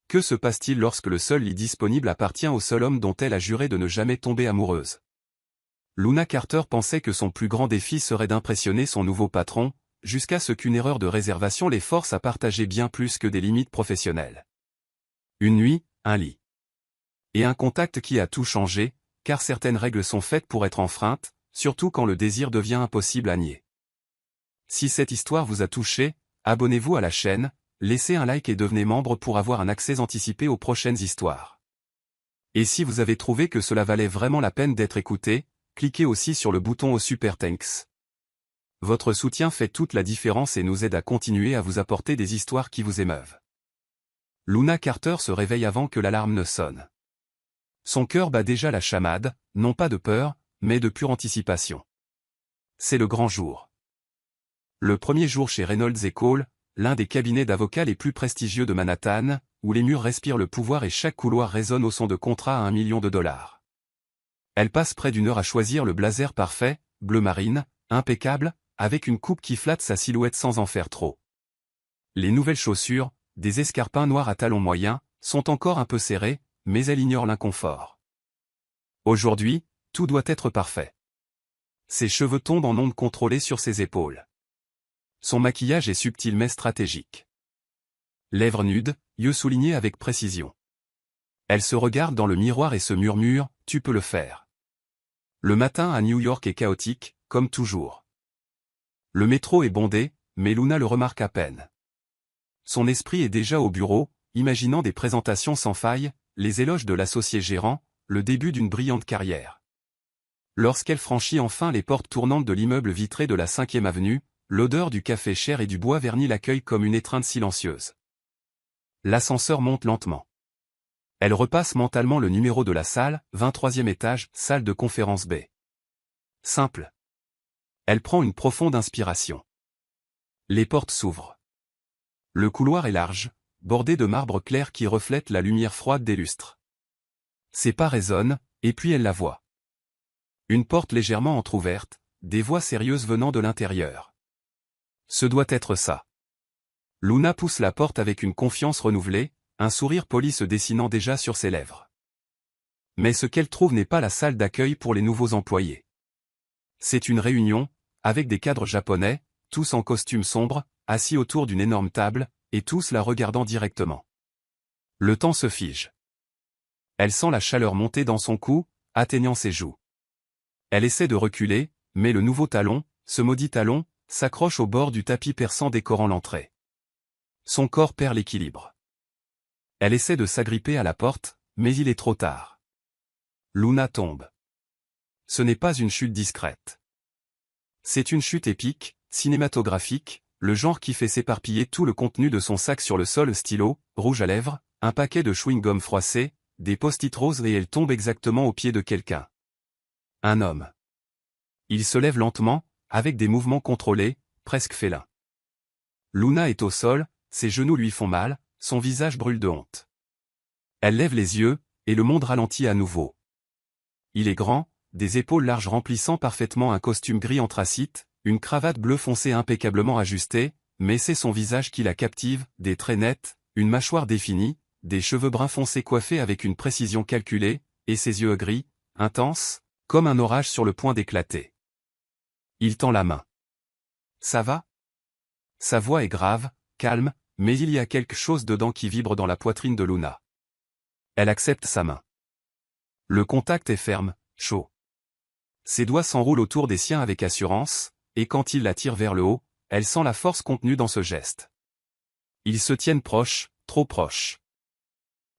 Que se passe-t-il lorsque le seul lit disponible appartient au seul homme dont elle a juré de ne jamais tomber amoureuse? Luna Carter pensait que son plus grand défi serait d'impressionner son nouveau patron, jusqu'à ce qu'une erreur de réservation les force à partager bien plus que des limites professionnelles. Une nuit, un lit. Et un contact qui a tout changé, car certaines règles sont faites pour être enfreintes, surtout quand le désir devient impossible à nier. Si cette histoire vous a touché, abonnez-vous à la chaîne, laissez un like et devenez membre pour avoir un accès anticipé aux prochaines histoires. Et si vous avez trouvé que cela valait vraiment la peine d'être écouté, cliquez aussi sur le bouton au Super Thanks. Votre soutien fait toute la différence et nous aide à continuer à vous apporter des histoires qui vous émeuvent. Luna Carter se réveille avant que l'alarme ne sonne. Son cœur bat déjà la chamade, non pas de peur, mais de pure anticipation. C'est le grand jour. Le premier jour chez Reynolds & Cole, l'un des cabinets d'avocats les plus prestigieux de Manhattan, où les murs respirent le pouvoir et chaque couloir résonne au son de contrats à $1 million. Elle passe près d'une heure à choisir le blazer parfait, bleu marine, impeccable, avec une coupe qui flatte sa silhouette sans en faire trop. Les nouvelles chaussures, des escarpins noirs à talons moyens, sont encore un peu serrés, mais elle ignore l'inconfort. Aujourd'hui, tout doit être parfait. Ses cheveux tombent en ondes contrôlées sur ses épaules. Son maquillage est subtil mais stratégique. Lèvres nudes, yeux soulignés avec précision. Elle se regarde dans le miroir et se murmure « Tu peux le faire ». Le matin à New York est chaotique, comme toujours. Le métro est bondé, mais Luna le remarque à peine. Son esprit est déjà au bureau, imaginant des présentations sans faille, les éloges de l'associé gérant, le début d'une brillante carrière. Lorsqu'elle franchit enfin les portes tournantes de l'immeuble vitré de la 5e avenue, l'odeur du café cher et du bois verni l'accueille comme une étreinte silencieuse. L'ascenseur monte lentement. Elle repasse mentalement le numéro de la salle, 23e étage, salle de conférence B. Simple. Elle prend une profonde inspiration. Les portes s'ouvrent. Le couloir est large, bordé de marbre clair qui reflète la lumière froide des lustres. Ses pas résonnent, et puis elle la voit. Une porte légèrement entr'ouverte, des voix sérieuses venant de l'intérieur. Ce doit être ça. Luna pousse la porte avec une confiance renouvelée, un sourire poli se dessinant déjà sur ses lèvres. Mais ce qu'elle trouve n'est pas la salle d'accueil pour les nouveaux employés. C'est une réunion, avec des cadres japonais, tous en costume sombre, assis autour d'une énorme table, et tous la regardant directement. Le temps se fige. Elle sent la chaleur monter dans son cou, atteignant ses joues. Elle essaie de reculer, mais le nouveau talon, ce maudit talon, s'accroche au bord du tapis perçant décorant l'entrée. Son corps perd l'équilibre. Elle essaie de s'agripper à la porte, mais il est trop tard. Luna tombe. Ce n'est pas une chute discrète. C'est une chute épique, cinématographique, le genre qui fait s'éparpiller tout le contenu de son sac sur le sol, stylo, rouge à lèvres, un paquet de chewing-gum froissé, des post-it roses et elle tombe exactement au pied de quelqu'un. Un homme. Il se lève lentement, avec des mouvements contrôlés, presque félins. Luna est au sol, ses genoux lui font mal, son visage brûle de honte. Elle lève les yeux, et le monde ralentit à nouveau. Il est grand, des épaules larges remplissant parfaitement un costume gris anthracite, une cravate bleue foncée impeccablement ajustée, mais c'est son visage qui la captive, des traits nets, une mâchoire définie, des cheveux bruns foncés coiffés avec une précision calculée, et ses yeux gris, intenses, comme un orage sur le point d'éclater. Il tend la main. Ça va? Sa voix est grave, calme, mais il y a quelque chose dedans qui vibre dans la poitrine de Luna. Elle accepte sa main. Le contact est ferme, chaud. Ses doigts s'enroulent autour des siens avec assurance, et quand il la tire vers le haut, elle sent la force contenue dans ce geste. Ils se tiennent proches, trop proches.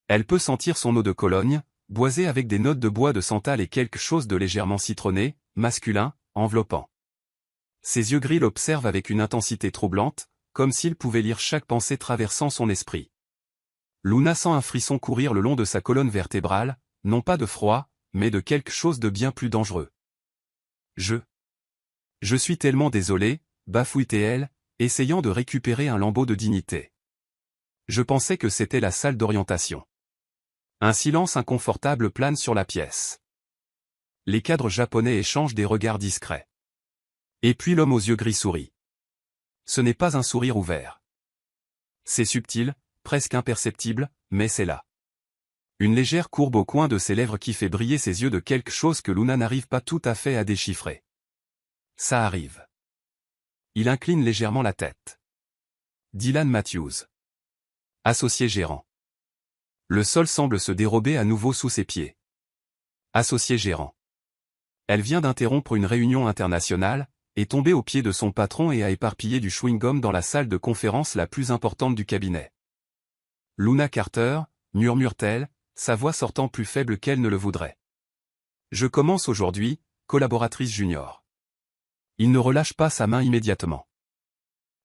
Elle peut sentir son eau de Cologne, boisée avec des notes de bois de santal et quelque chose de légèrement citronné, masculin, enveloppant. Ses yeux gris l'observent avec une intensité troublante, comme s'il pouvait lire chaque pensée traversant son esprit. Luna sent un frisson courir le long de sa colonne vertébrale, non pas de froid, mais de quelque chose de bien plus dangereux. Je suis tellement désolé, bafouille-t-elle, essayant de récupérer un lambeau de dignité. Je pensais que c'était la salle d'orientation. Un silence inconfortable plane sur la pièce. Les cadres japonais échangent des regards discrets. Et puis l'homme aux yeux gris sourit. Ce n'est pas un sourire ouvert. C'est subtil, presque imperceptible, mais c'est là. Une légère courbe au coin de ses lèvres qui fait briller ses yeux de quelque chose que Luna n'arrive pas tout à fait à déchiffrer. Ça arrive. Il incline légèrement la tête. Dylan Matthews. Associé gérant. Le sol semble se dérober à nouveau sous ses pieds. Associé gérant. Elle vient d'interrompre une réunion internationale, est tombée aux pieds de son patron et a éparpillé du chewing-gum dans la salle de conférence la plus importante du cabinet. Luna Carter, murmure-t-elle, sa voix sortant plus faible qu'elle ne le voudrait. Je commence aujourd'hui, collaboratrice junior. Il ne relâche pas sa main immédiatement.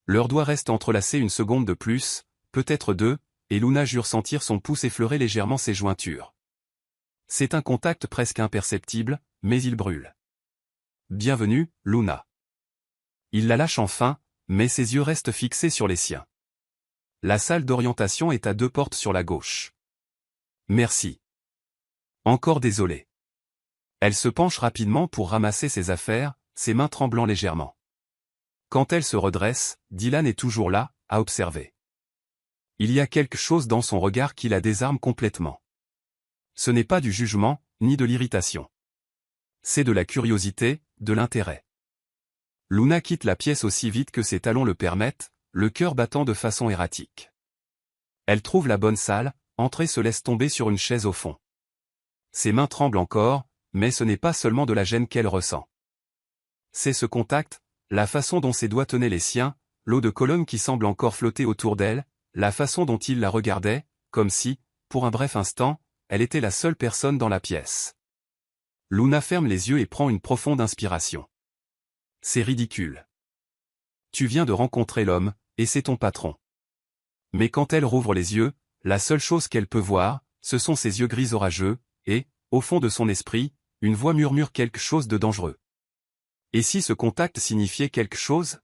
Leurs doigts restent entrelacés une seconde de plus, peut-être deux, et Luna jure sentir son pouce effleurer légèrement ses jointures. C'est un contact presque imperceptible, mais il brûle. Bienvenue, Luna. Il la lâche enfin, mais ses yeux restent fixés sur les siens. La salle d'orientation est à 2 portes sur la gauche. Merci. Encore désolé. Elle se penche rapidement pour ramasser ses affaires, ses mains tremblant légèrement. Quand elle se redresse, Dylan est toujours là, à observer. Il y a quelque chose dans son regard qui la désarme complètement. Ce n'est pas du jugement, ni de l'irritation. C'est de la curiosité, de l'intérêt. Luna quitte la pièce aussi vite que ses talons le permettent, le cœur battant de façon erratique. Elle trouve la bonne salle, entre et se laisse tomber sur une chaise au fond. Ses mains tremblent encore, mais ce n'est pas seulement de la gêne qu'elle ressent. C'est ce contact, la façon dont ses doigts tenaient les siens, l'eau de Cologne qui semble encore flotter autour d'elle, la façon dont il la regardait, comme si, pour un bref instant, elle était la seule personne dans la pièce. Luna ferme les yeux et prend une profonde inspiration. C'est ridicule. Tu viens de rencontrer l'homme, et c'est ton patron. Mais quand elle rouvre les yeux, la seule chose qu'elle peut voir, ce sont ses yeux gris orageux, et, au fond de son esprit, une voix murmure quelque chose de dangereux. Et si ce contact signifiait quelque chose?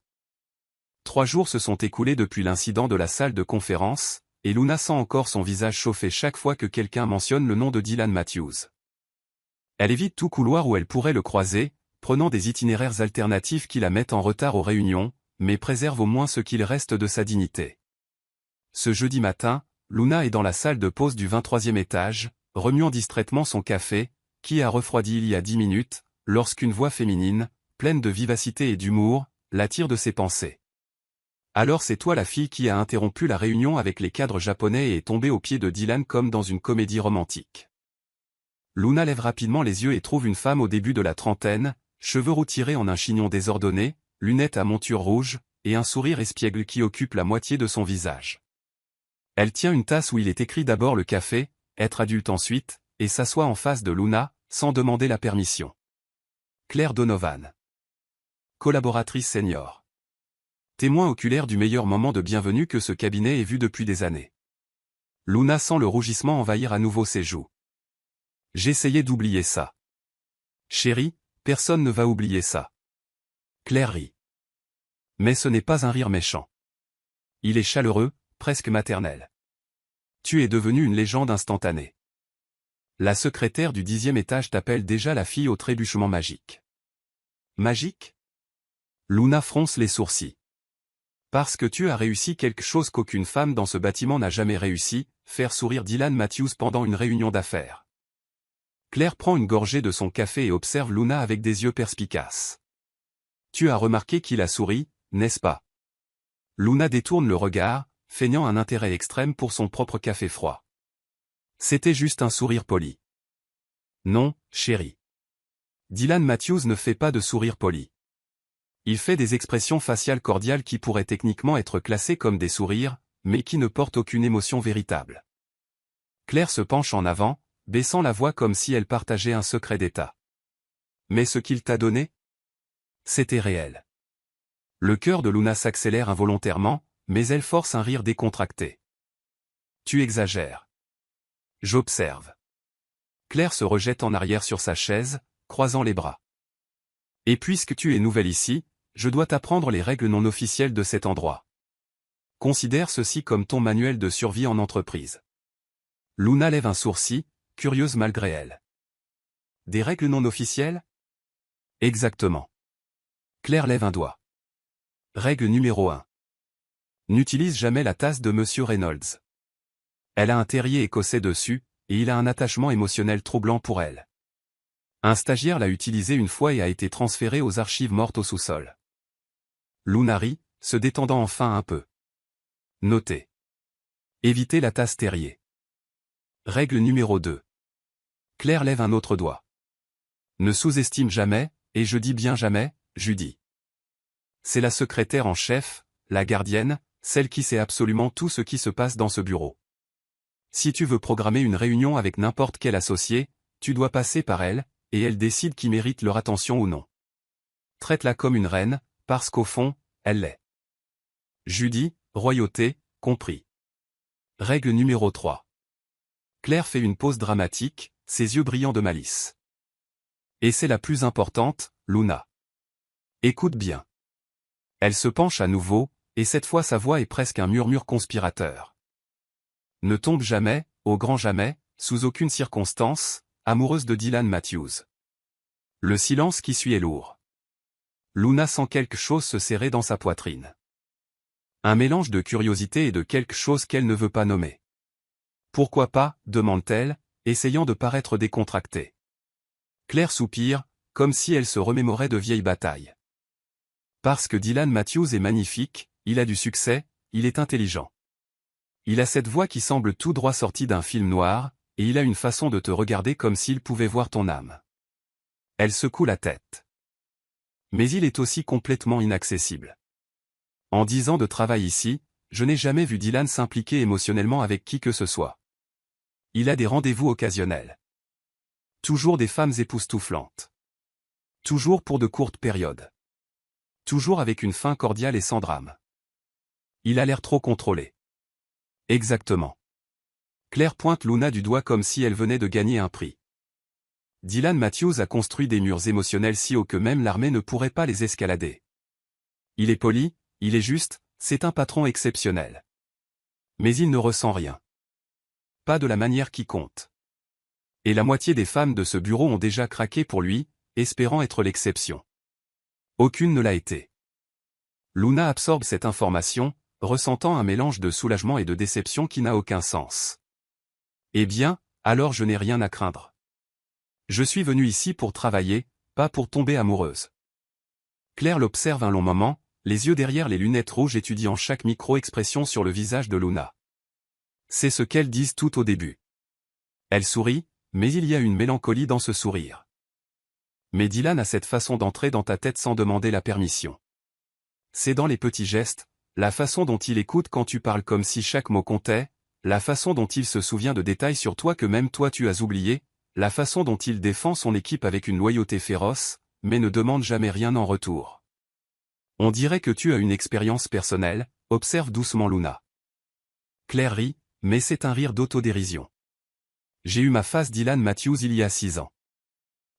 3 jours se sont écoulés depuis l'incident de la salle de conférence, et Luna sent encore son visage chauffer chaque fois que quelqu'un mentionne le nom de Dylan Matthews. Elle évite tout couloir où elle pourrait le croiser, prenant des itinéraires alternatifs qui la mettent en retard aux réunions, mais préservent au moins ce qu'il reste de sa dignité. Ce jeudi matin, Luna est dans la salle de pause du 23e étage, remuant distraitement son café, qui a refroidi il y a 10 minutes, lorsqu'une voix féminine, pleine de vivacité et d'humour, l'attire de ses pensées. Alors c'est toi la fille qui a interrompu la réunion avec les cadres japonais et est tombée aux pieds de Dylan comme dans une comédie romantique. Luna lève rapidement les yeux et trouve une femme au début de la trentaine, cheveux roux tirés en un chignon désordonné, lunettes à monture rouge, et un sourire espiègle qui occupe la moitié de son visage. Elle tient une tasse où il est écrit d'abord le café, être adulte ensuite, et s'assoit en face de Luna, sans demander la permission. Claire Donovan. Collaboratrice senior. Témoin oculaire du meilleur moment de bienvenue que ce cabinet ait vu depuis des années. Luna sent le rougissement envahir à nouveau ses joues. J'essayais d'oublier ça. Chérie, personne ne va oublier ça. Claire rit. Mais ce n'est pas un rire méchant. Il est chaleureux, presque maternel. Tu es devenue une légende instantanée. La secrétaire du 10e étage t'appelle déjà la fille au trébuchement magique. Magique? Luna fronce les sourcils. Parce que tu as réussi quelque chose qu'aucune femme dans ce bâtiment n'a jamais réussi, faire sourire Dylan Matthews pendant une réunion d'affaires. Claire prend une gorgée de son café et observe Luna avec des yeux perspicaces. Tu as remarqué qu'il a souri, n'est-ce pas? Luna détourne le regard, feignant un intérêt extrême pour son propre café froid. C'était juste un sourire poli. Non, chérie. Dylan Matthews ne fait pas de sourire poli. Il fait des expressions faciales cordiales qui pourraient techniquement être classées comme des sourires, mais qui ne portent aucune émotion véritable. Claire se penche en avant, baissant la voix comme si elle partageait un secret d'État. Mais ce qu'il t'a donné? C'était réel. Le cœur de Luna s'accélère involontairement, mais elle force un rire décontracté. Tu exagères. J'observe. Claire se rejette en arrière sur sa chaise, croisant les bras. Et puisque tu es nouvelle ici, je dois t'apprendre les règles non officielles de cet endroit. Considère ceci comme ton manuel de survie en entreprise. Luna lève un sourcil, curieuse malgré elle. Des règles non officielles? Exactement. Claire lève un doigt. Règle numéro 1. N'utilise jamais la tasse de Monsieur Reynolds. Elle a un terrier écossais dessus, et il a un attachement émotionnel troublant pour elle. Un stagiaire l'a utilisé une fois et a été transféré aux archives mortes au sous-sol. Luna rit, se détendant enfin un peu. Notez. Évitez la tasse terrier. Règle numéro 2. Claire lève un autre doigt. Ne sous-estime jamais, et je dis bien jamais, Judy. C'est la secrétaire en chef, la gardienne, celle qui sait absolument tout ce qui se passe dans ce bureau. Si tu veux programmer une réunion avec n'importe quel associé, tu dois passer par elle, et elle décide qui mérite leur attention ou non. Traite-la comme une reine, parce qu'au fond, elle l'est. Judy, royauté, compris. Règle numéro 3. Claire fait une pause dramatique, ses yeux brillants de malice. Et c'est la plus importante, Luna. Écoute bien. Elle se penche à nouveau, et cette fois sa voix est presque un murmure conspirateur. Ne tombe jamais, au grand jamais, sous aucune circonstance, amoureuse de Dylan Matthews. Le silence qui suit est lourd. Luna sent quelque chose se serrer dans sa poitrine. Un mélange de curiosité et de quelque chose qu'elle ne veut pas nommer. Pourquoi pas, demande-t-elle, essayant de paraître décontractée. Claire soupire, comme si elle se remémorait de vieilles batailles. Parce que Dylan Matthews est magnifique, il a du succès, il est intelligent. Il a cette voix qui semble tout droit sortie d'un film noir, et il a une façon de te regarder comme s'il pouvait voir ton âme. Elle secoue la tête. Mais il est aussi complètement inaccessible. En 10 ans de travail ici, je n'ai jamais vu Dylan s'impliquer émotionnellement avec qui que ce soit. Il a des rendez-vous occasionnels. Toujours des femmes époustouflantes. Toujours pour de courtes périodes. Toujours avec une fin cordiale et sans drame. Il a l'air trop contrôlé. Exactement. Claire pointe Luna du doigt comme si elle venait de gagner un prix. Dylan Matthews a construit des murs émotionnels si hauts que même l'armée ne pourrait pas les escalader. Il est poli, il est juste, c'est un patron exceptionnel. Mais il ne ressent rien. Pas de la manière qui compte. Et la moitié des femmes de ce bureau ont déjà craqué pour lui, espérant être l'exception. Aucune ne l'a été. Luna absorbe cette information, ressentant un mélange de soulagement et de déception qui n'a aucun sens. Eh bien, alors je n'ai rien à craindre. Je suis venue ici pour travailler, pas pour tomber amoureuse. Claire l'observe un long moment, les yeux derrière les lunettes rouges étudiant chaque micro-expression sur le visage de Luna. C'est ce qu'elles disent tout au début. Elle sourit, mais il y a une mélancolie dans ce sourire. Mais Dylan a cette façon d'entrer dans ta tête sans demander la permission. C'est dans les petits gestes, la façon dont il écoute quand tu parles comme si chaque mot comptait, la façon dont il se souvient de détails sur toi que même toi tu as oublié, la façon dont il défend son équipe avec une loyauté féroce, mais ne demande jamais rien en retour. On dirait que tu as une expérience personnelle, observe doucement Luna. Claire rit, mais c'est un rire d'autodérision. J'ai eu ma phase Dylan Matthews il y a 6 ans.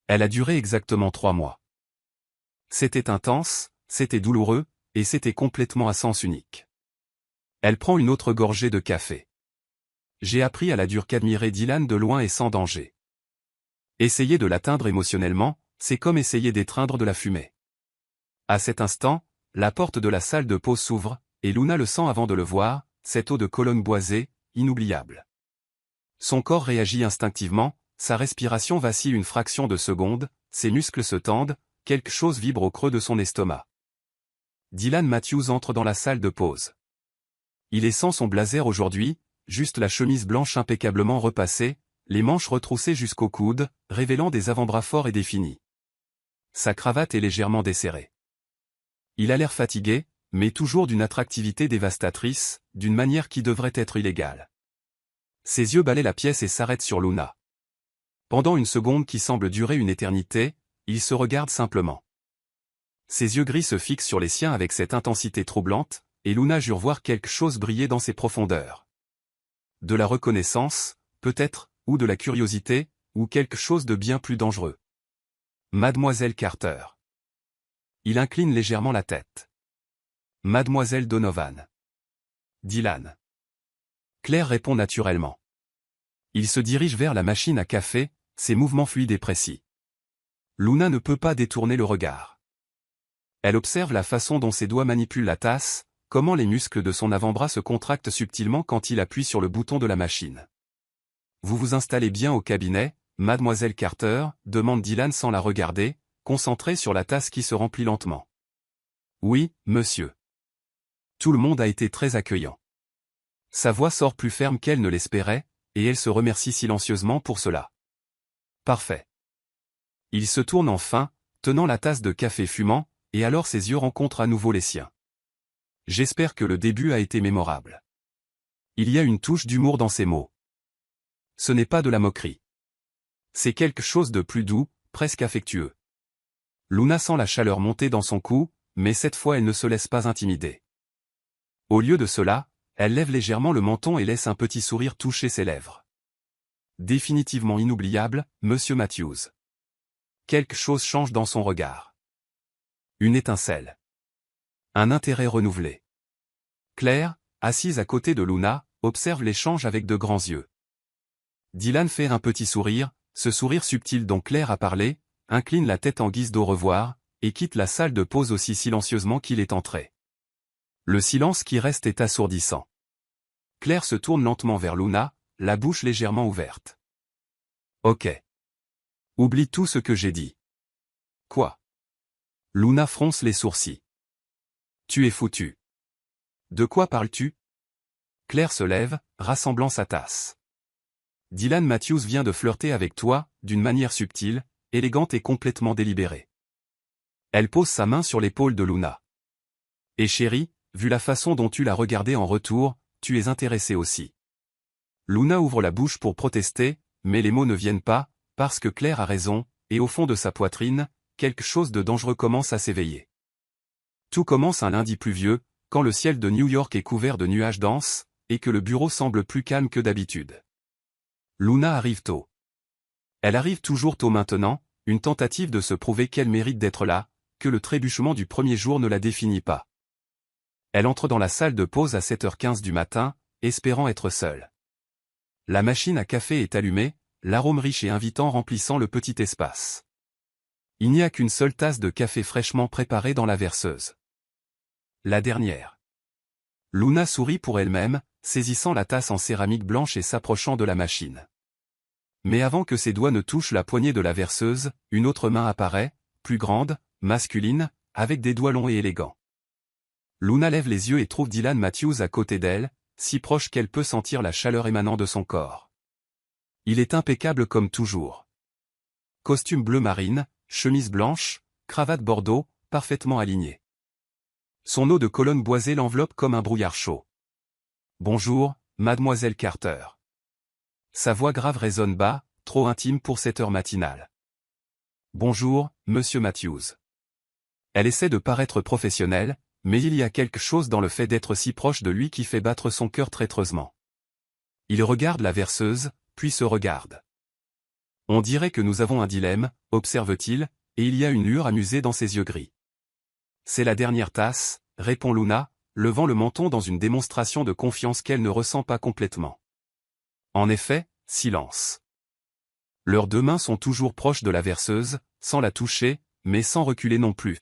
Elle a duré exactement 3 mois. C'était intense, c'était douloureux, et c'était complètement à sens unique. Elle prend une autre gorgée de café. J'ai appris à la dure qu'admirer Dylan de loin et sans danger. Essayer de l'atteindre émotionnellement, c'est comme essayer d'étreindre de la fumée. À cet instant, la porte de la salle de pause s'ouvre, et Luna le sent avant de le voir, cette eau de colonne boisée, inoubliable. Son corps réagit instinctivement, sa respiration vacille une fraction de seconde, ses muscles se tendent, quelque chose vibre au creux de son estomac. Dylan Matthews entre dans la salle de pause. Il est sans son blazer aujourd'hui, juste la chemise blanche impeccablement repassée, les manches retroussées jusqu'au coude, révélant des avant-bras forts et définis. Sa cravate est légèrement desserrée. Il a l'air fatigué, mais toujours d'une attractivité dévastatrice, d'une manière qui devrait être illégale. Ses yeux balaient la pièce et s'arrêtent sur Luna. Pendant une seconde qui semble durer une éternité, il se regarde simplement. Ses yeux gris se fixent sur les siens avec cette intensité troublante, et Luna jure voir quelque chose briller dans ses profondeurs. De la reconnaissance, peut-être, ou de la curiosité, ou quelque chose de bien plus dangereux. Mademoiselle Carter. Il incline légèrement la tête. Mademoiselle Donovan. Dylan. Claire répond naturellement. Il se dirige vers la machine à café, ses mouvements fluides et précis. Luna ne peut pas détourner le regard. Elle observe la façon dont ses doigts manipulent la tasse, comment les muscles de son avant-bras se contractent subtilement quand il appuie sur le bouton de la machine. « Vous vous installez bien au cabinet, mademoiselle Carter ?» demande Dylan sans la regarder, concentré sur la tasse qui se remplit lentement. « Oui, monsieur. » Tout le monde a été très accueillant. Sa voix sort plus ferme qu'elle ne l'espérait, et elle se remercie silencieusement pour cela. Parfait. Il se tourne enfin, tenant la tasse de café fumant, et alors ses yeux rencontrent à nouveau les siens. J'espère que le début a été mémorable. Il y a une touche d'humour dans ses mots. Ce n'est pas de la moquerie. C'est quelque chose de plus doux, presque affectueux. Luna sent la chaleur monter dans son cou, mais cette fois elle ne se laisse pas intimider. Au lieu de cela, elle lève légèrement le menton et laisse un petit sourire toucher ses lèvres. Définitivement inoubliable, Monsieur Matthews. Quelque chose change dans son regard. Une étincelle. Un intérêt renouvelé. Claire, assise à côté de Luna, observe l'échange avec de grands yeux. Dylan fait un petit sourire, ce sourire subtil dont Claire a parlé, incline la tête en guise d'au revoir, et quitte la salle de pause aussi silencieusement qu'il est entré. Le silence qui reste est assourdissant. Claire se tourne lentement vers Luna, la bouche légèrement ouverte. Ok. Oublie tout ce que j'ai dit. Quoi? Luna fronce les sourcils. Tu es foutu. De quoi parles-tu? Claire se lève, rassemblant sa tasse. Dylan Matthews vient de flirter avec toi, d'une manière subtile, élégante et complètement délibérée. Elle pose sa main sur l'épaule de Luna. Et chérie, vu la façon dont tu l'as regardé en retour, tu es intéressée aussi. Luna ouvre la bouche pour protester, mais les mots ne viennent pas, parce que Claire a raison, et au fond de sa poitrine, quelque chose de dangereux commence à s'éveiller. Tout commence un lundi pluvieux, quand le ciel de New York est couvert de nuages denses, et que le bureau semble plus calme que d'habitude. Luna arrive tôt. Elle arrive toujours tôt maintenant, une tentative de se prouver qu'elle mérite d'être là, que le trébuchement du premier jour ne la définit pas. Elle entre dans la salle de pause à 7h15 du matin, espérant être seule. La machine à café est allumée, l'arôme riche et invitant remplissant le petit espace. Il n'y a qu'une seule tasse de café fraîchement préparée dans la verseuse. La dernière. Luna sourit pour elle-même, saisissant la tasse en céramique blanche et s'approchant de la machine. Mais avant que ses doigts ne touchent la poignée de la verseuse, une autre main apparaît, plus grande, masculine, avec des doigts longs et élégants. Luna lève les yeux et trouve Dylan Matthews à côté d'elle, si proche qu'elle peut sentir la chaleur émanant de son corps. Il est impeccable comme toujours. Costume bleu marine, chemise blanche, cravate bordeaux, parfaitement alignée. Son eau de colonne boisée l'enveloppe comme un brouillard chaud. « Bonjour, mademoiselle Carter. » Sa voix grave résonne bas, trop intime pour cette heure matinale. « Bonjour, monsieur Matthews. » Elle essaie de paraître professionnelle, mais il y a quelque chose dans le fait d'être si proche de lui qui fait battre son cœur traîtreusement. Il regarde la verseuse, puis se regarde. « On dirait que nous avons un dilemme, observe-t-il, et il y a une lueur amusée dans ses yeux gris. « C'est la dernière tasse, » répond Luna, levant le menton dans une démonstration de confiance qu'elle ne ressent pas complètement. En effet, silence. Leurs deux mains sont toujours proches de la verseuse, sans la toucher, mais sans reculer non plus.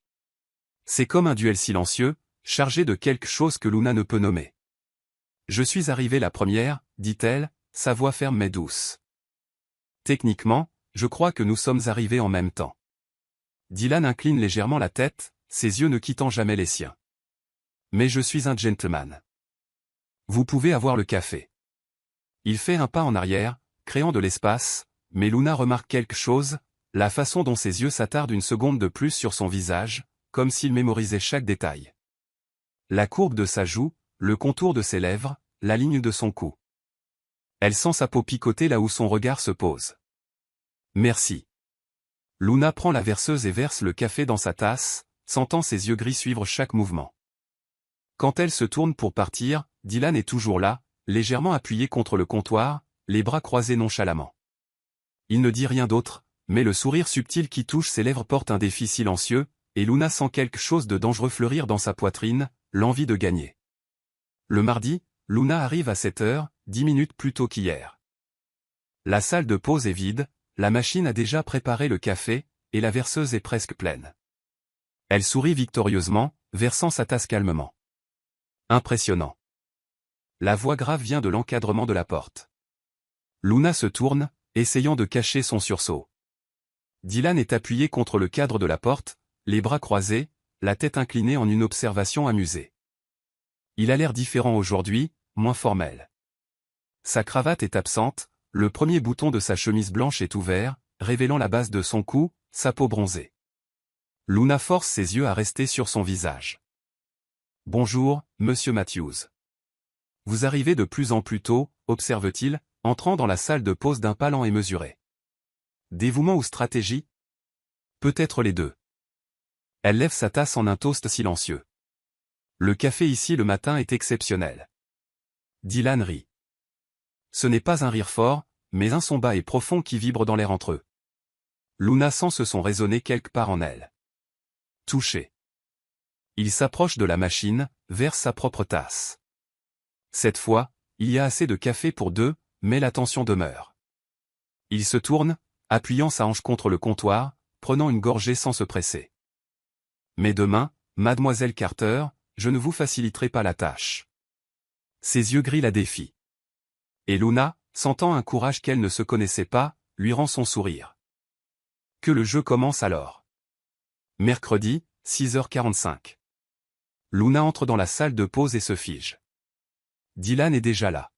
C'est comme un duel silencieux, chargé de quelque chose que Luna ne peut nommer. « Je suis arrivée la première, » dit-elle, sa voix ferme mais douce. « Techniquement, je crois que nous sommes arrivés en même temps. » Dylan incline légèrement la tête, ses yeux ne quittant jamais les siens. « Mais je suis un gentleman. Vous pouvez avoir le café. » Il fait un pas en arrière, créant de l'espace, mais Luna remarque quelque chose, la façon dont ses yeux s'attardent une seconde de plus sur son visage, comme s'il mémorisait chaque détail. La courbe de sa joue, le contour de ses lèvres, la ligne de son cou. Elle sent sa peau picoter là où son regard se pose. Merci. Luna prend la verseuse et verse le café dans sa tasse, sentant ses yeux gris suivre chaque mouvement. Quand elle se tourne pour partir, Dylan est toujours là, légèrement appuyé contre le comptoir, les bras croisés nonchalamment. Il ne dit rien d'autre, mais le sourire subtil qui touche ses lèvres porte un défi silencieux, et Luna sent quelque chose de dangereux fleurir dans sa poitrine, l'envie de gagner. Le mardi, Luna arrive à 7h, 10 minutes plus tôt qu'hier. La salle de pause est vide, la machine a déjà préparé le café, et la verseuse est presque pleine. Elle sourit victorieusement, versant sa tasse calmement. Impressionnant. La voix grave vient de l'encadrement de la porte. Luna se tourne, essayant de cacher son sursaut. Dylan est appuyé contre le cadre de la porte, les bras croisés, la tête inclinée en une observation amusée. Il a l'air différent aujourd'hui, moins formel. Sa cravate est absente, le premier bouton de sa chemise blanche est ouvert, révélant la base de son cou, sa peau bronzée. Luna force ses yeux à rester sur son visage. « Bonjour, Monsieur Matthews. Vous arrivez de plus en plus tôt, observe-t-il, entrant dans la salle de pause d'un pas lent et mesuré. Dévouement ou stratégie? Peut-être les deux. Elle lève sa tasse en un toast silencieux. Le café ici le matin est exceptionnel. Dylan rit. Ce n'est pas un rire fort, mais un son bas et profond qui vibre dans l'air entre eux. Luna sent ce son résonner quelque part en elle. Touché. Il s'approche de la machine, verse sa propre tasse. Cette fois, il y a assez de café pour deux, mais la tension demeure. Il se tourne, appuyant sa hanche contre le comptoir, prenant une gorgée sans se presser. Mais demain, Mademoiselle Carter, je ne vous faciliterai pas la tâche. Ses yeux gris la défient. Et Luna, sentant un courage qu'elle ne se connaissait pas, lui rend son sourire. Que le jeu commence alors. Mercredi, 6h45. Luna entre dans la salle de pause et se fige. Dylan est déjà là.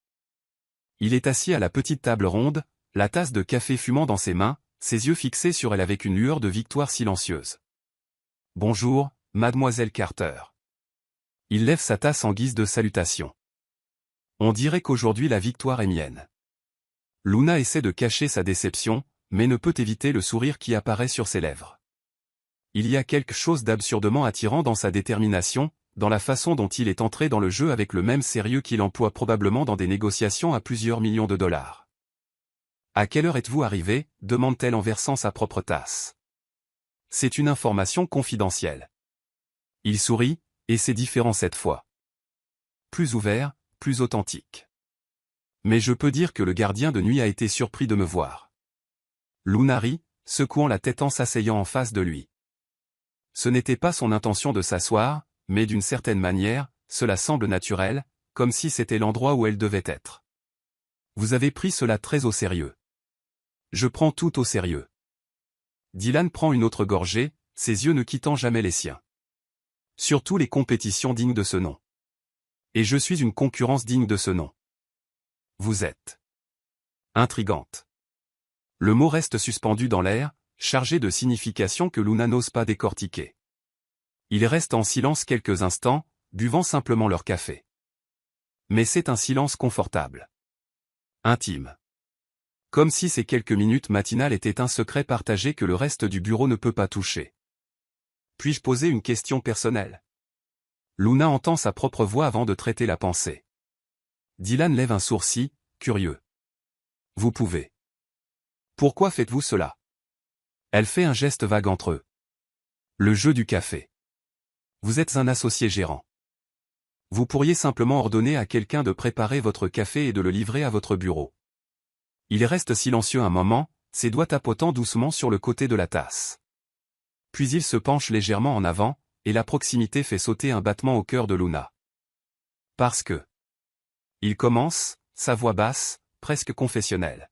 Il est assis à la petite table ronde, la tasse de café fumant dans ses mains, ses yeux fixés sur elle avec une lueur de victoire silencieuse. « Bonjour, Mademoiselle Carter. » Il lève sa tasse en guise de salutation. On dirait qu'aujourd'hui la victoire est mienne. Luna essaie de cacher sa déception, mais ne peut éviter le sourire qui apparaît sur ses lèvres. Il y a quelque chose d'absurdement attirant dans sa détermination, dans la façon dont il est entré dans le jeu avec le même sérieux qu'il emploie probablement dans des négociations à plusieurs millions de dollars. « À quelle heure êtes-vous arrivé » demande-t-elle en versant sa propre tasse. C'est une information confidentielle. Il sourit, et c'est différent cette fois. Plus ouvert, plus authentique. Mais je peux dire que le gardien de nuit a été surpris de me voir. Luna rit, secouant la tête en s'asseyant en face de lui. Ce n'était pas son intention de s'asseoir, mais d'une certaine manière, cela semble naturel, comme si c'était l'endroit où elle devait être. Vous avez pris cela très au sérieux. Je prends tout au sérieux. Dylan prend une autre gorgée, ses yeux ne quittant jamais les siens. Surtout les compétitions dignes de ce nom. Et je suis une concurrence digne de ce nom. Vous êtes intrigante. Le mot reste suspendu dans l'air, chargé de significations que Luna n'ose pas décortiquer. Ils restent en silence quelques instants, buvant simplement leur café. Mais c'est un silence confortable. Intime. Comme si ces quelques minutes matinales étaient un secret partagé que le reste du bureau ne peut pas toucher. Puis-je poser une question personnelle? Luna entend sa propre voix avant de traiter la pensée. Dylan lève un sourcil, curieux. Vous pouvez. Pourquoi faites-vous cela? Elle fait un geste vague entre eux. Le jeu du café. Vous êtes un associé gérant. Vous pourriez simplement ordonner à quelqu'un de préparer votre café et de le livrer à votre bureau. Il reste silencieux un moment, ses doigts tapotant doucement sur le côté de la tasse. Puis il se penche légèrement en avant, et la proximité fait sauter un battement au cœur de Luna. Parce que... Il commence, sa voix basse, presque confessionnelle.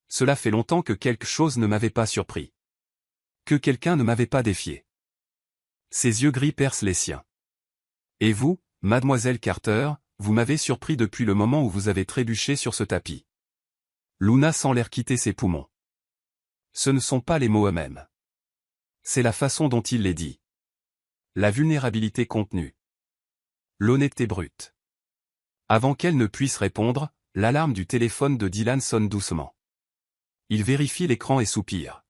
Cela fait longtemps que quelque chose ne m'avait pas surpris. Que quelqu'un ne m'avait pas défié. Ses yeux gris percent les siens. Et vous, Mademoiselle Carter, vous m'avez surpris depuis le moment où vous avez trébuché sur ce tapis. Luna sent l'air quitter ses poumons. Ce ne sont pas les mots eux-mêmes. C'est la façon dont il les dit. La vulnérabilité contenue. L'honnêteté brute. Avant qu'elle ne puisse répondre, l'alarme du téléphone de Dylan sonne doucement. Il vérifie l'écran et soupire.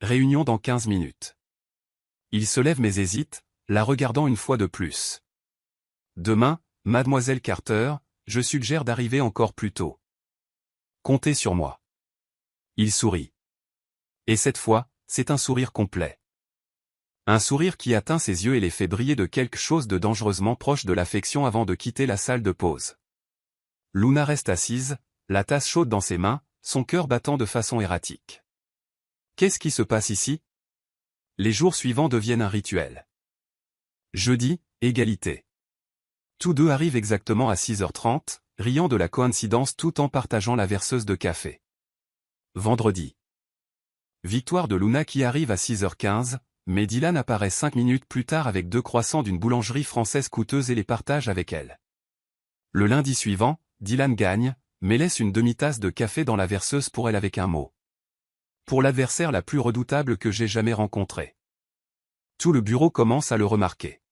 Réunion dans 15 minutes. Il se lève mais hésite, la regardant une fois de plus. Demain, Mademoiselle Carter, je suggère d'arriver encore plus tôt. Comptez sur moi. Il sourit. Et cette fois, c'est un sourire complet. Un sourire qui atteint ses yeux et les fait briller de quelque chose de dangereusement proche de l'affection avant de quitter la salle de pause. Luna reste assise, la tasse chaude dans ses mains, son cœur battant de façon erratique. Qu'est-ce qui se passe ici? Les jours suivants deviennent un rituel. Jeudi, égalité. Tous deux arrivent exactement à 6h30, riant de la coïncidence tout en partageant la verseuse de café. Vendredi. Victoire de Luna qui arrive à 6h15, mais Dylan apparaît 5 minutes plus tard avec 2 croissants d'une boulangerie française coûteuse et les partage avec elle. Le lundi suivant, Dylan gagne, mais laisse une demi-tasse de café dans la verseuse pour elle avec un mot. Pour l'adversaire la plus redoutable que j'ai jamais rencontrée. Tout le bureau commence à le remarquer.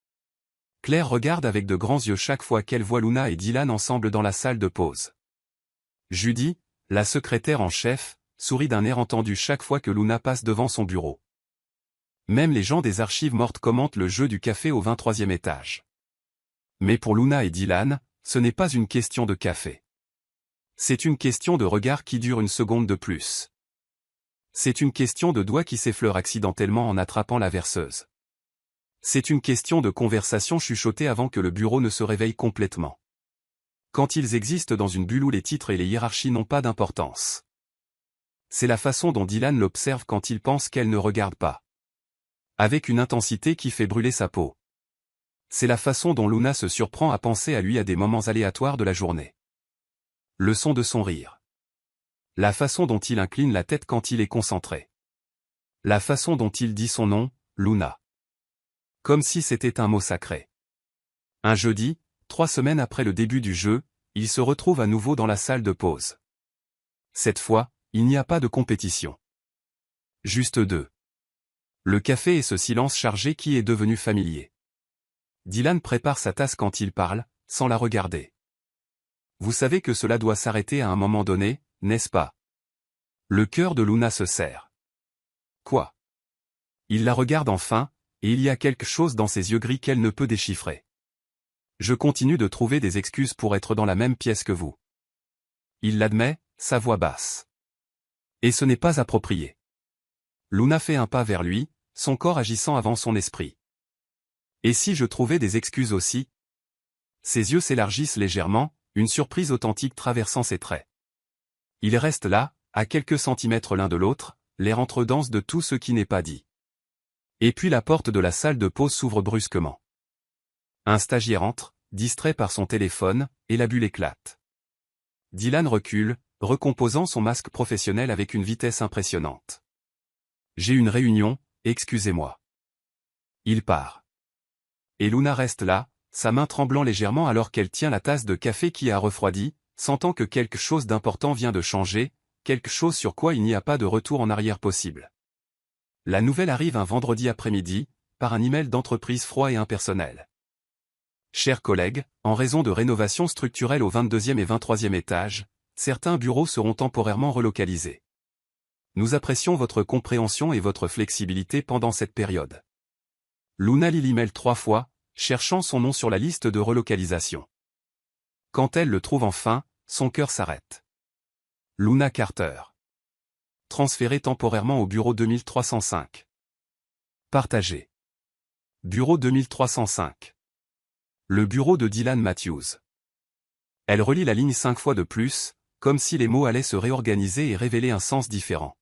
Claire regarde avec de grands yeux chaque fois qu'elle voit Luna et Dylan ensemble dans la salle de pause. Judy, la secrétaire en chef, sourit d'un air entendu chaque fois que Luna passe devant son bureau. Même les gens des archives mortes commentent le jeu du café au 23e étage. Mais pour Luna et Dylan, ce n'est pas une question de café. C'est une question de regard qui dure une seconde de plus. C'est une question de doigts qui s'effleurent accidentellement en attrapant la verseuse. C'est une question de conversation chuchotée avant que le bureau ne se réveille complètement. Quand ils existent dans une bulle où les titres et les hiérarchies n'ont pas d'importance. C'est la façon dont Dylan l'observe quand il pense qu'elle ne regarde pas. Avec une intensité qui fait brûler sa peau. C'est la façon dont Luna se surprend à penser à lui à des moments aléatoires de la journée. Le son de son rire. La façon dont il incline la tête quand il est concentré. La façon dont il dit son nom, Luna. Comme si c'était un mot sacré. Un jeudi, 3 semaines après le début du jeu, il se retrouve à nouveau dans la salle de pause. Cette fois, il n'y a pas de compétition. Juste deux. Le café et ce silence chargé qui est devenu familier. Dylan prépare sa tasse quand il parle, sans la regarder. Vous savez que cela doit s'arrêter à un moment donné, n'est-ce pas? Le cœur de Luna se serre. Quoi? Il la regarde enfin, et il y a quelque chose dans ses yeux gris qu'elle ne peut déchiffrer. Je continue de trouver des excuses pour être dans la même pièce que vous. Il l'admet, sa voix basse. Et ce n'est pas approprié. Luna fait un pas vers lui, son corps agissant avant son esprit. Et si je trouvais des excuses aussi? Ses yeux s'élargissent légèrement, une surprise authentique traversant ses traits. Ils restent là, à quelques centimètres l'un de l'autre, l'air entre-dense de tout ce qui n'est pas dit. Et puis la porte de la salle de pause s'ouvre brusquement. Un stagiaire entre, distrait par son téléphone, et la bulle éclate. Dylan recule, recomposant son masque professionnel avec une vitesse impressionnante. J'ai une réunion, excusez-moi. Il part. Et Luna reste là, sa main tremblant légèrement alors qu'elle tient la tasse de café qui a refroidi, sentant que quelque chose d'important vient de changer, quelque chose sur quoi il n'y a pas de retour en arrière possible. La nouvelle arrive un vendredi après-midi, par un email d'entreprise froid et impersonnel. Chers collègues, en raison de rénovations structurelles au 22e et 23e étage, certains bureaux seront temporairement relocalisés. Nous apprécions votre compréhension et votre flexibilité pendant cette période. Luna lit l'email 3 fois, cherchant son nom sur la liste de relocalisation. Quand elle le trouve enfin, son cœur s'arrête. Luna Carter. Transférée temporairement au bureau 2305. Partagé. Bureau 2305. Le bureau de Dylan Matthews. Elle relit la ligne 5 fois de plus, comme si les mots allaient se réorganiser et révéler un sens différent.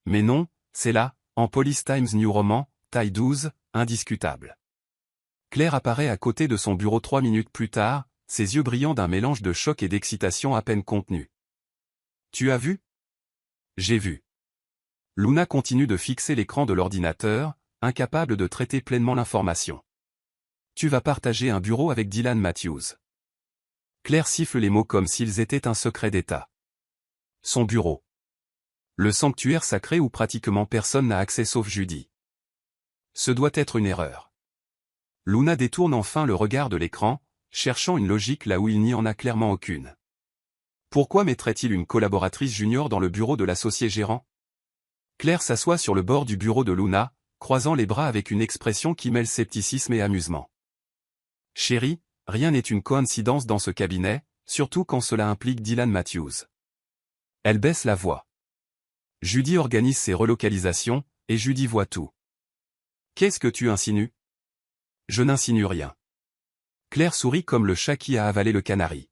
Mais non, c'est là, en Police Times New Roman, taille 12, indiscutable. Claire apparaît à côté de son bureau 3 minutes plus tard, ses yeux brillants d'un mélange de choc et d'excitation à peine contenu. Tu as vu? J'ai vu. Luna continue de fixer l'écran de l'ordinateur, incapable de traiter pleinement l'information. Tu vas partager un bureau avec Dylan Matthews. Claire siffle les mots comme s'ils étaient un secret d'État. Son bureau. Le sanctuaire sacré où pratiquement personne n'a accès sauf Judy. Ce doit être une erreur. Luna détourne enfin le regard de l'écran, cherchant une logique là où il n'y en a clairement aucune. Pourquoi mettrait-il une collaboratrice junior dans le bureau de l'associé gérant? Claire s'assoit sur le bord du bureau de Luna, croisant les bras avec une expression qui mêle scepticisme et amusement. Chérie, rien n'est une coïncidence dans ce cabinet, surtout quand cela implique Dylan Matthews. Elle baisse la voix. Judy organise ses relocalisations, et Judy voit tout. Qu'est-ce que tu insinues? Je n'insinue rien. Claire sourit comme le chat qui a avalé le canari.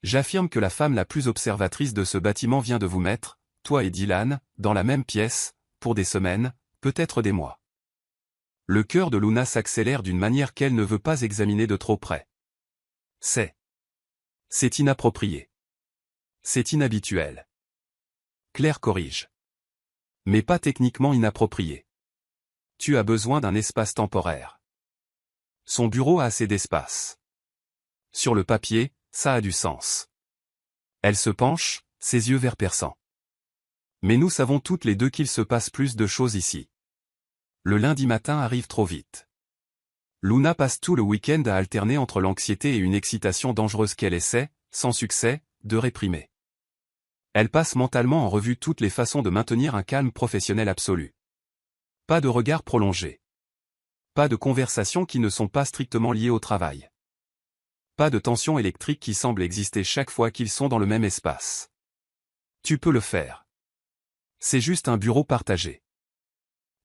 J'affirme que la femme la plus observatrice de ce bâtiment vient de vous mettre, toi et Dylan, dans la même pièce, pour des semaines, peut-être des mois. Le cœur de Luna s'accélère d'une manière qu'elle ne veut pas examiner de trop près. C'est inapproprié. C'est inhabituel. Claire corrige. Mais pas techniquement inapproprié. Tu as besoin d'un espace temporaire. Son bureau a assez d'espace. Sur le papier, ça a du sens. Elle se penche, ses yeux verts perçants. Mais nous savons toutes les deux qu'il se passe plus de choses ici. Le lundi matin arrive trop vite. Luna passe tout le week-end à alterner entre l'anxiété et une excitation dangereuse qu'elle essaie, sans succès, de réprimer. Elle passe mentalement en revue toutes les façons de maintenir un calme professionnel absolu. Pas de regard prolongé. Pas de conversations qui ne sont pas strictement liées au travail. Pas de tension électrique qui semble exister chaque fois qu'ils sont dans le même espace. Tu peux le faire. C'est juste un bureau partagé.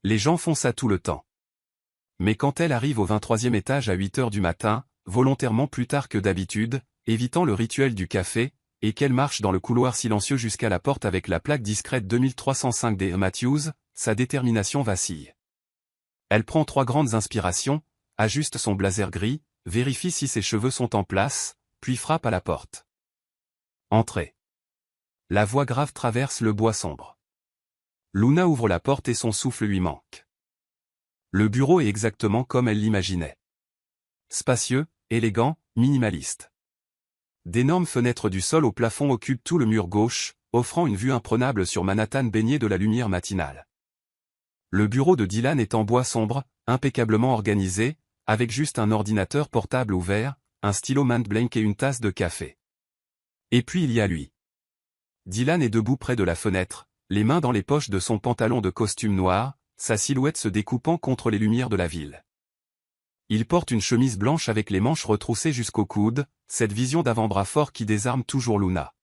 Les gens font ça tout le temps. Mais quand elle arrive au 23e étage à 8 heures du matin, volontairement plus tard que d'habitude, évitant le rituel du café, et qu'elle marche dans le couloir silencieux jusqu'à la porte avec la plaque discrète 2305 des Matthews, sa détermination vacille. Elle prend 3 grandes inspirations, ajuste son blazer gris, vérifie si ses cheveux sont en place, puis frappe à la porte. Entrez. La voix grave traverse le bois sombre. Luna ouvre la porte et son souffle lui manque. Le bureau est exactement comme elle l'imaginait. Spacieux, élégant, minimaliste. D'énormes fenêtres du sol au plafond occupent tout le mur gauche, offrant une vue imprenable sur Manhattan baignée de la lumière matinale. Le bureau de Dylan est en bois sombre, impeccablement organisé, avec juste un ordinateur portable ouvert, un stylo Mont Blanc et une tasse de café. Et puis il y a lui. Dylan est debout près de la fenêtre, les mains dans les poches de son pantalon de costume noir, sa silhouette se découpant contre les lumières de la ville. Il porte une chemise blanche avec les manches retroussées jusqu'au coude, cette vision d'avant-bras fort qui désarme toujours Luna.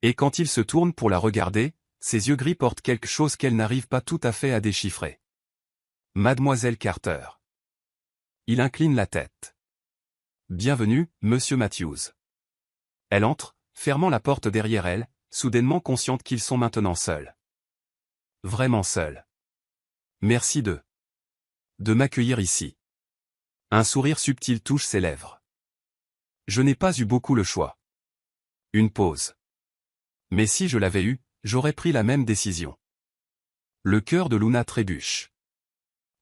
Et quand il se tourne pour la regarder, ses yeux gris portent quelque chose qu'elle n'arrive pas tout à fait à déchiffrer. Mademoiselle Carter. Il incline la tête. Bienvenue, Monsieur Matthews. Elle entre, fermant la porte derrière elle, soudainement consciente qu'ils sont maintenant seuls. Vraiment seuls. Merci de m'accueillir ici. Un sourire subtil touche ses lèvres. Je n'ai pas eu beaucoup le choix. Une pause. Mais si je l'avais eu, j'aurais pris la même décision. Le cœur de Luna trébuche.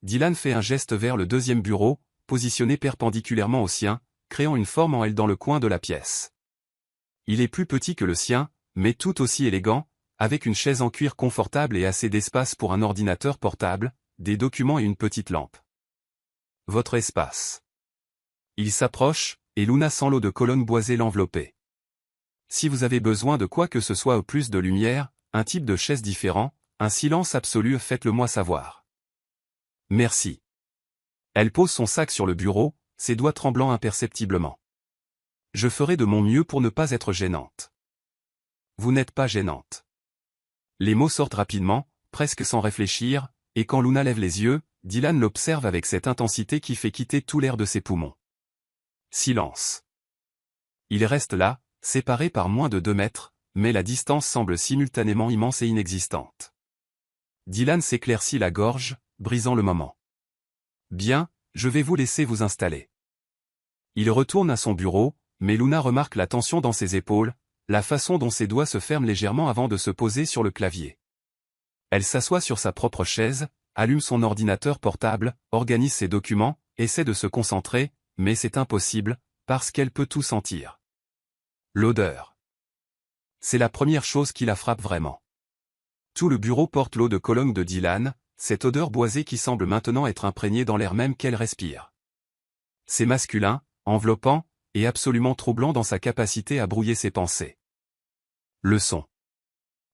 Dylan fait un geste vers le deuxième bureau, positionné perpendiculairement au sien, créant une forme en L dans le coin de la pièce. Il est plus petit que le sien, mais tout aussi élégant, avec une chaise en cuir confortable et assez d'espace pour un ordinateur portable, des documents et une petite lampe. Votre espace. Il s'approche, et Luna sent l'eau de colonne boisée l'envelopper. Si vous avez besoin de quoi que ce soit ou plus de lumière, un type de chaise différent, un silence absolu, faites-le-moi savoir. Merci. Elle pose son sac sur le bureau, ses doigts tremblant imperceptiblement. Je ferai de mon mieux pour ne pas être gênante. Vous n'êtes pas gênante. Les mots sortent rapidement, presque sans réfléchir, et quand Luna lève les yeux, Dylan l'observe avec cette intensité qui fait quitter tout l'air de ses poumons. Silence. Il reste là, séparé par moins de 2 mètres, mais la distance semble simultanément immense et inexistante. Dylan s'éclaircit la gorge, brisant le moment. Bien, je vais vous laisser vous installer. Il retourne à son bureau, mais Luna remarque la tension dans ses épaules, la façon dont ses doigts se ferment légèrement avant de se poser sur le clavier. Elle s'assoit sur sa propre chaise, allume son ordinateur portable, organise ses documents, essaie de se concentrer, mais c'est impossible, parce qu'elle peut tout sentir. L'odeur. C'est la première chose qui la frappe vraiment. Tout le bureau porte l'eau de Cologne de Dylan, cette odeur boisée qui semble maintenant être imprégnée dans l'air même qu'elle respire. C'est masculin, enveloppant, et absolument troublant dans sa capacité à brouiller ses pensées. Le son.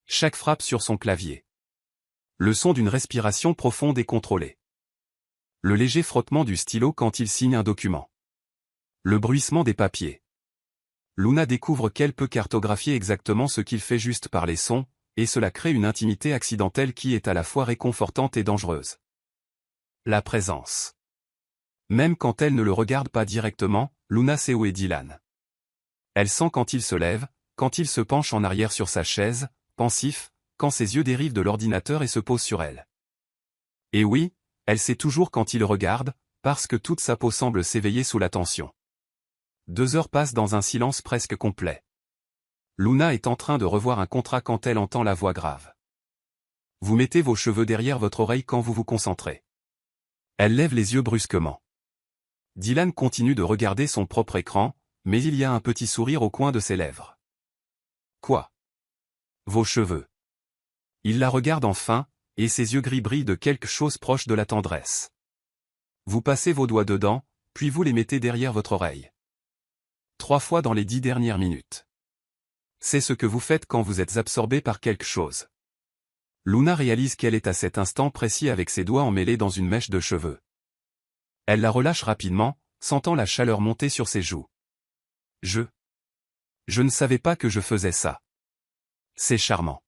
Chaque frappe sur son clavier. Le son d'une respiration profonde et contrôlée. Le léger frottement du stylo quand il signe un document. Le bruissement des papiers. Luna découvre qu'elle peut cartographier exactement ce qu'il fait juste par les sons, et cela crée une intimité accidentelle qui est à la fois réconfortante et dangereuse. La présence. Même quand elle ne le regarde pas directement, Luna sait où est Dylan. Elle sent quand il se lève, quand il se penche en arrière sur sa chaise, pensif, quand ses yeux dérivent de l'ordinateur et se posent sur elle. Et oui, elle sait toujours quand il regarde, parce que toute sa peau semble s'éveiller sous la tension. 2 heures passent dans un silence presque complet. Luna est en train de revoir un contrat quand elle entend la voix grave. Vous mettez vos cheveux derrière votre oreille quand vous vous concentrez. Elle lève les yeux brusquement. Dylan continue de regarder son propre écran, mais il y a un petit sourire au coin de ses lèvres. Quoi? Vos cheveux. Il la regarde enfin, et ses yeux gris brillent de quelque chose proche de la tendresse. Vous passez vos doigts dedans, puis vous les mettez derrière votre oreille. 3 fois dans les 10 dernières minutes. C'est ce que vous faites quand vous êtes absorbé par quelque chose. Luna réalise qu'elle est à cet instant précis avec ses doigts emmêlés dans une mèche de cheveux. Elle la relâche rapidement, sentant la chaleur monter sur ses joues. Je ne savais pas que je faisais ça. C'est charmant.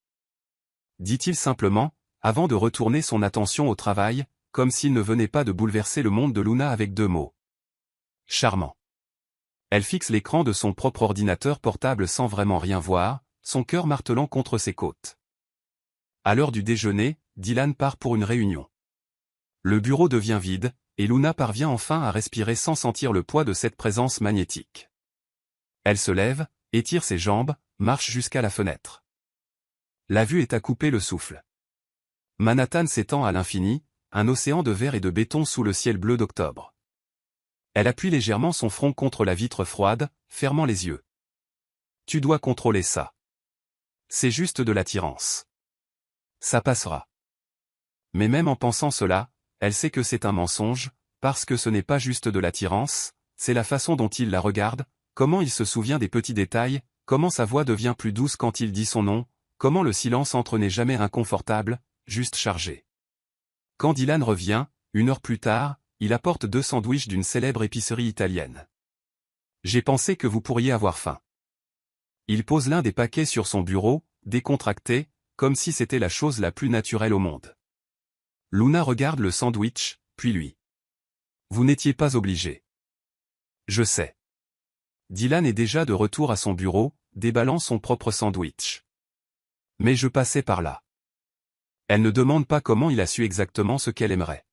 Dit-il simplement, avant de retourner son attention au travail, comme s'il ne venait pas de bouleverser le monde de Luna avec 2 mots. Charmant. Elle fixe l'écran de son propre ordinateur portable sans vraiment rien voir, son cœur martelant contre ses côtes. À l'heure du déjeuner, Dylan part pour une réunion. Le bureau devient vide, et Luna parvient enfin à respirer sans sentir le poids de cette présence magnétique. Elle se lève, étire ses jambes, marche jusqu'à la fenêtre. La vue est à couper le souffle. Manhattan s'étend à l'infini, un océan de verre et de béton sous le ciel bleu d'octobre. Elle appuie légèrement son front contre la vitre froide, fermant les yeux. Tu dois contrôler ça. C'est juste de l'attirance. Ça passera. Mais même en pensant cela, elle sait que c'est un mensonge, parce que ce n'est pas juste de l'attirance, c'est la façon dont il la regarde, comment il se souvient des petits détails, comment sa voix devient plus douce quand il dit son nom, comment le silence entre n'est jamais inconfortable, juste chargé. Quand Dylan revient, 1 heure plus tard, il apporte 2 sandwichs d'une célèbre épicerie italienne. J'ai pensé que vous pourriez avoir faim. Il pose l'un des paquets sur son bureau, décontracté, comme si c'était la chose la plus naturelle au monde. Luna regarde le sandwich, puis lui. Vous n'étiez pas obligé. Je sais. Dylan est déjà de retour à son bureau, déballant son propre sandwich. Mais je passais par là. Elle ne demande pas comment il a su exactement ce qu'elle aimerait.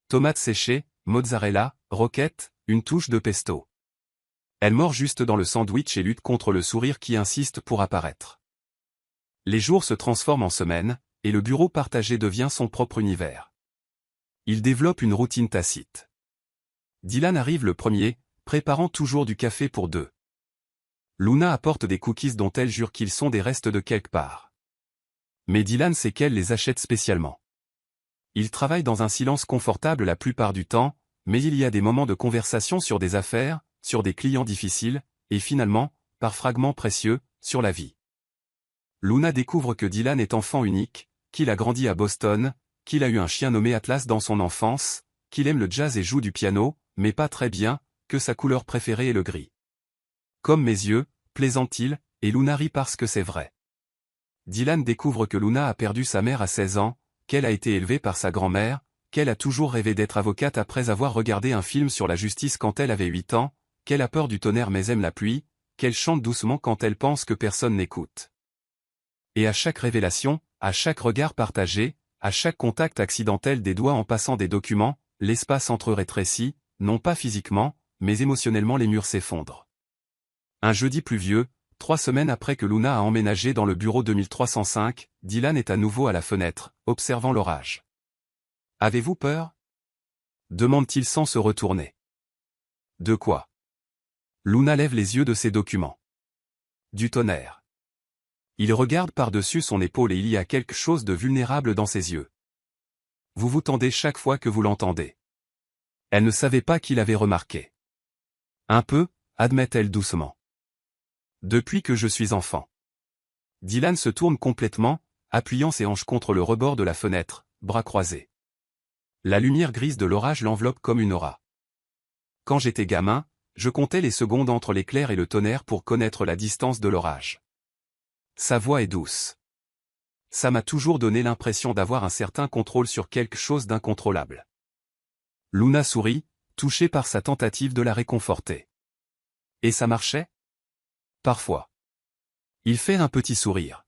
Tomates séchées, mozzarella, roquette, une touche de pesto. Elle mord juste dans le sandwich et lutte contre le sourire qui insiste pour apparaître. Les jours se transforment en semaines, et le bureau partagé devient son propre univers. Il développe une routine tacite. Dylan arrive le premier, préparant toujours du café pour 2. Luna apporte des cookies dont elle jure qu'ils sont des restes de quelque part. Mais Dylan sait qu'elle les achète spécialement. Il travaille dans un silence confortable la plupart du temps, mais il y a des moments de conversation sur des affaires, sur des clients difficiles, et finalement, par fragments précieux, sur la vie. Luna découvre que Dylan est enfant unique, qu'il a grandi à Boston, qu'il a eu un chien nommé Atlas dans son enfance, qu'il aime le jazz et joue du piano, mais pas très bien, que sa couleur préférée est le gris. Comme mes yeux, plaisante-t-il, et Luna rit parce que c'est vrai. Dylan découvre que Luna a perdu sa mère à 16 ans, qu'elle a été élevée par sa grand-mère, qu'elle a toujours rêvé d'être avocate après avoir regardé un film sur la justice quand elle avait 8 ans, qu'elle a peur du tonnerre mais aime la pluie, qu'elle chante doucement quand elle pense que personne n'écoute. Et à chaque révélation, à chaque regard partagé, à chaque contact accidentel des doigts en passant des documents, l'espace entre eux rétrécit, non pas physiquement, mais émotionnellement les murs s'effondrent. Un jeudi pluvieux, 3 semaines après que Luna a emménagé dans le bureau 2305, Dylan est à nouveau à la fenêtre, observant l'orage. « Avez-vous peur ?» demande-t-il sans se retourner. « De quoi ?» Luna lève les yeux de ses documents. « Du tonnerre. » Il regarde par-dessus son épaule et il y a quelque chose de vulnérable dans ses yeux. Vous vous tendez chaque fois que vous l'entendez. Elle ne savait pas qu'il avait remarqué. Un peu, admet-elle doucement. Depuis que je suis enfant. Dylan se tourne complètement, appuyant ses hanches contre le rebord de la fenêtre, bras croisés. La lumière grise de l'orage l'enveloppe comme une aura. Quand j'étais gamin, je comptais les secondes entre l'éclair et le tonnerre pour connaître la distance de l'orage. Sa voix est douce. Ça m'a toujours donné l'impression d'avoir un certain contrôle sur quelque chose d'incontrôlable. Luna sourit, touchée par sa tentative de la réconforter. Et ça marchait ? Parfois. Il fait un petit sourire.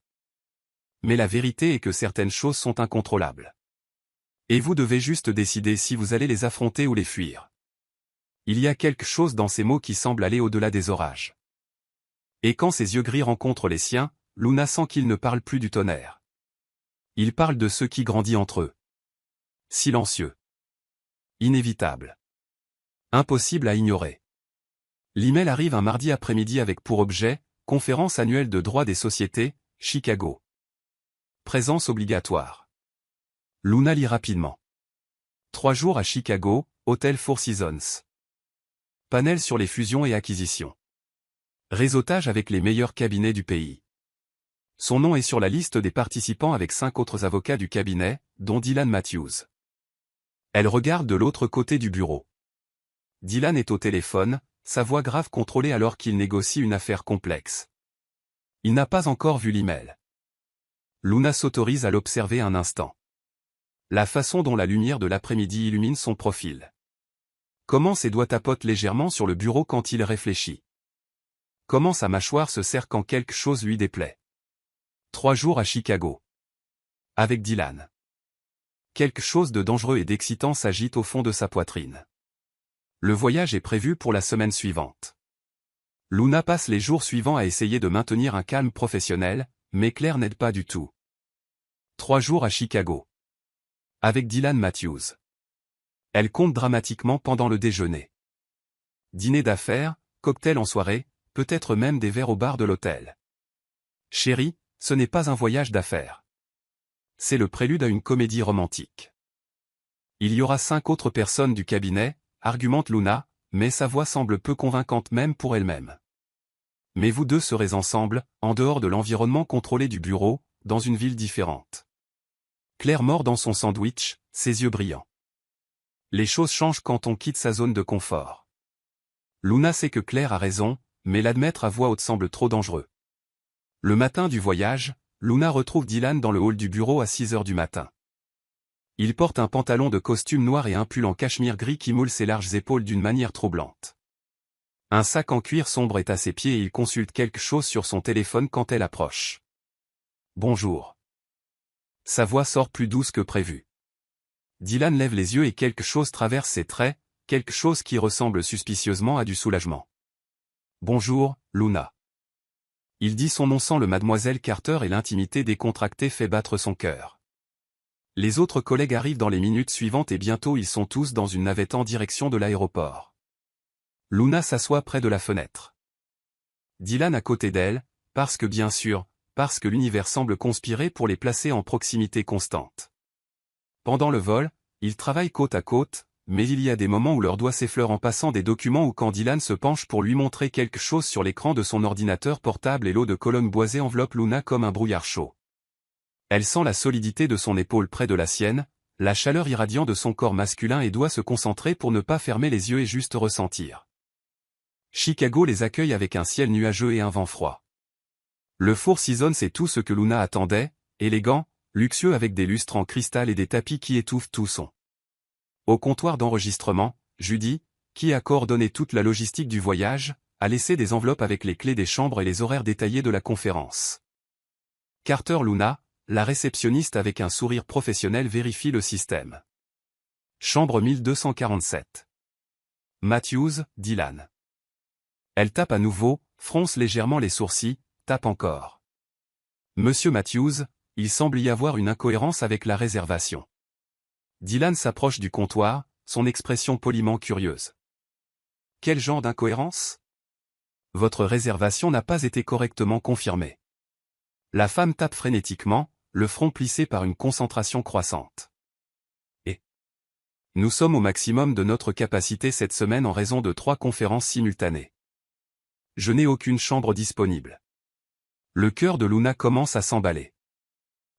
Mais la vérité est que certaines choses sont incontrôlables. Et vous devez juste décider si vous allez les affronter ou les fuir. Il y a quelque chose dans ces mots qui semble aller au-delà des orages. Et quand ses yeux gris rencontrent les siens, Luna sent qu'il ne parle plus du tonnerre. Il parle de ce qui grandit entre eux. Silencieux. Inévitable. Impossible à ignorer. L'email arrive un mardi après-midi avec pour objet, conférence annuelle de droit des sociétés, Chicago. Présence obligatoire. Luna lit rapidement. 3 jours à Chicago, hôtel Four Seasons. Panel sur les fusions et acquisitions. Réseautage avec les meilleurs cabinets du pays. Son nom est sur la liste des participants avec 5 autres avocats du cabinet, dont Dylan Matthews. Elle regarde de l'autre côté du bureau. Dylan est au téléphone, sa voix grave contrôlée alors qu'il négocie une affaire complexe. Il n'a pas encore vu l'email. Luna s'autorise à l'observer un instant. La façon dont la lumière de l'après-midi illumine son profil. Comment ses doigts tapotent légèrement sur le bureau quand il réfléchit. Comment sa mâchoire se serre quand quelque chose lui déplaît. 3 jours à Chicago. Avec Dylan. Quelque chose de dangereux et d'excitant s'agite au fond de sa poitrine. Le voyage est prévu pour la semaine suivante. Luna passe les jours suivants à essayer de maintenir un calme professionnel, mais Claire n'aide pas du tout. 3 jours à Chicago. Avec Dylan Matthews. Elle compte dramatiquement pendant le déjeuner. Dîner d'affaires, cocktail en soirée, peut-être même des verres au bar de l'hôtel. Chérie, ce n'est pas un voyage d'affaires. C'est le prélude à une comédie romantique. Il y aura 5 autres personnes du cabinet, argumente Luna, mais sa voix semble peu convaincante même pour elle-même. Mais vous deux serez ensemble, en dehors de l'environnement contrôlé du bureau, dans une ville différente. Claire mord dans son sandwich, ses yeux brillants. Les choses changent quand on quitte sa zone de confort. Luna sait que Claire a raison, mais l'admettre à voix haute semble trop dangereux. Le matin du voyage, Luna retrouve Dylan dans le hall du bureau à 6 heures du matin. Il porte un pantalon de costume noir et un pull en cachemire gris qui moule ses larges épaules d'une manière troublante. Un sac en cuir sombre est à ses pieds et il consulte quelque chose sur son téléphone quand elle approche. Bonjour. Sa voix sort plus douce que prévu. Dylan lève les yeux et quelque chose traverse ses traits, quelque chose qui ressemble suspicieusement à du soulagement. Bonjour, Luna. Il dit son nom sans le Mademoiselle Carter et l'intimité décontractée fait battre son cœur. Les autres collègues arrivent dans les minutes suivantes et bientôt ils sont tous dans une navette en direction de l'aéroport. Luna s'assoit près de la fenêtre. Dylan à côté d'elle, parce que bien sûr, parce que l'univers semble conspirer pour les placer en proximité constante. Pendant le vol, ils travaillent côte à côte, mais il y a des moments où leurs doigts s'effleurent en passant des documents ou quand Dylan se penche pour lui montrer quelque chose sur l'écran de son ordinateur portable et l'eau de Cologne boisée enveloppe Luna comme un brouillard chaud. Elle sent la solidité de son épaule près de la sienne, la chaleur irradiante de son corps masculin et doit se concentrer pour ne pas fermer les yeux et juste ressentir. Chicago les accueille avec un ciel nuageux et un vent froid. Le Four Seasons c'est tout ce que Luna attendait, élégant, luxueux avec des lustres en cristal et des tapis qui étouffent tout son. Au comptoir d'enregistrement, Judy, qui a coordonné toute la logistique du voyage, a laissé des enveloppes avec les clés des chambres et les horaires détaillés de la conférence. Carter Luna, la réceptionniste avec un sourire professionnel vérifie le système. Chambre 1247. Matthews, Dylan. Elle tape à nouveau, fronce légèrement les sourcils, tape encore. Monsieur Matthews, il semble y avoir une incohérence avec la réservation. Dylan s'approche du comptoir, son expression poliment curieuse. Quel genre d'incohérence? Votre réservation n'a pas été correctement confirmée. La femme tape frénétiquement, le front plissé par une concentration croissante. Et nous sommes au maximum de notre capacité cette semaine en raison de 3 conférences simultanées. Je n'ai aucune chambre disponible. Le cœur de Luna commence à s'emballer.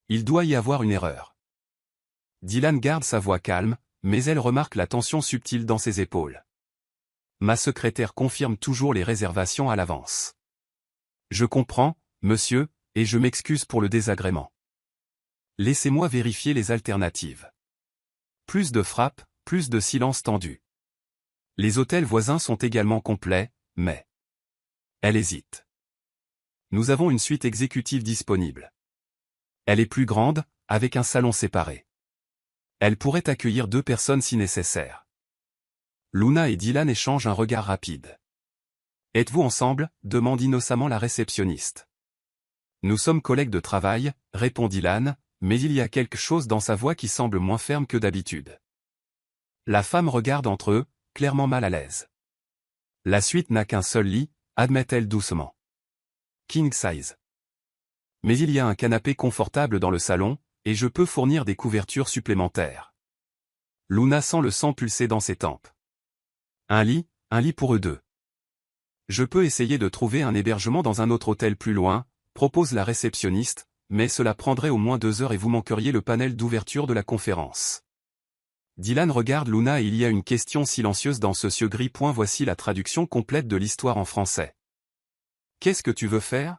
Il doit y avoir une erreur. Dylan garde sa voix calme, mais elle remarque la tension subtile dans ses épaules. Ma secrétaire confirme toujours les réservations à l'avance. Je comprends, monsieur, et je m'excuse pour le désagrément. Laissez-moi vérifier les alternatives. Plus de frappes, plus de silence tendu. Les hôtels voisins sont également complets, mais... Elle hésite. Nous avons une suite exécutive disponible. Elle est plus grande, avec un salon séparé. Elle pourrait accueillir 2 personnes si nécessaire. Luna et Dylan échangent un regard rapide. « Êtes-vous ensemble ?» demande innocemment la réceptionniste. « Nous sommes collègues de travail », répond Dylan, mais il y a quelque chose dans sa voix qui semble moins ferme que d'habitude. La femme regarde entre eux, clairement mal à l'aise. La suite n'a qu'un seul lit, admet-elle doucement. King size. Mais il y a un canapé confortable dans le salon, et je peux fournir des couvertures supplémentaires. Luna sent le sang pulser dans ses tempes. Un lit pour eux deux. Je peux essayer de trouver un hébergement dans un autre hôtel plus loin, propose la réceptionniste, mais cela prendrait au moins 2 heures et vous manqueriez le panel d'ouverture de la conférence. Dylan regarde Luna et il y a une question silencieuse dans ce cieux gris. Voici la traduction complète de l'histoire en français. Qu'est-ce que tu veux faire?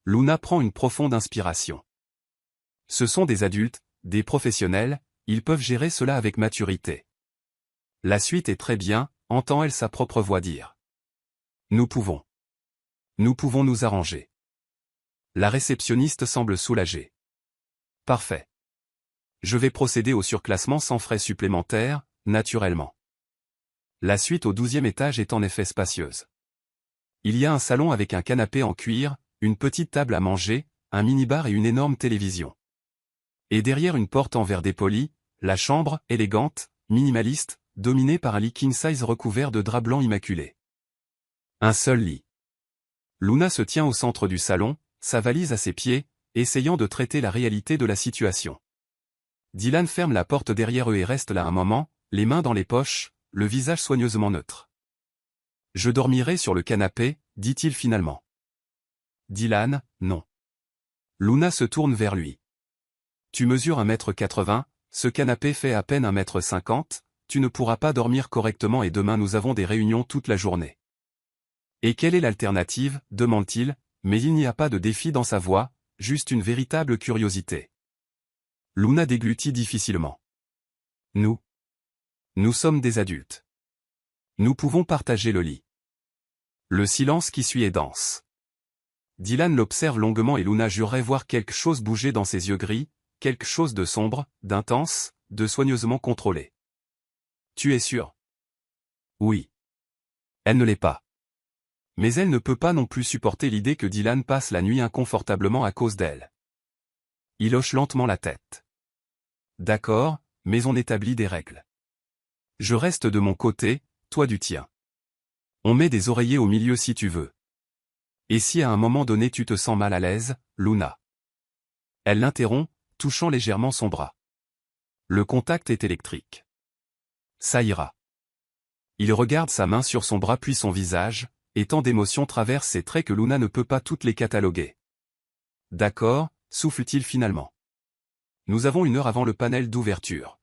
Luna prend une profonde inspiration. Ce sont des adultes, des professionnels, ils peuvent gérer cela avec maturité. La suite est très bien, entend-elle sa propre voix dire. Nous pouvons nous arranger. La réceptionniste semble soulagée. Parfait. Je vais procéder au surclassement sans frais supplémentaires, naturellement. La suite au 12e étage est en effet spacieuse. Il y a un salon avec un canapé en cuir, une petite table à manger, un minibar et une énorme télévision. Et derrière une porte en verre dépoli, la chambre, élégante, minimaliste, dominée par un lit king size recouvert de drap blanc immaculé. Un seul lit. Luna se tient au centre du salon, sa valise à ses pieds, essayant de traiter la réalité de la situation. Dylan ferme la porte derrière eux et reste là un moment, les mains dans les poches, le visage soigneusement neutre. « Je dormirai sur le canapé », dit-il finalement. Dylan, non. Luna se tourne vers lui. « Tu mesures 1m80, ce canapé fait à peine 1m50, tu ne pourras pas dormir correctement et demain nous avons des réunions toute la journée. » « Et quelle est l'alternative ?» demande-t-il, mais il n'y a pas de défi dans sa voix, juste une véritable curiosité. Luna déglutit difficilement. « Nous sommes des adultes. Nous pouvons partager le lit. » Le silence qui suit est dense. Dylan l'observe longuement et Luna jurerait voir quelque chose bouger dans ses yeux gris, quelque chose de sombre, d'intense, de soigneusement contrôlé. « Tu es sûr ?» Oui. Elle ne l'est pas. Mais elle ne peut pas non plus supporter l'idée que Dylan passe la nuit inconfortablement à cause d'elle. Il hoche lentement la tête. D'accord, mais on établit des règles. Je reste de mon côté, toi du tien. On met des oreillers au milieu si tu veux. Et si à un moment donné tu te sens mal à l'aise, Luna. Elle l'interrompt, touchant légèrement son bras. Le contact est électrique. Ça ira. Il regarde sa main sur son bras puis son visage, et tant d'émotions traversent ses traits que Luna ne peut pas toutes les cataloguer. D'accord, souffle-t-il finalement. Nous avons 1 heure avant le panel d'ouverture.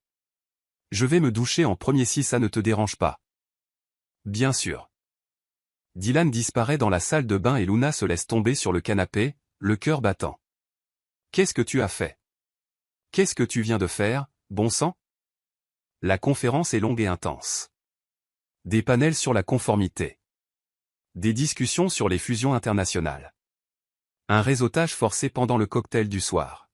Je vais me doucher en premier si ça ne te dérange pas. Bien sûr. Dylan disparaît dans la salle de bain et Luna se laisse tomber sur le canapé, le cœur battant. Qu'est-ce que tu as fait? Qu'est-ce que tu viens de faire, bon sang? La conférence est longue et intense. Des panels sur la conformité. Des discussions sur les fusions internationales. Un réseautage forcé pendant le cocktail du soir.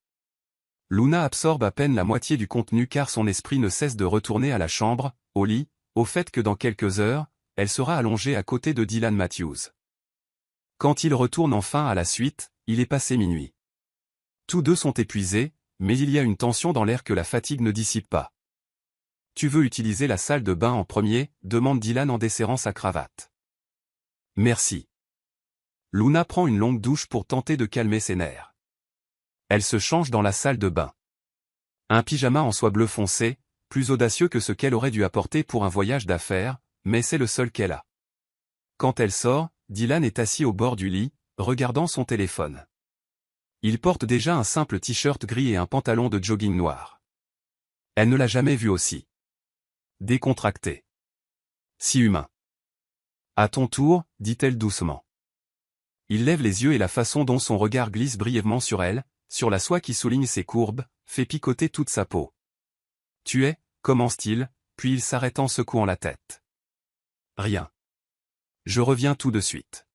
Luna absorbe à peine la moitié du contenu car son esprit ne cesse de retourner à la chambre, au lit, au fait que dans quelques heures, elle sera allongée à côté de Dylan Matthews. Quand il retourne enfin à la suite, il est passé minuit. Tous deux sont épuisés, mais il y a une tension dans l'air que la fatigue ne dissipe pas. « Tu veux utiliser la salle de bain en premier ?» demande Dylan en desserrant sa cravate. « Merci. » Luna prend une longue douche pour tenter de calmer ses nerfs. Elle se change dans la salle de bain. Un pyjama en soie bleu foncé, plus audacieux que ce qu'elle aurait dû apporter pour un voyage d'affaires, mais c'est le seul qu'elle a. Quand elle sort, Dylan est assis au bord du lit, regardant son téléphone. Il porte déjà un simple t-shirt gris et un pantalon de jogging noir. Elle ne l'a jamais vu aussi décontracté. Si humain. À ton tour, dit-elle doucement. Il lève les yeux et la façon dont son regard glisse brièvement sur elle, sur la soie qui souligne ses courbes, fait picoter toute sa peau. Tu es, commence-t-il, puis il s'arrête en secouant la tête. Rien. Je reviens tout de suite.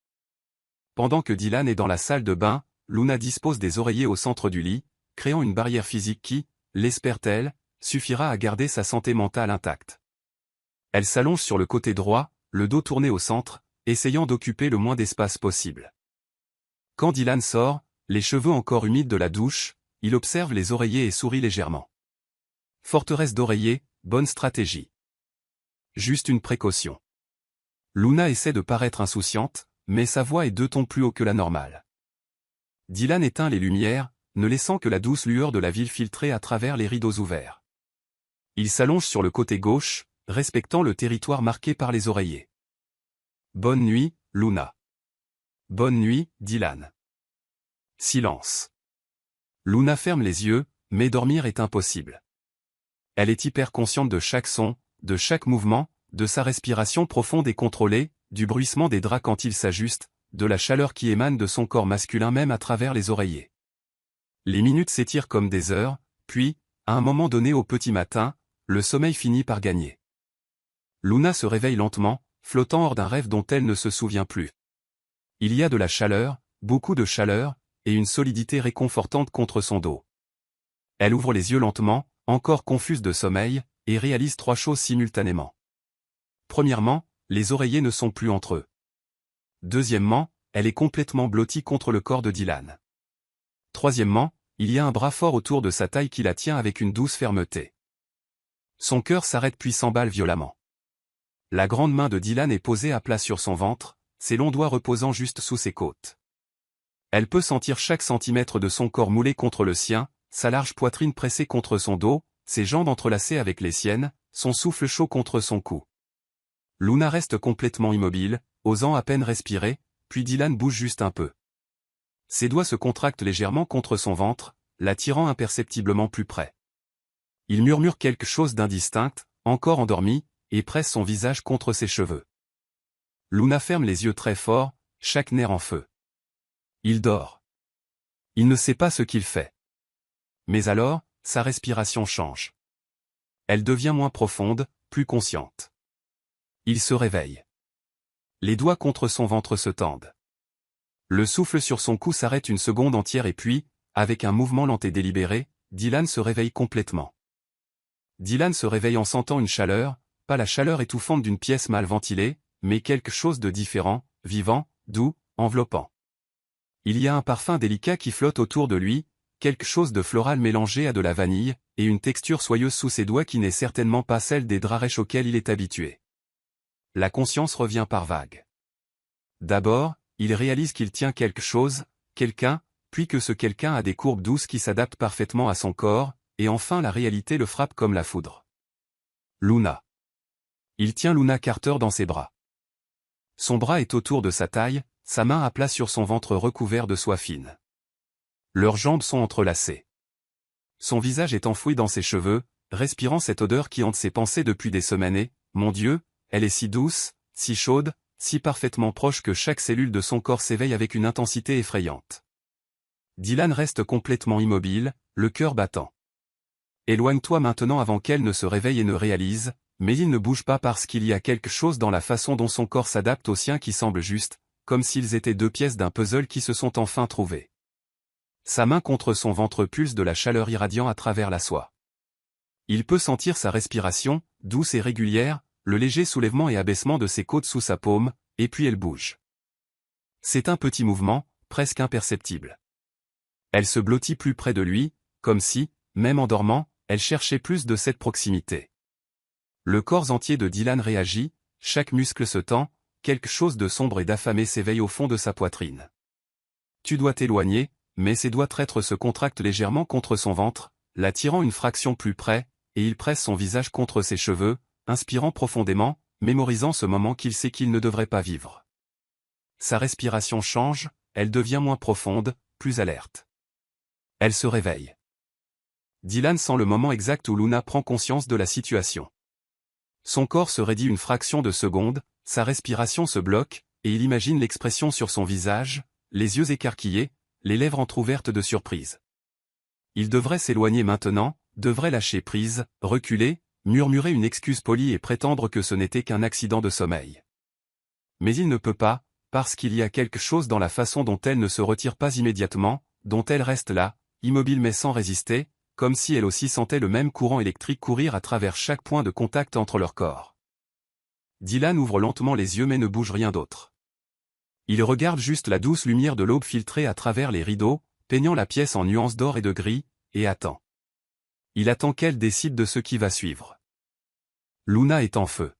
Pendant que Dylan est dans la salle de bain, Luna dispose des oreillers au centre du lit, créant une barrière physique qui, l'espère-t-elle, suffira à garder sa santé mentale intacte. Elle s'allonge sur le côté droit, le dos tourné au centre, essayant d'occuper le moins d'espace possible. Quand Dylan sort, les cheveux encore humides de la douche, il observe les oreillers et sourit légèrement. Forteresse d'oreillers, bonne stratégie. Juste une précaution. Luna essaie de paraître insouciante, mais sa voix est 2 tons plus haut que la normale. Dylan éteint les lumières, ne laissant que la douce lueur de la ville filtrer à travers les rideaux ouverts. Il s'allonge sur le côté gauche, respectant le territoire marqué par les oreillers. Bonne nuit, Luna. Bonne nuit, Dylan. Silence. Luna ferme les yeux, mais dormir est impossible. Elle est hyper consciente de chaque son, de chaque mouvement, de sa respiration profonde et contrôlée, du bruissement des draps quand ils s'ajustent, de la chaleur qui émane de son corps masculin même à travers les oreillers. Les minutes s'étirent comme des heures, puis, à un moment donné au petit matin, le sommeil finit par gagner. Luna se réveille lentement, flottant hors d'un rêve dont elle ne se souvient plus. Il y a de la chaleur, beaucoup de chaleur, et une solidité réconfortante contre son dos. Elle ouvre les yeux lentement, encore confuse de sommeil, et réalise 3 choses simultanément. Premièrement, les oreillers ne sont plus entre eux. Deuxièmement, elle est complètement blottie contre le corps de Dylan. Troisièmement, il y a un bras fort autour de sa taille qui la tient avec une douce fermeté. Son cœur s'arrête puis s'emballe violemment. La grande main de Dylan est posée à plat sur son ventre, ses longs doigts reposant juste sous ses côtes. Elle peut sentir chaque centimètre de son corps moulé contre le sien, sa large poitrine pressée contre son dos, ses jambes entrelacées avec les siennes, son souffle chaud contre son cou. Luna reste complètement immobile, osant à peine respirer, puis Dylan bouge juste un peu. Ses doigts se contractent légèrement contre son ventre, l'attirant imperceptiblement plus près. Il murmure quelque chose d'indistinct, encore endormi, et presse son visage contre ses cheveux. Luna ferme les yeux très fort, chaque nerf en feu. Il dort. Il ne sait pas ce qu'il fait. Mais alors, sa respiration change. Elle devient moins profonde, plus consciente. Il se réveille. Les doigts contre son ventre se tendent. Le souffle sur son cou s'arrête une seconde entière et puis, avec un mouvement lent et délibéré, Dylan se réveille complètement. Dylan se réveille en sentant une chaleur, pas la chaleur étouffante d'une pièce mal ventilée, mais quelque chose de différent, vivant, doux, enveloppant. Il y a un parfum délicat qui flotte autour de lui, quelque chose de floral mélangé à de la vanille, et une texture soyeuse sous ses doigts qui n'est certainement pas celle des draps rêches auxquels il est habitué. La conscience revient par vagues. D'abord, il réalise qu'il tient quelque chose, quelqu'un, puis que ce quelqu'un a des courbes douces qui s'adaptent parfaitement à son corps, et enfin la réalité le frappe comme la foudre. Luna. Il tient Luna Carter dans ses bras. Son bras est autour de sa taille, sa main à plat sur son ventre recouvert de soie fine. Leurs jambes sont entrelacées. Son visage est enfoui dans ses cheveux, respirant cette odeur qui hante ses pensées depuis des semaines et, mon Dieu, elle est si douce, si chaude, si parfaitement proche que chaque cellule de son corps s'éveille avec une intensité effrayante. Dylan reste complètement immobile, le cœur battant. Éloigne-toi maintenant avant qu'elle ne se réveille et ne réalise, mais il ne bouge pas parce qu'il y a quelque chose dans la façon dont son corps s'adapte au sien qui semble juste, comme s'ils étaient 2 pièces d'un puzzle qui se sont enfin trouvées. Sa main contre son ventre pulse de la chaleur irradiant à travers la soie. Il peut sentir sa respiration, douce et régulière, le léger soulèvement et abaissement de ses côtes sous sa paume, et puis elle bouge. C'est un petit mouvement, presque imperceptible. Elle se blottit plus près de lui, comme si, même en dormant, elle cherchait plus de cette proximité. Le corps entier de Dylan réagit, chaque muscle se tend, quelque chose de sombre et d'affamé s'éveille au fond de sa poitrine. Tu dois t'éloigner, mais ses doigts traîtres se contractent légèrement contre son ventre, l'attirant une fraction plus près, et il presse son visage contre ses cheveux, inspirant profondément, mémorisant ce moment qu'il sait qu'il ne devrait pas vivre. Sa respiration change, elle devient moins profonde, plus alerte. Elle se réveille. Dylan sent le moment exact où Luna prend conscience de la situation. Son corps se raidit une fraction de seconde, sa respiration se bloque, et il imagine l'expression sur son visage, les yeux écarquillés, les lèvres entr'ouvertes de surprise. Il devrait s'éloigner maintenant, devrait lâcher prise, reculer, murmurer une excuse polie et prétendre que ce n'était qu'un accident de sommeil. Mais il ne peut pas, parce qu'il y a quelque chose dans la façon dont elle ne se retire pas immédiatement, dont elle reste là, immobile mais sans résister, comme si elle aussi sentait le même courant électrique courir à travers chaque point de contact entre leurs corps. Dylan ouvre lentement les yeux mais ne bouge rien d'autre. Il regarde juste la douce lumière de l'aube filtrée à travers les rideaux, peignant la pièce en nuances d'or et de gris, et attend. Il attend qu'elle décide de ce qui va suivre. Luna est en feu.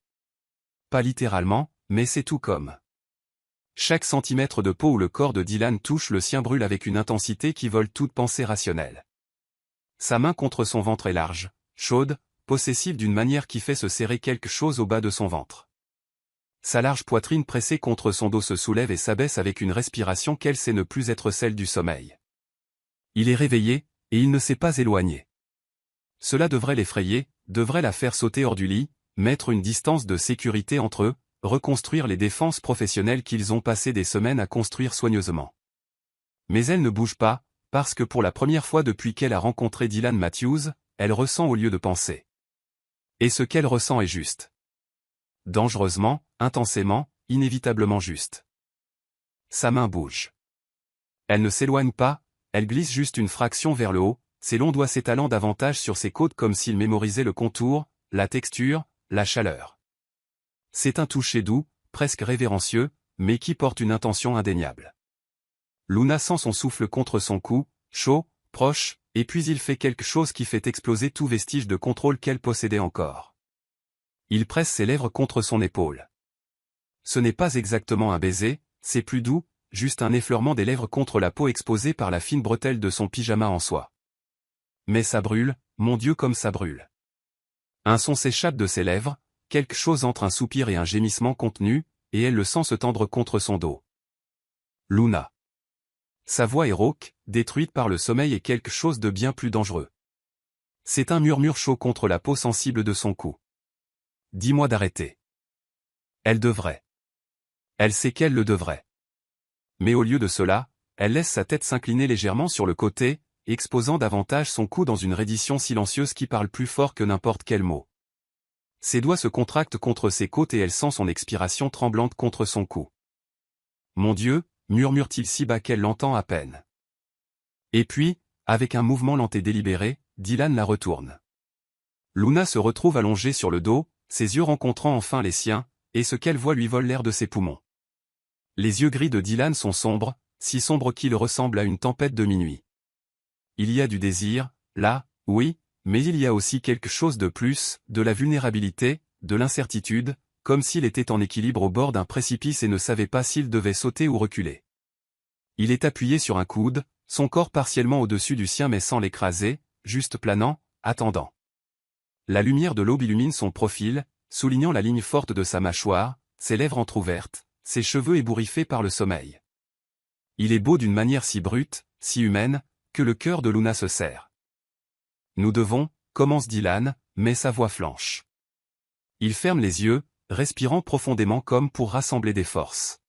Pas littéralement, mais c'est tout comme. Chaque centimètre de peau où le corps de Dylan touche le sien brûle avec une intensité qui vole toute pensée rationnelle. Sa main contre son ventre est large, chaude, possessive d'une manière qui fait se serrer quelque chose au bas de son ventre. Sa large poitrine pressée contre son dos se soulève et s'abaisse avec une respiration qu'elle sait ne plus être celle du sommeil. Il est réveillé, et il ne s'est pas éloigné. Cela devrait l'effrayer, devrait la faire sauter hors du lit, mettre une distance de sécurité entre eux, reconstruire les défenses professionnelles qu'ils ont passé des semaines à construire soigneusement. Mais elle ne bouge pas, parce que pour la première fois depuis qu'elle a rencontré Dylan Matthews, elle ressent au lieu de penser. Et ce qu'elle ressent est juste. Dangereusement, intensément, inévitablement juste. Sa main bouge. Elle ne s'éloigne pas, elle glisse juste une fraction vers le haut, ses longs doigts s'étalant davantage sur ses côtes comme s'il mémorisait le contour, la texture, la chaleur. C'est un toucher doux, presque révérencieux, mais qui porte une intention indéniable. Luna sent son souffle contre son cou, chaud, proche, et puis il fait quelque chose qui fait exploser tout vestige de contrôle qu'elle possédait encore. Il presse ses lèvres contre son épaule. Ce n'est pas exactement un baiser, c'est plus doux, juste un effleurement des lèvres contre la peau exposée par la fine bretelle de son pyjama en soie. Mais ça brûle, mon Dieu comme ça brûle. Un son s'échappe de ses lèvres, quelque chose entre un soupir et un gémissement contenu, et elle le sent se tendre contre son dos. Luna. Sa voix est rauque, détruite par le sommeil et quelque chose de bien plus dangereux. C'est un murmure chaud contre la peau sensible de son cou. Dis-moi d'arrêter. Elle devrait. Elle sait qu'elle le devrait. Mais au lieu de cela, elle laisse sa tête s'incliner légèrement sur le côté, exposant davantage son cou dans une reddition silencieuse qui parle plus fort que n'importe quel mot. Ses doigts se contractent contre ses côtes et elle sent son expiration tremblante contre son cou. Mon Dieu, murmure-t-il si bas qu'elle l'entend à peine. Et puis, avec un mouvement lent et délibéré, Dylan la retourne. Luna se retrouve allongée sur le dos, ses yeux rencontrant enfin les siens, et ce qu'elle voit lui vole l'air de ses poumons. Les yeux gris de Dylan sont sombres, si sombres qu'ils ressemblent à une tempête de minuit. Il y a du désir, là, oui, mais il y a aussi quelque chose de plus, de la vulnérabilité, de l'incertitude, comme s'il était en équilibre au bord d'un précipice et ne savait pas s'il devait sauter ou reculer. Il est appuyé sur un coude, son corps partiellement au-dessus du sien mais sans l'écraser, juste planant, attendant. La lumière de l'aube illumine son profil, soulignant la ligne forte de sa mâchoire, ses lèvres entr'ouvertes, ses cheveux ébouriffés par le sommeil. Il est beau d'une manière si brute, si humaine, que le cœur de Luna se serre. Nous devons, commence Dylan, mais sa voix flanche. Il ferme les yeux, respirant profondément comme pour rassembler des forces.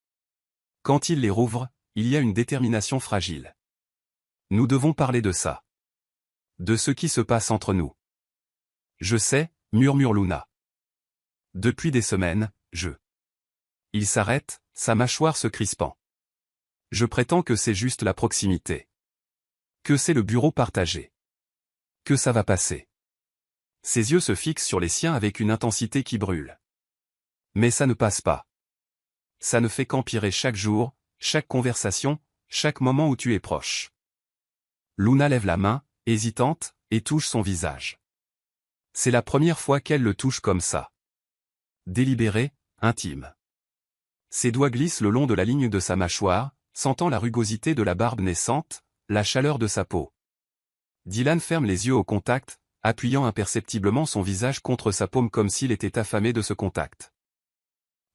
Quand il les rouvre, il y a une détermination fragile. Nous devons parler de ça. De ce qui se passe entre nous. Je sais, murmure Luna. Depuis des semaines, je... Il s'arrête, sa mâchoire se crispant. Je prétends que c'est juste la proximité. Que c'est le bureau partagé. Que ça va passer. Ses yeux se fixent sur les siens avec une intensité qui brûle. Mais ça ne passe pas. Ça ne fait qu'empirer chaque jour, chaque conversation, chaque moment où tu es proche. Luna lève la main, hésitante, et touche son visage. C'est la première fois qu'elle le touche comme ça. Délibéré, intime. Ses doigts glissent le long de la ligne de sa mâchoire, sentant la rugosité de la barbe naissante, la chaleur de sa peau. Dylan ferme les yeux au contact, appuyant imperceptiblement son visage contre sa paume comme s'il était affamé de ce contact.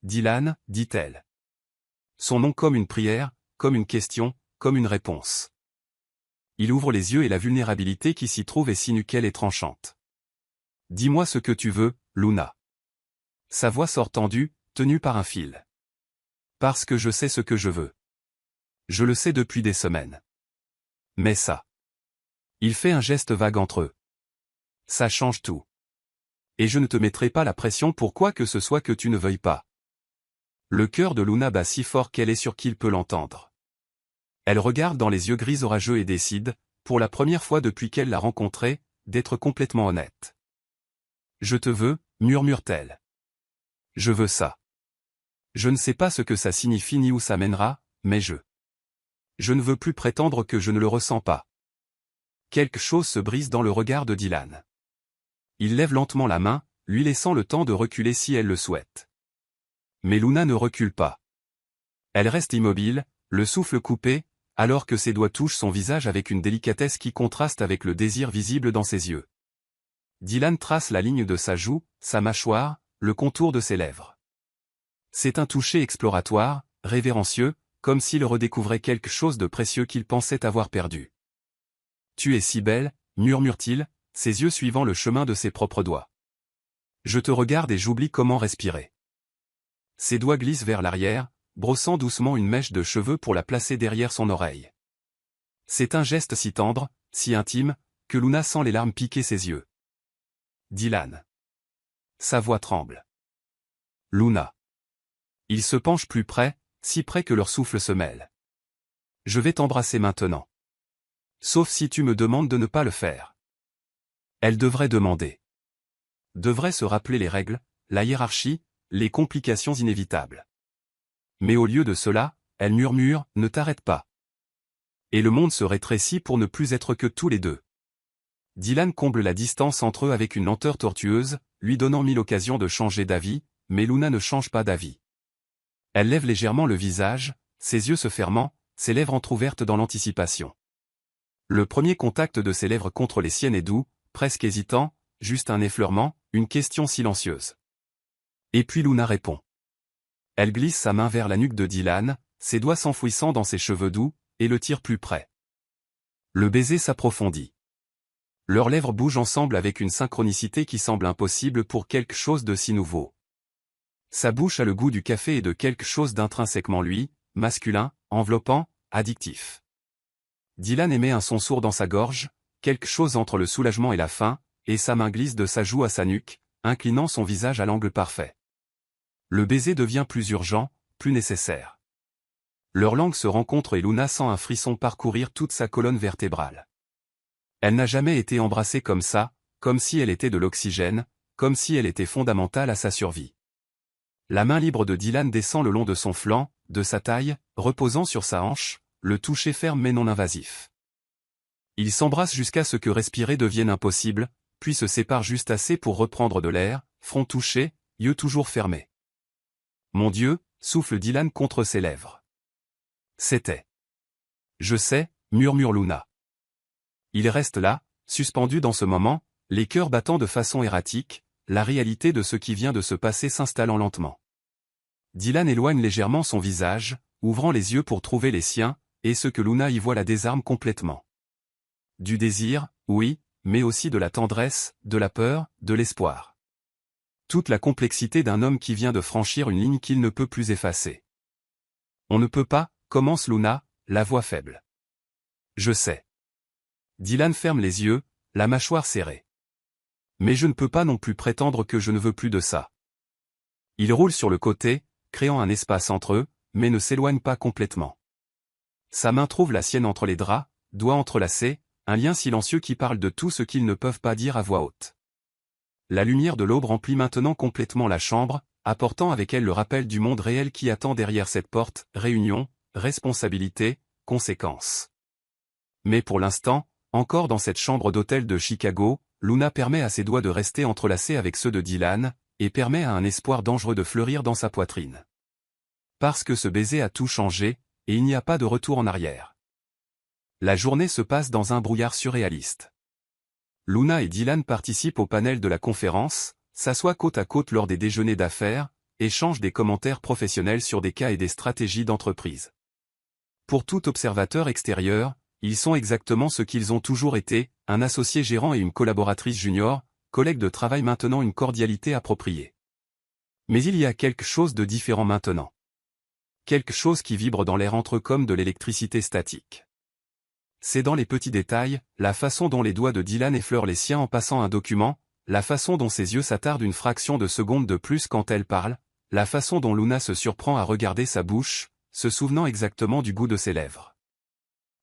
Dylan, dit-elle. Son nom comme une prière, comme une question, comme une réponse. Il ouvre les yeux et la vulnérabilité qui s'y trouve est si nuquelle et tranchante. Dis-moi ce que tu veux, Luna. Sa voix sort tendue, tenue par un fil. Parce que je sais ce que je veux. Je le sais depuis des semaines. Mais ça. Il fait un geste vague entre eux. Ça change tout. Et je ne te mettrai pas la pression pour quoi que ce soit que tu ne veuilles pas. Le cœur de Luna bat si fort qu'elle est sûre qu'il peut l'entendre. Elle regarde dans les yeux gris orageux et décide, pour la première fois depuis qu'elle l'a rencontré, d'être complètement honnête. Je te veux, murmure-t-elle. Je veux ça. Je ne sais pas ce que ça signifie ni où ça mènera, mais je ne veux plus prétendre que je ne le ressens pas. Quelque chose se brise dans le regard de Dylan. Il lève lentement la main, lui laissant le temps de reculer si elle le souhaite. Mais Luna ne recule pas. Elle reste immobile, le souffle coupé, alors que ses doigts touchent son visage avec une délicatesse qui contraste avec le désir visible dans ses yeux. Dylan trace la ligne de sa joue, sa mâchoire, le contour de ses lèvres. C'est un toucher exploratoire, révérencieux, comme s'il redécouvrait quelque chose de précieux qu'il pensait avoir perdu. « Tu es si belle », murmure-t-il, ses yeux suivant le chemin de ses propres doigts. Je te regarde et j'oublie comment respirer. Ses doigts glissent vers l'arrière, brossant doucement une mèche de cheveux pour la placer derrière son oreille. C'est un geste si tendre, si intime, que Luna sent les larmes piquer ses yeux. Dylan. Sa voix tremble. Luna. Il se penche plus près, si près que leurs souffles se mêlent. Je vais t'embrasser maintenant. Sauf si tu me demandes de ne pas le faire. Elle devrait demander. Devrait se rappeler les règles, la hiérarchie, les complications inévitables. Mais au lieu de cela, elle murmure « Ne t'arrête pas ». Et le monde se rétrécit pour ne plus être que tous les deux. Dylan comble la distance entre eux avec une lenteur tortueuse, lui donnant mille occasions de changer d'avis, mais Luna ne change pas d'avis. Elle lève légèrement le visage, ses yeux se fermant, ses lèvres entr'ouvertes dans l'anticipation. Le premier contact de ses lèvres contre les siennes est doux, presque hésitant, juste un effleurement, une question silencieuse. Et puis Luna répond. Elle glisse sa main vers la nuque de Dylan, ses doigts s'enfouissant dans ses cheveux doux, et le tire plus près. Le baiser s'approfondit. Leurs lèvres bougent ensemble avec une synchronicité qui semble impossible pour quelque chose de si nouveau. Sa bouche a le goût du café et de quelque chose d'intrinsèquement lui, masculin, enveloppant, addictif. Dylan émet un son sourd dans sa gorge, quelque chose entre le soulagement et la faim, et sa main glisse de sa joue à sa nuque, inclinant son visage à l'angle parfait. Le baiser devient plus urgent, plus nécessaire. Leurs langues se rencontrent et Luna sent un frisson parcourir toute sa colonne vertébrale. Elle n'a jamais été embrassée comme ça, comme si elle était de l'oxygène, comme si elle était fondamentale à sa survie. La main libre de Dylan descend le long de son flanc, de sa taille, reposant sur sa hanche, le toucher ferme mais non invasif. Ils s'embrassent jusqu'à ce que respirer devienne impossible, puis se séparent juste assez pour reprendre de l'air, front touché, yeux toujours fermés. Mon Dieu, souffle Dylan contre ses lèvres. C'était. Je sais, murmure Luna. Ils restent là, suspendus dans ce moment, les cœurs battant de façon erratique, la réalité de ce qui vient de se passer s'installant lentement. Dylan éloigne légèrement son visage, ouvrant les yeux pour trouver les siens, et ce que Luna y voit la désarme complètement. Du désir, oui, mais aussi de la tendresse, de la peur, de l'espoir. Toute la complexité d'un homme qui vient de franchir une ligne qu'il ne peut plus effacer. On ne peut pas, commence Luna, la voix faible. Je sais. Dylan ferme les yeux, la mâchoire serrée. Mais je ne peux pas non plus prétendre que je ne veux plus de ça. Il roule sur le côté, créant un espace entre eux, mais ne s'éloigne pas complètement. Sa main trouve la sienne entre les draps, doigts entrelacés, un lien silencieux qui parle de tout ce qu'ils ne peuvent pas dire à voix haute. La lumière de l'aube remplit maintenant complètement la chambre, apportant avec elle le rappel du monde réel qui attend derrière cette porte, réunion, responsabilité, conséquences. Mais pour l'instant, encore dans cette chambre d'hôtel de Chicago, Luna permet à ses doigts de rester entrelacés avec ceux de Dylan, et permet à un espoir dangereux de fleurir dans sa poitrine. Parce que ce baiser a tout changé, et il n'y a pas de retour en arrière. La journée se passe dans un brouillard surréaliste. Luna et Dylan participent au panel de la conférence, s'assoient côte à côte lors des déjeuners d'affaires, échangent des commentaires professionnels sur des cas et des stratégies d'entreprise. Pour tout observateur extérieur, ils sont exactement ce qu'ils ont toujours été, un associé gérant et une collaboratrice junior, collègues de travail maintenant une cordialité appropriée. Mais il y a quelque chose de différent maintenant. Quelque chose qui vibre dans l'air entre eux comme de l'électricité statique. C'est dans les petits détails, la façon dont les doigts de Dylan effleurent les siens en passant un document, la façon dont ses yeux s'attardent une fraction de seconde de plus quand elle parle, la façon dont Luna se surprend à regarder sa bouche, se souvenant exactement du goût de ses lèvres.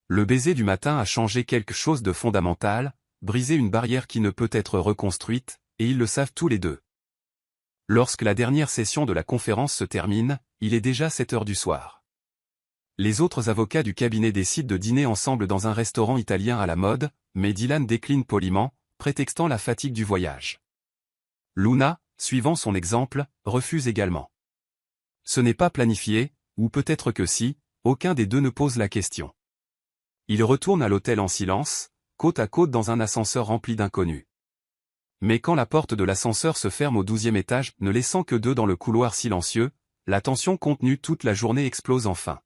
Le baiser du matin a changé quelque chose de fondamental, brisé une barrière qui ne peut être reconstruite, et ils le savent tous les deux. Lorsque la dernière session de la conférence se termine, il est déjà 7 heures du soir. Les autres avocats du cabinet décident de dîner ensemble dans un restaurant italien à la mode, mais Dylan décline poliment, prétextant la fatigue du voyage. Luna, suivant son exemple, refuse également. Ce n'est pas planifié, ou peut-être que si, aucun des deux ne pose la question. Ils retournent à l'hôtel en silence, côte à côte dans un ascenseur rempli d'inconnus. Mais quand la porte de l'ascenseur se ferme au 12e étage, ne laissant que deux dans le couloir silencieux, la tension contenue toute la journée explose enfin.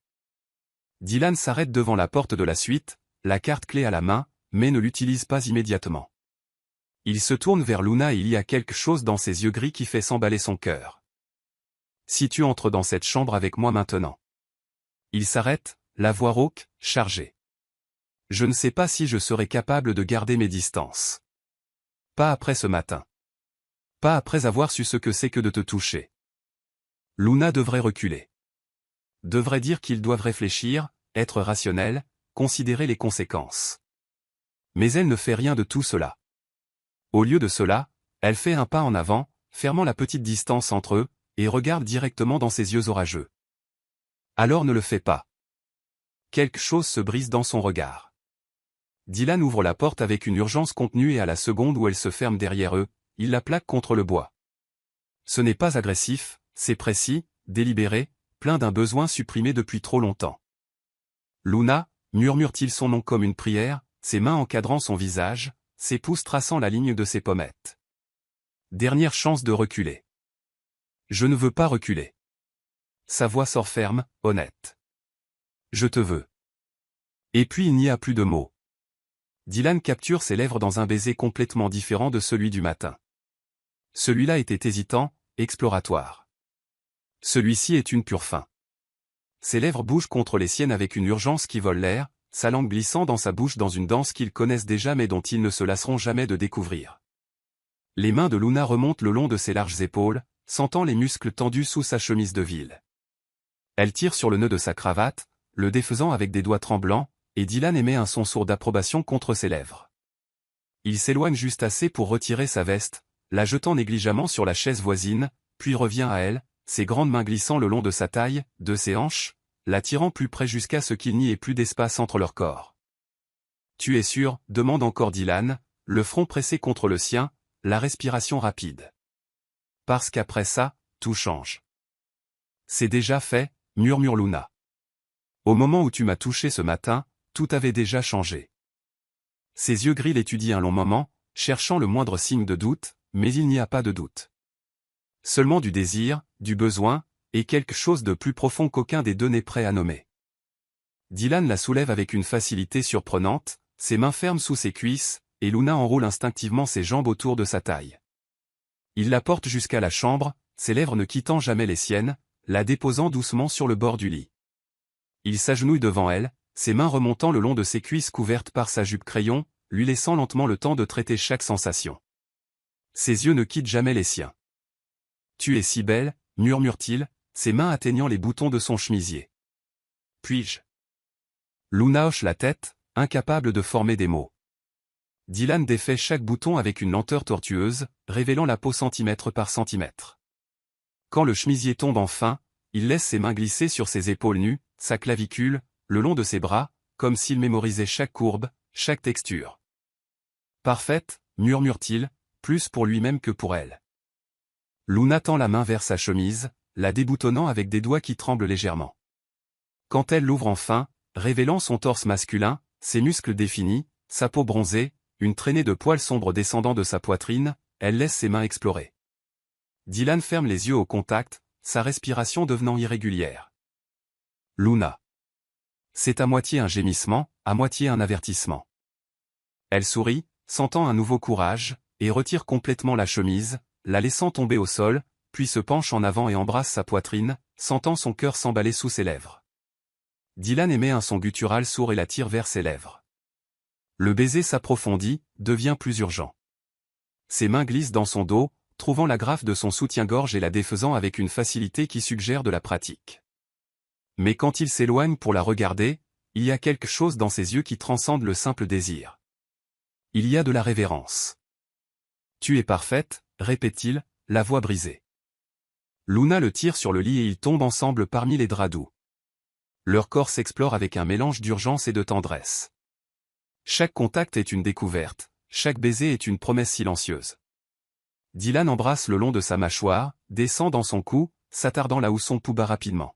Dylan s'arrête devant la porte de la suite, la carte clé à la main, mais ne l'utilise pas immédiatement. Il se tourne vers Luna et il y a quelque chose dans ses yeux gris qui fait s'emballer son cœur. Si tu entres dans cette chambre avec moi maintenant. Il s'arrête, la voix rauque, chargée. Je ne sais pas si je serai capable de garder mes distances. Pas après ce matin. Pas après avoir su ce que c'est que de te toucher. Luna devrait reculer. Devrait dire qu'ils doivent réfléchir, être rationnels, considérer les conséquences. Mais elle ne fait rien de tout cela. Au lieu de cela, elle fait un pas en avant, fermant la petite distance entre eux, et regarde directement dans ses yeux orageux. Alors ne le fais pas. Quelque chose se brise dans son regard. Dylan ouvre la porte avec une urgence contenue et à la seconde où elle se ferme derrière eux, il la plaque contre le bois. Ce n'est pas agressif, c'est précis, délibéré, plein d'un besoin supprimé depuis trop longtemps. Luna, murmure-t-il son nom comme une prière, ses mains encadrant son visage, ses pouces traçant la ligne de ses pommettes. Dernière chance de reculer. Je ne veux pas reculer. Sa voix sort ferme, honnête. Je te veux. Et puis il n'y a plus de mots. Dylan capture ses lèvres dans un baiser complètement différent de celui du matin. Celui-là était hésitant, exploratoire. Celui-ci est une pure faim. Ses lèvres bougent contre les siennes avec une urgence qui vole l'air, sa langue glissant dans sa bouche dans une danse qu'ils connaissent déjà mais dont ils ne se lasseront jamais de découvrir. Les mains de Luna remontent le long de ses larges épaules, sentant les muscles tendus sous sa chemise de ville. Elle tire sur le nœud de sa cravate, le défaisant avec des doigts tremblants, et Dylan émet un son sourd d'approbation contre ses lèvres. Il s'éloigne juste assez pour retirer sa veste, la jetant négligemment sur la chaise voisine, puis revient à elle, ses grandes mains glissant le long de sa taille, de ses hanches, la tirant plus près jusqu'à ce qu'il n'y ait plus d'espace entre leurs corps. « Tu es sûr ?» demande encore Dylan, le front pressé contre le sien, la respiration rapide. « Parce qu'après ça, tout change. »« C'est déjà fait » murmure Luna. « Au moment où tu m'as touché ce matin, tout avait déjà changé. » Ses yeux gris l'étudient un long moment, cherchant le moindre signe de doute, mais il n'y a pas de doute. Seulement du désir, du besoin, et quelque chose de plus profond qu'aucun des deux n'est prêt à nommer. Dylan la soulève avec une facilité surprenante, ses mains ferment sous ses cuisses, et Luna enroule instinctivement ses jambes autour de sa taille. Il la porte jusqu'à la chambre, ses lèvres ne quittant jamais les siennes, la déposant doucement sur le bord du lit. Il s'agenouille devant elle, ses mains remontant le long de ses cuisses couvertes par sa jupe crayon, lui laissant lentement le temps de traiter chaque sensation. Ses yeux ne quittent jamais les siens. « Tu es si belle » murmure-t-il, ses mains atteignant les boutons de son chemisier. « Puis-je » Luna hoche la tête, incapable de former des mots. Dylan défait chaque bouton avec une lenteur tortueuse, révélant la peau centimètre par centimètre. Quand le chemisier tombe enfin, il laisse ses mains glisser sur ses épaules nues, sa clavicule, le long de ses bras, comme s'il mémorisait chaque courbe, chaque texture. « Parfaite » murmure-t-il, plus pour lui-même que pour elle. Luna tend la main vers sa chemise, la déboutonnant avec des doigts qui tremblent légèrement. Quand elle l'ouvre enfin, révélant son torse masculin, ses muscles définis, sa peau bronzée, une traînée de poils sombres descendant de sa poitrine, elle laisse ses mains explorer. Dylan ferme les yeux au contact, sa respiration devenant irrégulière. Luna. C'est à moitié un gémissement, à moitié un avertissement. Elle sourit, sentant un nouveau courage, et retire complètement la chemise, la laissant tomber au sol, puis se penche en avant et embrasse sa poitrine, sentant son cœur s'emballer sous ses lèvres. Dylan émet un son guttural sourd et la tire vers ses lèvres. Le baiser s'approfondit, devient plus urgent. Ses mains glissent dans son dos, trouvant l'agrafe de son soutien-gorge et la défaisant avec une facilité qui suggère de la pratique. Mais quand il s'éloigne pour la regarder, il y a quelque chose dans ses yeux qui transcende le simple désir. Il y a de la révérence. « Tu es parfaite » répète-t-il, la voix brisée. Luna le tire sur le lit et ils tombent ensemble parmi les draps doux. Leur corps s'explore avec un mélange d'urgence et de tendresse. Chaque contact est une découverte, chaque baiser est une promesse silencieuse. Dylan embrasse le long de sa mâchoire, descend dans son cou, s'attardant là où son pouls bat rapidement.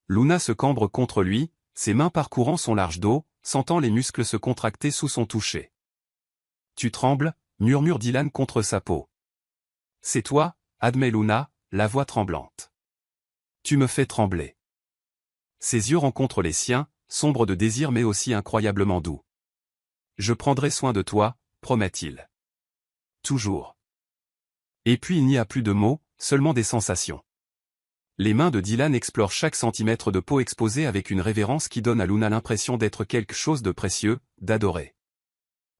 Luna se cambre contre lui, ses mains parcourant son large dos, sentant les muscles se contracter sous son toucher. « Tu trembles » murmure Dylan contre sa peau. « C'est toi » admet Luna, la voix tremblante. « Tu me fais trembler. » Ses yeux rencontrent les siens, sombres de désir mais aussi incroyablement doux. « Je prendrai soin de toi » promet-il. « Toujours. » Et puis il n'y a plus de mots, seulement des sensations. Les mains de Dylan explorent chaque centimètre de peau exposée avec une révérence qui donne à Luna l'impression d'être quelque chose de précieux, d'adoré.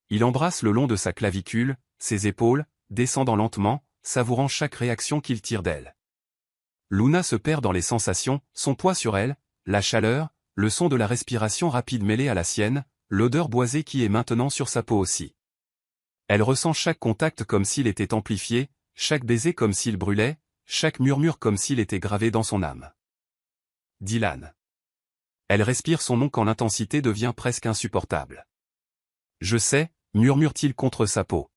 Il embrasse le long de sa clavicule, ses épaules, descendant lentement, savourant chaque réaction qu'il tire d'elle. Luna se perd dans les sensations, son poids sur elle, la chaleur, le son de la respiration rapide mêlée à la sienne, l'odeur boisée qui est maintenant sur sa peau aussi. Elle ressent chaque contact comme s'il était amplifié, chaque baiser comme s'il brûlait, chaque murmure comme s'il était gravé dans son âme. Dylan. Elle respire son nom quand l'intensité devient presque insupportable. Je sais, murmure-t-il contre sa peau.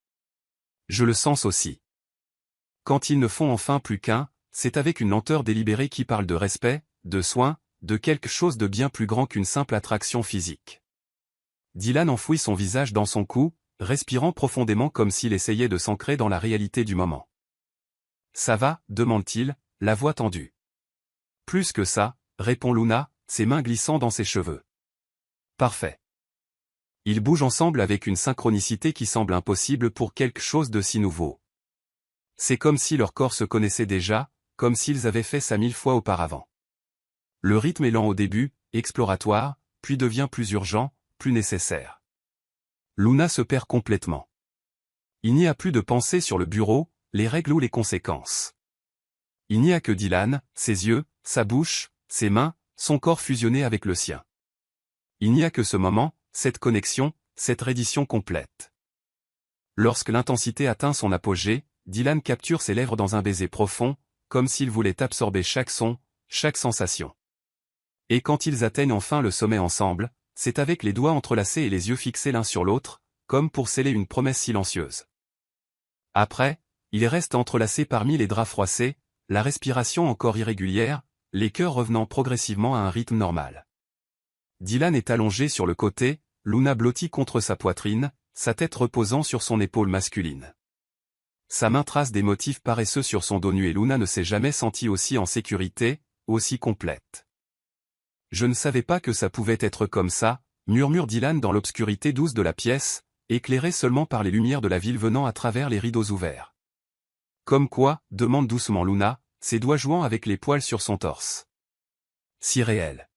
Je le sens aussi. Quand ils ne font enfin plus qu'un, c'est avec une lenteur délibérée qui parle de respect, de soin, de quelque chose de bien plus grand qu'une simple attraction physique. Dylan enfouit son visage dans son cou, respirant profondément comme s'il essayait de s'ancrer dans la réalité du moment. « Ça va » demande-t-il, la voix tendue. « Plus que ça » répond Luna, ses mains glissant dans ses cheveux. « Parfait. » Ils bougent ensemble avec une synchronicité qui semble impossible pour quelque chose de si nouveau. C'est comme si leurs corps se connaissaient déjà, comme s'ils avaient fait ça 1000 fois auparavant. Le rythme est lent au début, exploratoire, puis devient plus urgent, plus nécessaire. Luna se perd complètement. Il n'y a plus de pensée sur le bureau, les règles ou les conséquences. Il n'y a que Dylan, ses yeux, sa bouche, ses mains, son corps fusionné avec le sien. Il n'y a que ce moment, cette connexion, cette reddition complète. Lorsque l'intensité atteint son apogée, Dylan capture ses lèvres dans un baiser profond, comme s'il voulait absorber chaque son, chaque sensation. Et quand ils atteignent enfin le sommet ensemble, c'est avec les doigts entrelacés et les yeux fixés l'un sur l'autre, comme pour sceller une promesse silencieuse. Après, ils restent entrelacés parmi les draps froissés, la respiration encore irrégulière, les cœurs revenant progressivement à un rythme normal. Dylan est allongé sur le côté, Luna blottie contre sa poitrine, sa tête reposant sur son épaule masculine. Sa main trace des motifs paresseux sur son dos nu et Luna ne s'est jamais sentie aussi en sécurité, aussi complète. « Je ne savais pas que ça pouvait être comme ça », murmure Dylan dans l'obscurité douce de la pièce, éclairée seulement par les lumières de la ville venant à travers les rideaux ouverts. « Comme quoi » demande doucement Luna, ses doigts jouant avec les poils sur son torse. « Si réel. »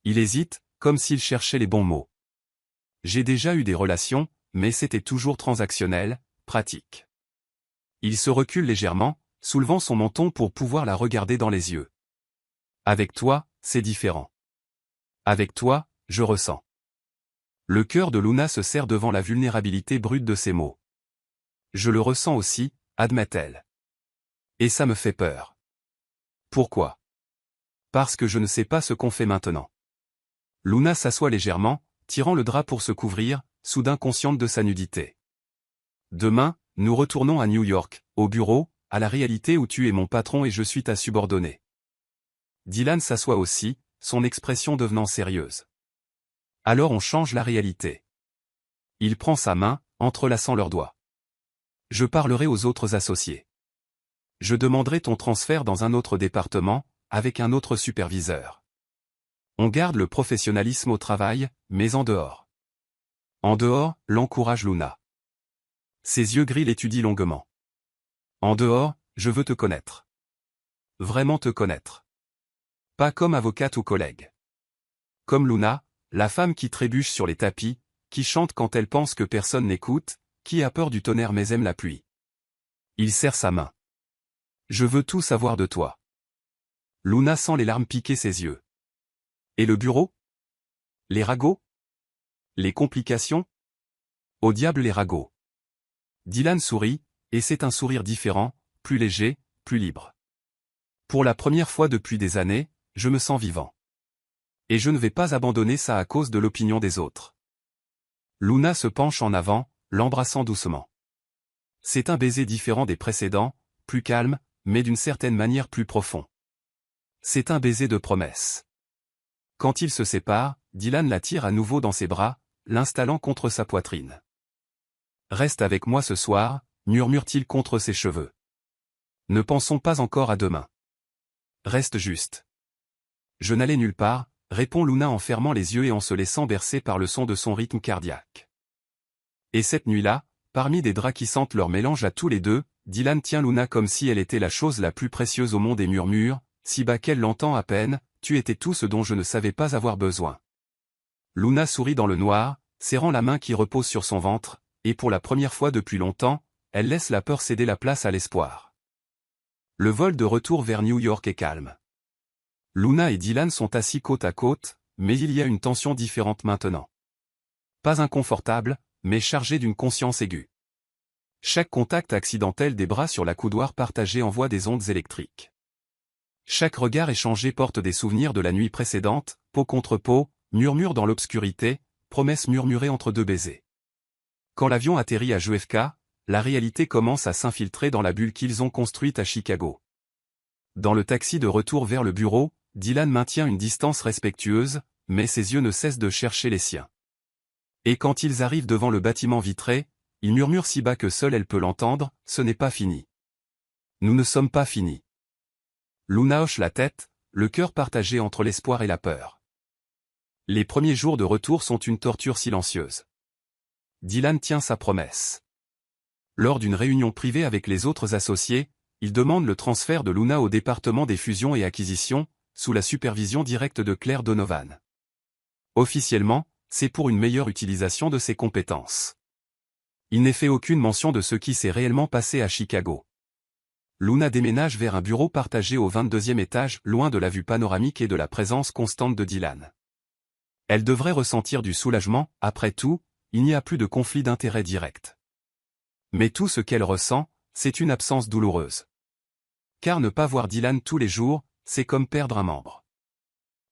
Il hésite, comme s'il cherchait les bons mots. « J'ai déjà eu des relations, mais c'était toujours transactionnel, pratique. » Il se recule légèrement, soulevant son menton pour pouvoir la regarder dans les yeux. « Avec toi, c'est différent. Avec toi, je ressens. » Le cœur de Luna se serre devant la vulnérabilité brute de ses mots. « Je le ressens aussi » admet-elle. « Et ça me fait peur. » Pourquoi ? Parce que je ne sais pas ce qu'on fait maintenant. Luna s'assoit légèrement, tirant le drap pour se couvrir, soudain consciente de sa nudité. Demain, nous retournons à New York, au bureau, à la réalité où tu es mon patron et je suis ta subordonnée. Dylan s'assoit aussi, son expression devenant sérieuse. Alors on change la réalité. Il prend sa main, entrelaçant leurs doigts. Je parlerai aux autres associés. Je demanderai ton transfert dans un autre département, avec un autre superviseur. On garde le professionnalisme au travail, mais en dehors. En dehors, l'encourage Luna. Ses yeux gris l'étudient longuement. En dehors, je veux te connaître. Vraiment te connaître. Pas comme avocate ou collègue. Comme Luna, la femme qui trébuche sur les tapis, qui chante quand elle pense que personne n'écoute, qui a peur du tonnerre mais aime la pluie. Il serre sa main. Je veux tout savoir de toi. Luna sent les larmes piquer ses yeux. Et le bureau ? Les ragots ? Les complications ? Au diable les ragots. Dylan sourit, et c'est un sourire différent, plus léger, plus libre. Pour la première fois depuis des années, je me sens vivant. Et je ne vais pas abandonner ça à cause de l'opinion des autres. Luna se penche en avant, l'embrassant doucement. C'est un baiser différent des précédents, plus calme, mais d'une certaine manière plus profond. C'est un baiser de promesse. Quand ils se séparent, Dylan la tire à nouveau dans ses bras, l'installant contre sa poitrine. « Reste avec moi ce soir », murmure-t-il contre ses cheveux. « Ne pensons pas encore à demain. Reste juste. » « Je n'allais nulle part », répond Luna en fermant les yeux et en se laissant bercer par le son de son rythme cardiaque. Et cette nuit-là, parmi des draps qui sentent leur mélange à tous les deux, Dylan tient Luna comme si elle était la chose la plus précieuse au monde et murmure, si bas qu'elle l'entend à peine, « Tu étais tout ce dont je ne savais pas avoir besoin. » Luna sourit dans le noir, serrant la main qui repose sur son ventre, et pour la première fois depuis longtemps, elle laisse la peur céder la place à l'espoir. Le vol de retour vers New York est calme. Luna et Dylan sont assis côte à côte, mais il y a une tension différente maintenant. Pas inconfortable, mais chargée d'une conscience aiguë. Chaque contact accidentel des bras sur la coudoir partagée envoie des ondes électriques. Chaque regard échangé porte des souvenirs de la nuit précédente, peau contre peau, murmure dans l'obscurité, promesse murmurée entre deux baisers. Quand l'avion atterrit à JFK, la réalité commence à s'infiltrer dans la bulle qu'ils ont construite à Chicago. Dans le taxi de retour vers le bureau, Dylan maintient une distance respectueuse, mais ses yeux ne cessent de chercher les siens. Et quand ils arrivent devant le bâtiment vitré, il murmure si bas que seule elle peut l'entendre, « Ce n'est pas fini. Nous ne sommes pas finis. » Luna hoche la tête, le cœur partagé entre l'espoir et la peur. Les premiers jours de retour sont une torture silencieuse. Dylan tient sa promesse. Lors d'une réunion privée avec les autres associés, il demande le transfert de Luna au département des fusions et acquisitions, sous la supervision directe de Claire Donovan. Officiellement, c'est pour une meilleure utilisation de ses compétences. Il n'est fait aucune mention de ce qui s'est réellement passé à Chicago. Luna déménage vers un bureau partagé au 22e étage, loin de la vue panoramique et de la présence constante de Dylan. Elle devrait ressentir du soulagement, après tout, il n'y a plus de conflit d'intérêts direct. Mais tout ce qu'elle ressent, c'est une absence douloureuse. Car ne pas voir Dylan tous les jours, c'est comme perdre un membre.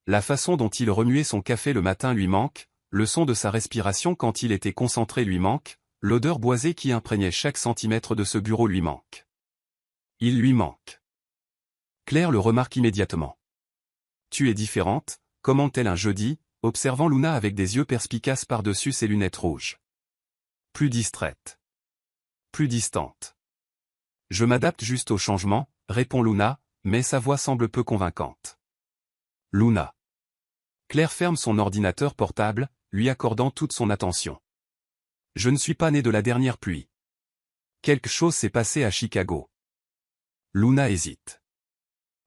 La façon dont il remuait son café le matin lui manque, le son de sa respiration quand il était concentré lui manque, l'odeur boisée qui imprégnait chaque centimètre de ce bureau lui manque. Il lui manque. Claire le remarque immédiatement. « Tu es différente », commente-t-elle un jeudi, observant Luna avec des yeux perspicaces par-dessus ses lunettes rouges. Plus distraite. Plus distante. « Je m'adapte juste au changement », répond Luna, mais sa voix semble peu convaincante. Luna. Claire ferme son ordinateur portable, lui accordant toute son attention. « Je ne suis pas née de la dernière pluie. Quelque chose s'est passé à Chicago. » Luna hésite.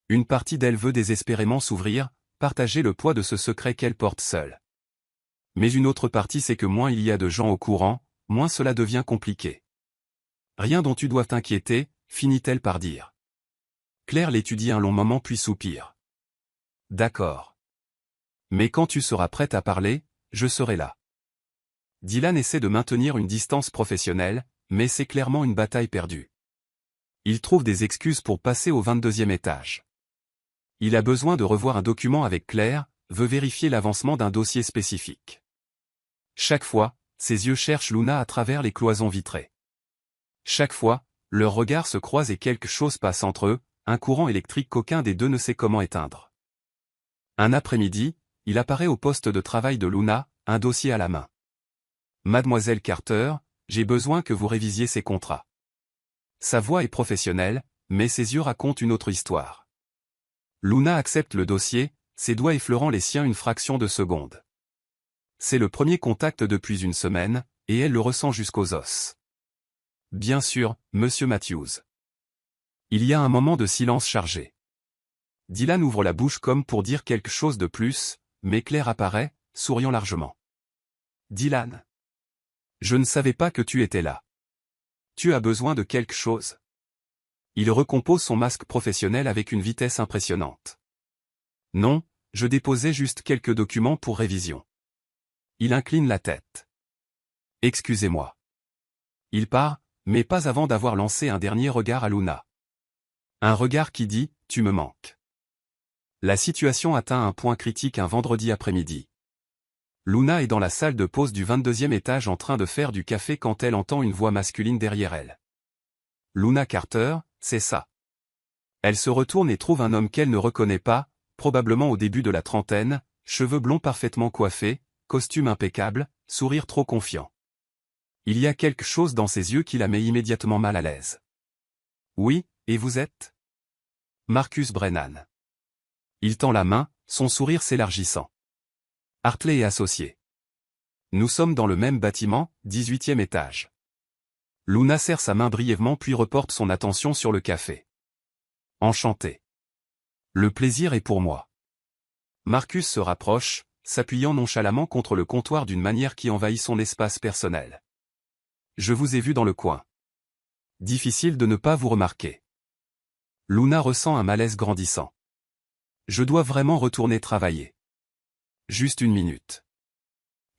Une partie d'elle veut désespérément s'ouvrir, partager le poids de ce secret qu'elle porte seule. Mais une autre partie sait que moins il y a de gens au courant, moins cela devient compliqué. « Rien dont tu dois t'inquiéter », finit-elle par dire. Claire l'étudie un long moment puis soupire. « D'accord. Mais quand tu seras prête à parler, je serai là. » Dylan essaie de maintenir une distance professionnelle, mais c'est clairement une bataille perdue. Il trouve des excuses pour passer au 22e étage. Il a besoin de revoir un document avec Claire, veut vérifier l'avancement d'un dossier spécifique. Chaque fois, ses yeux cherchent Luna à travers les cloisons vitrées. Chaque fois, leurs regards se croisent et quelque chose passe entre eux, un courant électrique qu'aucun des deux ne sait comment éteindre. Un après-midi, il apparaît au poste de travail de Luna, un dossier à la main. « Mademoiselle Carter, j'ai besoin que vous révisiez ces contrats. » Sa voix est professionnelle, mais ses yeux racontent une autre histoire. Luna accepte le dossier, ses doigts effleurant les siens une fraction de seconde. C'est le premier contact depuis une semaine, et elle le ressent jusqu'aux os. « Bien sûr, Monsieur Matthews. » Il y a un moment de silence chargé. Dylan ouvre la bouche comme pour dire quelque chose de plus, mais Claire apparaît, souriant largement. « Dylan. Je ne savais pas que tu étais là. Tu as besoin de quelque chose ?» Il recompose son masque professionnel avec une vitesse impressionnante. « Non, je déposais juste quelques documents pour révision. » Il incline la tête. « Excusez-moi. » Il part, mais pas avant d'avoir lancé un dernier regard à Luna. Un regard qui dit « tu me manques. La situation atteint un point critique un vendredi après-midi. Luna est dans la salle de pause du 22e étage en train de faire du café quand elle entend une voix masculine derrière elle. Luna Carter, c'est ça. Elle se retourne et trouve un homme qu'elle ne reconnaît pas, probablement au début de la trentaine, cheveux blonds parfaitement coiffés, costume impeccable, sourire trop confiant. Il y a quelque chose dans ses yeux qui la met immédiatement mal à l'aise. Oui, et vous êtes ? Marcus Brennan. Il tend la main, son sourire s'élargissant. Hartley et associés. Nous sommes dans le même bâtiment, 18e étage. Luna serre sa main brièvement puis reporte son attention sur le café. Enchanté. Le plaisir est pour moi. Marcus se rapproche, s'appuyant nonchalamment contre le comptoir d'une manière qui envahit son espace personnel. Je vous ai vu dans le coin. Difficile de ne pas vous remarquer. Luna ressent un malaise grandissant. Je dois vraiment retourner travailler. Juste une minute.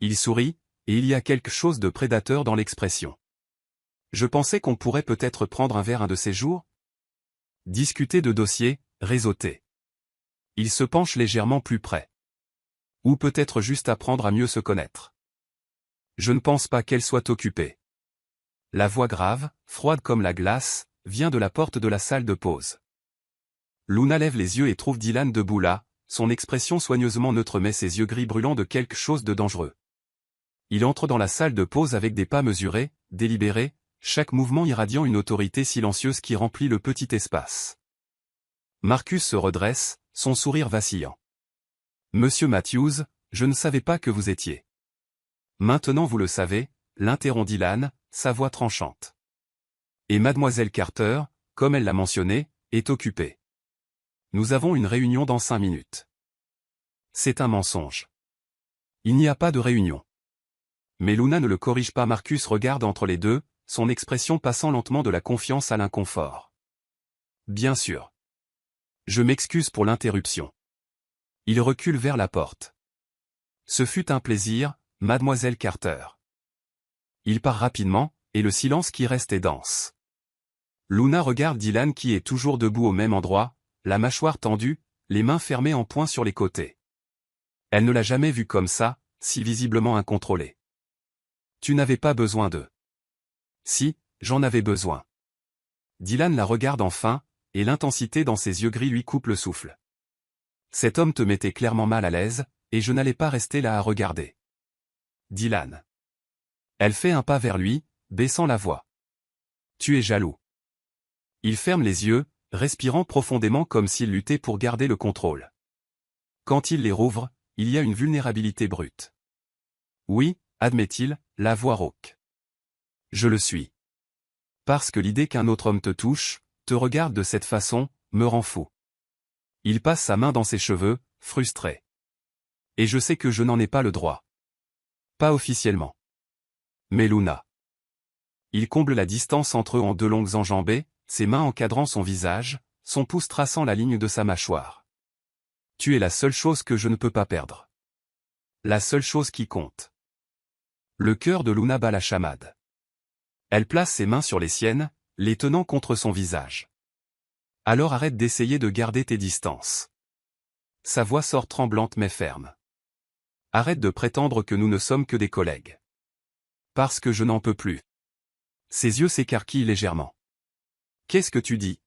Il sourit, et il y a quelque chose de prédateur dans l'expression. Je pensais qu'on pourrait peut-être prendre un verre un de ces jours. Discuter de dossiers, réseauter. Il se penche légèrement plus près. Ou peut-être juste apprendre à mieux se connaître. Je ne pense pas qu'elle soit occupée. La voix grave, froide comme la glace, vient de la porte de la salle de pause. Luna lève les yeux et trouve Dylan debout là, son expression soigneusement neutre met ses yeux gris brûlants de quelque chose de dangereux. Il entre dans la salle de pause avec des pas mesurés, délibérés, chaque mouvement irradiant une autorité silencieuse qui remplit le petit espace. Marcus se redresse, son sourire vacillant. Monsieur Matthews, je ne savais pas que vous étiez. Maintenant vous le savez, l'interrompt Dylan, sa voix tranchante. Et mademoiselle Carter, comme elle l'a mentionné, est occupée. Nous avons une réunion dans 5 minutes. C'est un mensonge. Il n'y a pas de réunion. Mais Luna ne le corrige pas. Marcus regarde entre les deux, son expression passant lentement de la confiance à l'inconfort. Bien sûr. Je m'excuse pour l'interruption. Il recule vers la porte. Ce fut un plaisir, mademoiselle Carter. Il part rapidement, et le silence qui reste est dense. Luna regarde Dylan qui est toujours debout au même endroit, la mâchoire tendue, les mains fermées en poing sur les côtés. Elle ne l'a jamais vu comme ça, si visiblement incontrôlé. Tu n'avais pas besoin d'eux. Si, j'en avais besoin. Dylan la regarde enfin, et l'intensité dans ses yeux gris lui coupe le souffle. Cet homme te mettait clairement mal à l'aise, et je n'allais pas rester là à regarder. Dylan. Elle fait un pas vers lui, baissant la voix. Tu es jaloux. Il ferme les yeux, respirant profondément comme s'il luttait pour garder le contrôle. Quand il les rouvre, il y a une vulnérabilité brute. Oui, admet-il, la voix rauque. Je le suis. Parce que l'idée qu'un autre homme te touche, te regarde de cette façon, me rend fou. Il passe sa main dans ses cheveux, frustré. Et je sais que je n'en ai pas le droit. Pas officiellement. Mais Luna. Il comble la distance entre eux en 2 longues enjambées, ses mains encadrant son visage, son pouce traçant la ligne de sa mâchoire. Tu es la seule chose que je ne peux pas perdre. La seule chose qui compte. Le cœur de Luna bat la chamade. Elle place ses mains sur les siennes, les tenant contre son visage. Alors arrête d'essayer de garder tes distances. Sa voix sort tremblante mais ferme. Arrête de prétendre que nous ne sommes que des collègues. Parce que je n'en peux plus. Ses yeux s'écarquillent légèrement. Qu'est-ce que tu dis?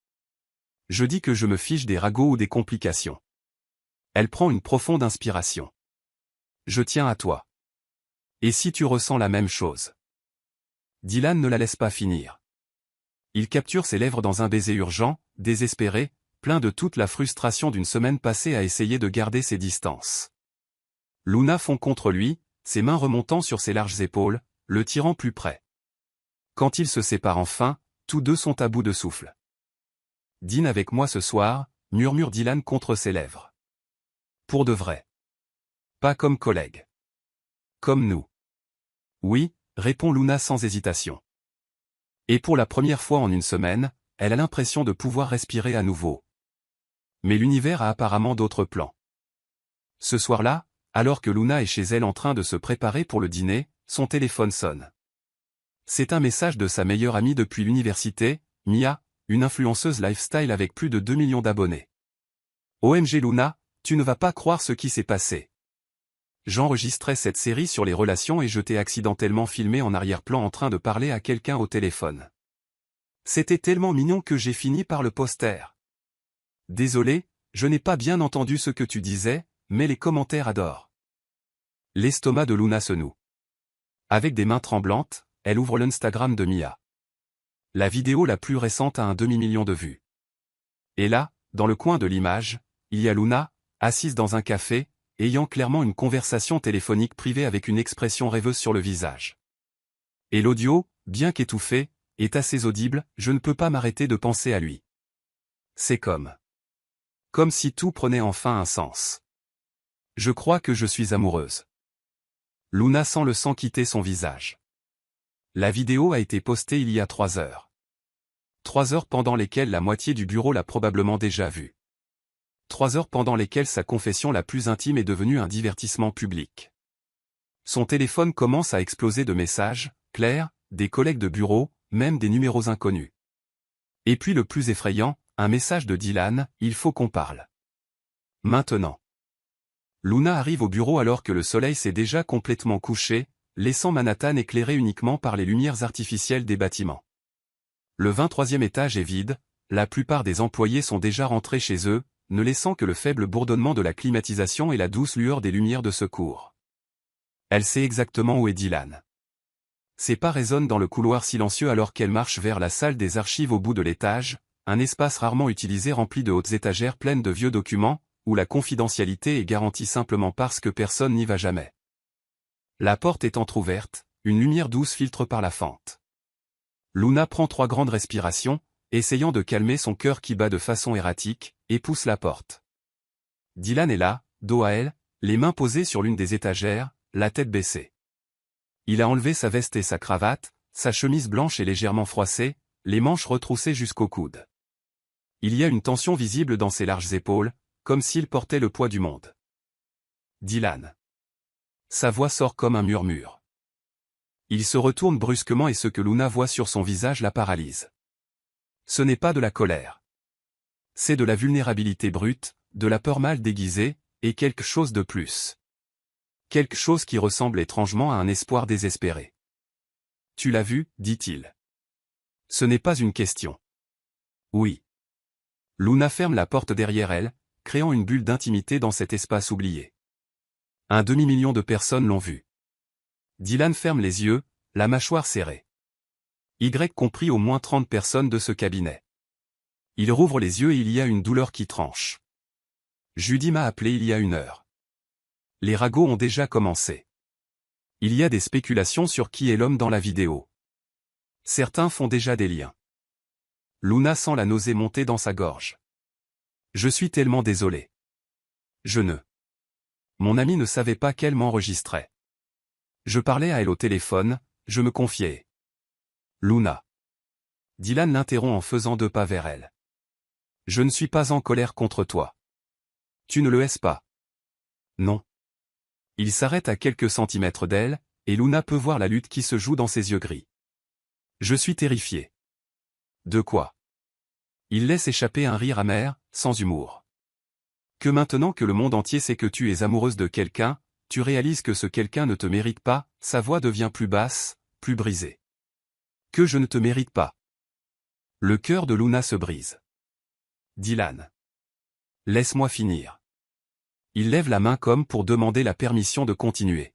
Je dis que je me fiche des ragots ou des complications. Elle prend une profonde inspiration. Je tiens à toi. Et si tu ressens la même chose? Dylan ne la laisse pas finir. Il capture ses lèvres dans un baiser urgent, désespéré, plein de toute la frustration d'une semaine passée à essayer de garder ses distances. Luna fond contre lui, ses mains remontant sur ses larges épaules, le tirant plus près. Quand ils se séparent enfin, tous deux sont à bout de souffle. Dîne avec moi ce soir, murmure Dylan contre ses lèvres. Pour de vrai. Pas comme collègue. Comme nous. Oui, répond Luna sans hésitation. Et pour la première fois en une semaine, elle a l'impression de pouvoir respirer à nouveau. Mais l'univers a apparemment d'autres plans. Ce soir-là, alors que Luna est chez elle en train de se préparer pour le dîner, son téléphone sonne. C'est un message de sa meilleure amie depuis l'université, Mia, une influenceuse lifestyle avec plus de 2 millions d'abonnés. OMG Luna, tu ne vas pas croire ce qui s'est passé. J'enregistrais cette série sur les relations et je t'ai accidentellement filmé en arrière-plan en train de parler à quelqu'un au téléphone. C'était tellement mignon que j'ai fini par le poster. Désolé, je n'ai pas bien entendu ce que tu disais, mais les commentaires adorent. L'estomac de Luna se noue. Avec des mains tremblantes, elle ouvre l'Instagram de Mia. La vidéo la plus récente a un demi-million de vues. Et là, dans le coin de l'image, il y a Luna, assise dans un café, ayant clairement une conversation téléphonique privée avec une expression rêveuse sur le visage. Et l'audio, bien qu'étouffé, est assez audible, je ne peux pas m'arrêter de penser à lui. C'est comme si tout prenait enfin un sens. Je crois que je suis amoureuse. Luna sent le sang quitter son visage. La vidéo a été postée il y a 3 heures. 3 heures pendant lesquelles la moitié du bureau l'a probablement déjà vue. 3 heures pendant lesquelles sa confession la plus intime est devenue un divertissement public. Son téléphone commence à exploser de messages, Claire, des collègues de bureau, même des numéros inconnus. Et puis le plus effrayant, un message de Dylan, il faut qu'on parle. Maintenant. Luna arrive au bureau alors que le soleil s'est déjà complètement couché, laissant Manhattan éclairé uniquement par les lumières artificielles des bâtiments. Le 23e étage est vide, la plupart des employés sont déjà rentrés chez eux, ne laissant que le faible bourdonnement de la climatisation et la douce lueur des lumières de secours. Elle sait exactement où est Dylan. Ses pas résonnent dans le couloir silencieux alors qu'elle marche vers la salle des archives au bout de l'étage, un espace rarement utilisé rempli de hautes étagères pleines de vieux documents, où la confidentialité est garantie simplement parce que personne n'y va jamais. La porte est entr'ouverte, une lumière douce filtre par la fente. Luna prend 3 grandes respirations, essayant de calmer son cœur qui bat de façon erratique, et pousse la porte. Dylan est là, dos à elle, les mains posées sur l'une des étagères, la tête baissée. Il a enlevé sa veste et sa cravate, sa chemise blanche est légèrement froissée, les manches retroussées jusqu'au coude. Il y a une tension visible dans ses larges épaules, comme s'il portait le poids du monde. Dylan. Sa voix sort comme un murmure. Il se retourne brusquement et ce que Luna voit sur son visage la paralyse. Ce n'est pas de la colère. C'est de la vulnérabilité brute, de la peur mal déguisée, et quelque chose de plus. Quelque chose qui ressemble étrangement à un espoir désespéré. Tu l'as vu, dit-il. Ce n'est pas une question. Oui. Luna ferme la porte derrière elle, créant une bulle d'intimité dans cet espace oublié. Un demi-million de personnes l'ont vu. Dylan ferme les yeux, la mâchoire serrée. Y compris au moins 30 personnes de ce cabinet. Il rouvre les yeux et il y a une douleur qui tranche. Judy m'a appelé il y a 1 heure. Les ragots ont déjà commencé. Il y a des spéculations sur qui est l'homme dans la vidéo. Certains font déjà des liens. Luna sent la nausée monter dans sa gorge. Je suis tellement désolé. Mon ami ne savait pas qu'elle m'enregistrait. Je parlais à elle au téléphone, je me confiais. Luna. Dylan l'interrompt en faisant 2 pas vers elle. Je ne suis pas en colère contre toi. Tu ne le es pas. Non. Il s'arrête à quelques centimètres d'elle, et Luna peut voir la lutte qui se joue dans ses yeux gris. Je suis terrifié. De quoi? Il laisse échapper un rire amer, sans humour. Que maintenant que le monde entier sait que tu es amoureuse de quelqu'un, tu réalises que ce quelqu'un ne te mérite pas, sa voix devient plus basse, plus brisée. Que je ne te mérite pas. Le cœur de Luna se brise. Dylan. Laisse-moi finir. Il lève la main comme pour demander la permission de continuer.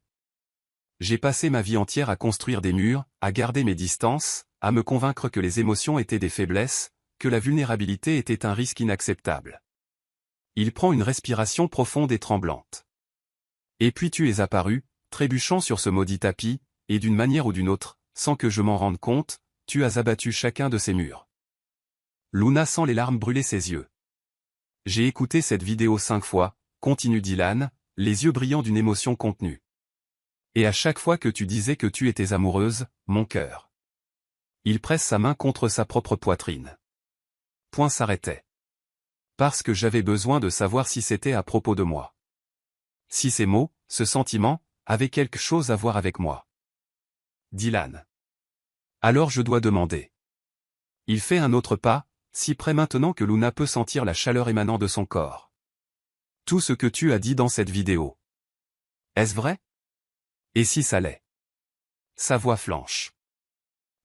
J'ai passé ma vie entière à construire des murs, à garder mes distances, à me convaincre que les émotions étaient des faiblesses, que la vulnérabilité était un risque inacceptable. Il prend une respiration profonde et tremblante. Et puis tu es apparu, trébuchant sur ce maudit tapis, et d'une manière ou d'une autre, sans que je m'en rende compte, tu as abattu chacun de ces murs. Luna sent les larmes brûler ses yeux. J'ai écouté cette vidéo 5 fois, continue Dylan, les yeux brillants d'une émotion contenue. Et à chaque fois que tu disais que tu étais amoureuse, mon cœur. Il presse sa main contre sa propre poitrine. Point s'arrêtait. Parce que j'avais besoin de savoir si c'était à propos de moi. Si ces mots, ce sentiment, avaient quelque chose à voir avec moi. Dylan. Alors je dois demander. Il fait un autre pas, si près maintenant que Luna peut sentir la chaleur émanant de son corps. Tout ce que tu as dit dans cette vidéo. Est-ce vrai? Et si ça l'est? Sa voix flanche.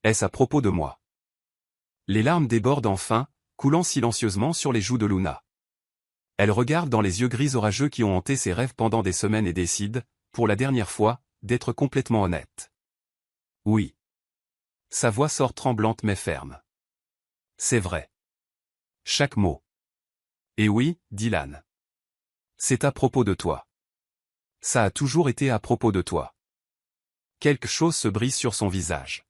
Est-ce à propos de moi? Les larmes débordent enfin, coulant silencieusement sur les joues de Luna. Elle regarde dans les yeux gris orageux qui ont hanté ses rêves pendant des semaines et décide, pour la dernière fois, d'être complètement honnête. Oui. Sa voix sort tremblante mais ferme. C'est vrai. Chaque mot. Et oui, Dylan. C'est à propos de toi. Ça a toujours été à propos de toi. Quelque chose se brise sur son visage.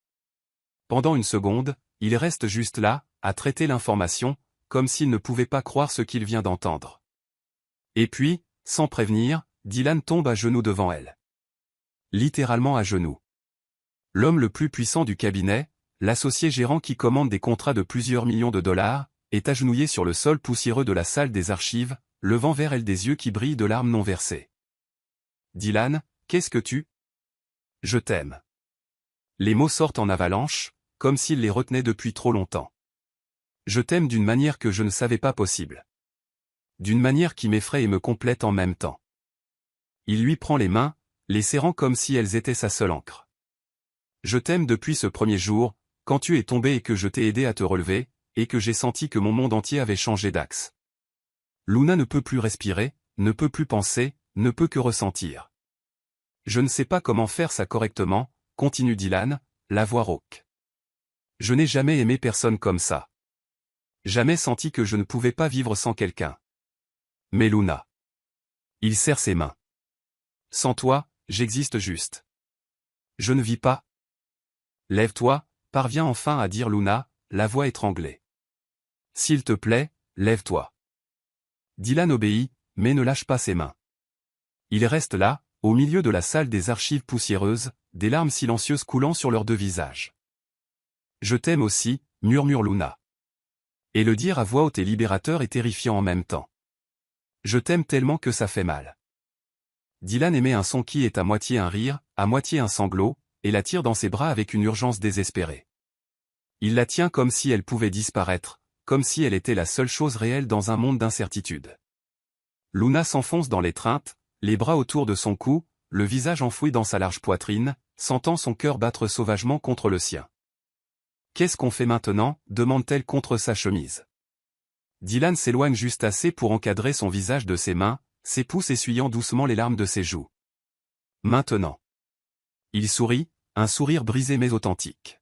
Pendant une seconde, il reste juste là, à traiter l'information, comme s'il ne pouvait pas croire ce qu'il vient d'entendre. Et puis, sans prévenir, Dylan tombe à genoux devant elle. Littéralement à genoux. L'homme le plus puissant du cabinet, l'associé gérant qui commande des contrats de plusieurs millions de dollars, est agenouillé sur le sol poussiéreux de la salle des archives, levant vers elle des yeux qui brillent de larmes non versées. Dylan, qu'est-ce que tu... Je t'aime. Les mots sortent en avalanche, comme s'il les retenait depuis trop longtemps. Je t'aime d'une manière que je ne savais pas possible. D'une manière qui m'effraie et me complète en même temps. Il lui prend les mains, les serrant comme si elles étaient sa seule encre. Je t'aime depuis ce premier jour, quand tu es tombé et que je t'ai aidé à te relever, et que j'ai senti que mon monde entier avait changé d'axe. Luna ne peut plus respirer, ne peut plus penser, ne peut que ressentir. Je ne sais pas comment faire ça correctement, continue Dylan, la voix rauque. Je n'ai jamais aimé personne comme ça. Jamais senti que je ne pouvais pas vivre sans quelqu'un. Mais Luna. Il serre ses mains. Sans toi, j'existe juste. Je ne vis pas. Lève-toi, parvient enfin à dire Luna, la voix étranglée. S'il te plaît, lève-toi. Dylan obéit, mais ne lâche pas ses mains. Il reste là, au milieu de la salle des archives poussiéreuses, des larmes silencieuses coulant sur leurs deux visages. Je t'aime aussi, murmure Luna. Et le dire à voix haute est libérateur et terrifiant en même temps. Je t'aime tellement que ça fait mal. Dylan émet un son qui est à moitié un rire, à moitié un sanglot, et la tire dans ses bras avec une urgence désespérée. Il la tient comme si elle pouvait disparaître, comme si elle était la seule chose réelle dans un monde d'incertitude. Luna s'enfonce dans l'étreinte, les bras autour de son cou, le visage enfoui dans sa large poitrine, sentant son cœur battre sauvagement contre le sien. Qu'est-ce qu'on fait maintenant, demande-t-elle contre sa chemise. Dylan s'éloigne juste assez pour encadrer son visage de ses mains, ses pouces essuyant doucement les larmes de ses joues. Maintenant. Il sourit, un sourire brisé mais authentique.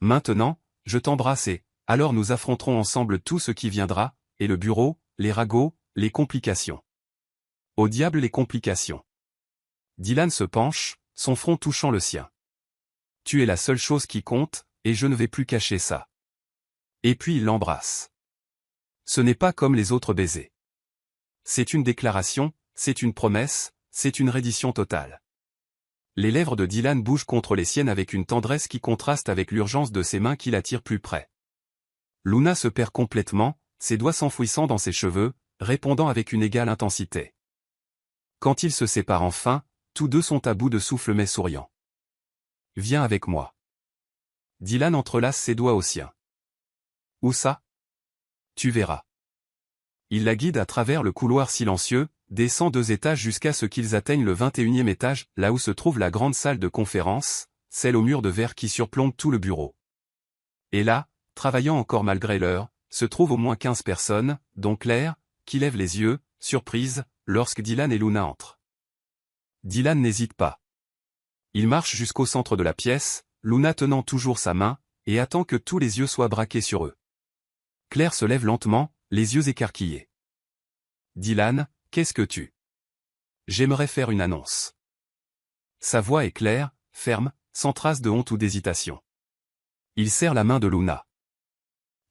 Maintenant, je t'embrasse et, alors nous affronterons ensemble tout ce qui viendra, et le bureau, les ragots, les complications. Au diable les complications. Dylan se penche, son front touchant le sien. Tu es la seule chose qui compte, et je ne vais plus cacher ça. Et puis il l'embrasse. Ce n'est pas comme les autres baisers. C'est une déclaration, c'est une promesse, c'est une reddition totale. Les lèvres de Dylan bougent contre les siennes avec une tendresse qui contraste avec l'urgence de ses mains qui l'attirent plus près. Luna se perd complètement, ses doigts s'enfouissant dans ses cheveux, répondant avec une égale intensité. Quand ils se séparent enfin, tous deux sont à bout de souffle mais souriants. Viens avec moi. Dylan entrelace ses doigts aux siens. Où ça? Tu verras. Il la guide à travers le couloir silencieux, descend 2 étages jusqu'à ce qu'ils atteignent le 21e étage, là où se trouve la grande salle de conférence, celle au mur de verre qui surplombe tout le bureau. Et là, travaillant encore malgré l'heure, se trouvent au moins 15 personnes, dont Claire, qui lève les yeux, surprise, lorsque Dylan et Luna entrent. Dylan n'hésite pas. Il marche jusqu'au centre de la pièce, Luna tenant toujours sa main, et attend que tous les yeux soient braqués sur eux. Claire se lève lentement, les yeux écarquillés. Dylan, qu'est-ce que tu... J'aimerais faire une annonce. Sa voix est claire, ferme, sans trace de honte ou d'hésitation. Il serre la main de Luna.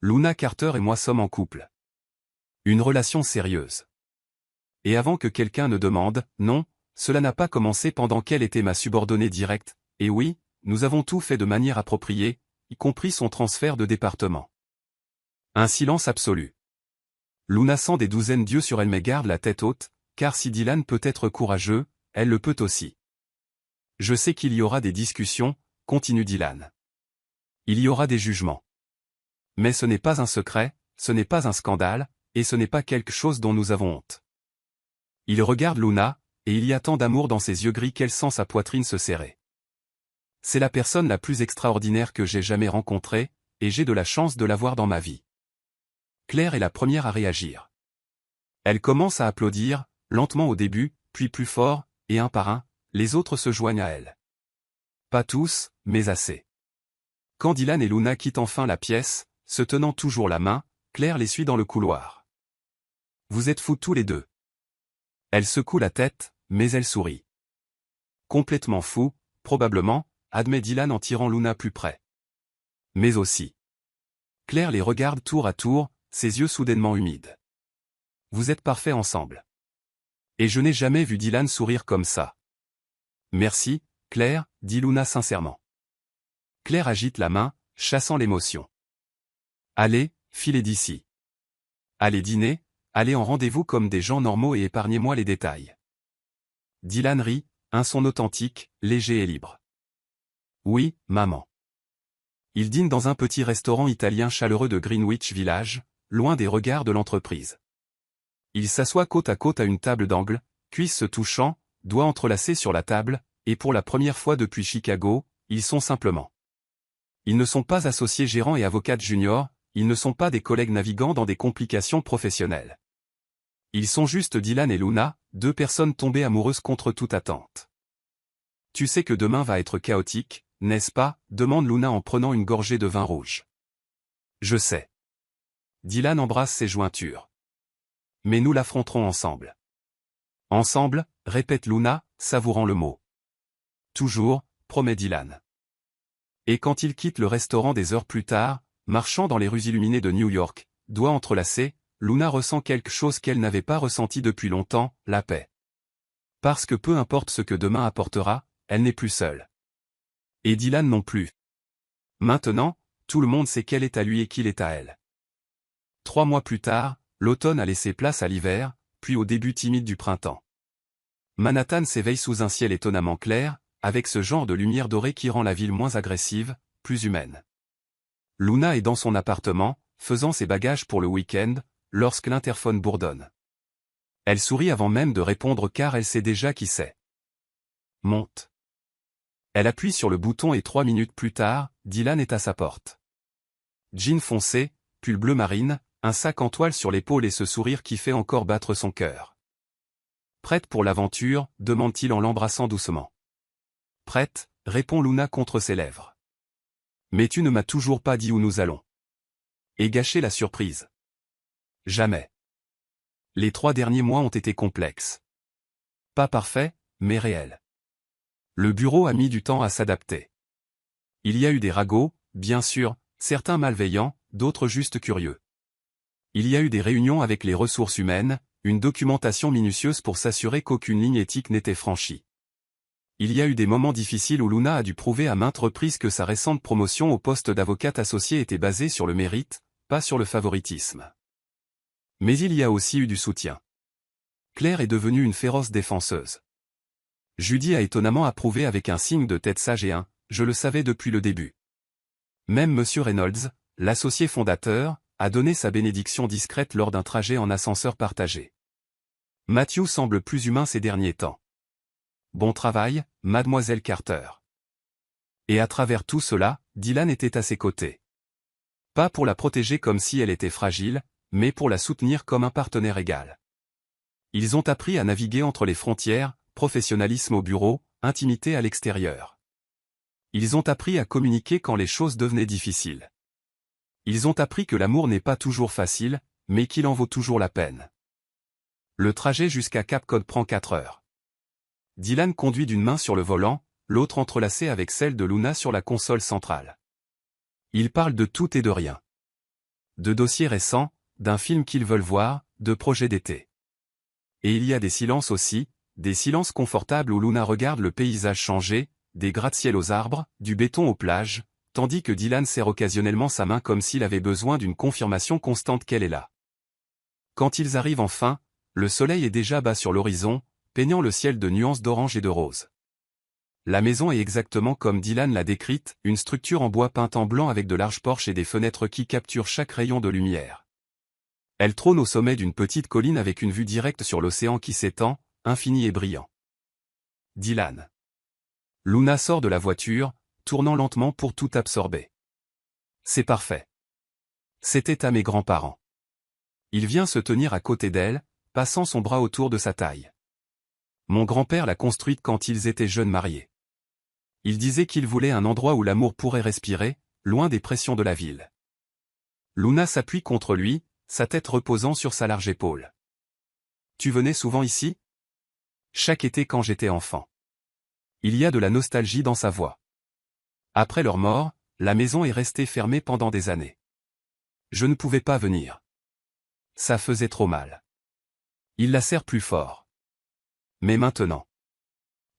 Luna Carter et moi sommes en couple. Une relation sérieuse. Et avant que quelqu'un ne demande, non, cela n'a pas commencé pendant qu'elle était ma subordonnée directe, et oui, nous avons tout fait de manière appropriée, y compris son transfert de département. Un silence absolu. Luna sent des douzaines d'yeux sur elle mais garde la tête haute, car si Dylan peut être courageux, elle le peut aussi. Je sais qu'il y aura des discussions, continue Dylan. Il y aura des jugements. Mais ce n'est pas un secret, ce n'est pas un scandale, et ce n'est pas quelque chose dont nous avons honte. Il regarde Luna, et il y a tant d'amour dans ses yeux gris qu'elle sent sa poitrine se serrer. C'est la personne la plus extraordinaire que j'ai jamais rencontrée, et j'ai de la chance de l'avoir dans ma vie. Claire est la première à réagir. Elle commence à applaudir, lentement au début, puis plus fort, et un par un, les autres se joignent à elle. Pas tous, mais assez. Quand Dylan et Luna quittent enfin la pièce, se tenant toujours la main, Claire les suit dans le couloir. Vous êtes fous tous les deux. Elle secoue la tête, mais elle sourit. Complètement fou, probablement, admet Dylan en tirant Luna plus près. Mais aussi. Claire les regarde tour à tour, ses yeux soudainement humides. Vous êtes parfaits ensemble. Et je n'ai jamais vu Dylan sourire comme ça. Merci, Claire, dit Luna sincèrement. Claire agite la main, chassant l'émotion. Allez, filez d'ici. Allez dîner, allez en rendez-vous comme des gens normaux et épargnez-moi les détails. Dylan rit, un son authentique, léger et libre. Oui, maman. Ils dînent dans un petit restaurant italien chaleureux de Greenwich Village, loin des regards de l'entreprise. Ils s'assoient côte à côte à une table d'angle, cuisses se touchant, doigts entrelacés sur la table, et pour la première fois depuis Chicago, ils sont simplement. Ils ne sont pas associés gérants et avocats juniors, ils ne sont pas des collègues naviguant dans des complications professionnelles. Ils sont juste Dylan et Luna, deux personnes tombées amoureuses contre toute attente. Tu sais que demain va être chaotique, n'est-ce pas, demande Luna en prenant une gorgée de vin rouge. Je sais. Dylan embrasse ses jointures. Mais nous l'affronterons ensemble. Ensemble, répète Luna, savourant le mot. Toujours, promet Dylan. Et quand il quitte le restaurant des heures plus tard, marchant dans les rues illuminées de New York, doigts entrelacés, Luna ressent quelque chose qu'elle n'avait pas ressenti depuis longtemps, la paix. Parce que peu importe ce que demain apportera, elle n'est plus seule. Et Dylan non plus. Maintenant, tout le monde sait qu'elle est à lui et qu'il est à elle. 3 mois plus tard, l'automne a laissé place à l'hiver, puis au début timide du printemps. Manhattan s'éveille sous un ciel étonnamment clair, avec ce genre de lumière dorée qui rend la ville moins agressive, plus humaine. Luna est dans son appartement, faisant ses bagages pour le week-end, lorsque l'interphone bourdonne. Elle sourit avant même de répondre car elle sait déjà qui c'est. Monte. Elle appuie sur le bouton et 3 minutes plus tard, Dylan est à sa porte. Jean foncé, pull bleu marine, un sac en toile sur l'épaule et ce sourire qui fait encore battre son cœur. Prête pour l'aventure, demande-t-il en l'embrassant doucement. Prête, répond Luna contre ses lèvres. Mais tu ne m'as toujours pas dit où nous allons. Et gâcher la surprise. Jamais. Les 3 derniers mois ont été complexes. Pas parfaits, mais réels. Le bureau a mis du temps à s'adapter. Il y a eu des ragots, bien sûr, certains malveillants, d'autres juste curieux. Il y a eu des réunions avec les ressources humaines, une documentation minutieuse pour s'assurer qu'aucune ligne éthique n'était franchie. Il y a eu des moments difficiles où Luna a dû prouver à maintes reprises que sa récente promotion au poste d'avocate associée était basée sur le mérite, pas sur le favoritisme. Mais il y a aussi eu du soutien. Claire est devenue une féroce défenseuse. Judy a étonnamment approuvé avec un signe de tête sage et un « je le savais depuis le début ». Même M. Reynolds, l'associé fondateur, a donné sa bénédiction discrète lors d'un trajet en ascenseur partagé. Matthew semble plus humain ces derniers temps. Bon travail, mademoiselle Carter. Et à travers tout cela, Dylan était à ses côtés. Pas pour la protéger comme si elle était fragile, mais pour la soutenir comme un partenaire égal. Ils ont appris à naviguer entre les frontières, professionnalisme au bureau, intimité à l'extérieur. Ils ont appris à communiquer quand les choses devenaient difficiles. Ils ont appris que l'amour n'est pas toujours facile, mais qu'il en vaut toujours la peine. Le trajet jusqu'à Cape Cod prend 4 heures. Dylan conduit d'une main sur le volant, l'autre entrelacée avec celle de Luna sur la console centrale. Ils parlent de tout et de rien. De dossiers récents, d'un film qu'ils veulent voir, de projets d'été. Et il y a des silences aussi, des silences confortables où Luna regarde le paysage changer, des gratte-ciel aux arbres, du béton aux plages, tandis que Dylan serre occasionnellement sa main comme s'il avait besoin d'une confirmation constante qu'elle est là. Quand ils arrivent enfin, le soleil est déjà bas sur l'horizon, peignant le ciel de nuances d'orange et de rose. La maison est exactement comme Dylan l'a décrite, une structure en bois peinte en blanc avec de larges porches et des fenêtres qui capturent chaque rayon de lumière. Elle trône au sommet d'une petite colline avec une vue directe sur l'océan qui s'étend, infini et brillant. Dylan. Luna sort de la voiture, tournant lentement pour tout absorber. C'est parfait. C'était à mes grands-parents. Il vient se tenir à côté d'elle, passant son bras autour de sa taille. Mon grand-père l'a construite quand ils étaient jeunes mariés. Il disait qu'il voulait un endroit où l'amour pourrait respirer, loin des pressions de la ville. Luna s'appuie contre lui, sa tête reposant sur sa large épaule. Tu venais souvent ici? Chaque été quand j'étais enfant. Il y a de la nostalgie dans sa voix. Après leur mort, la maison est restée fermée pendant des années. Je ne pouvais pas venir. Ça faisait trop mal. Il la serre plus fort. Mais maintenant.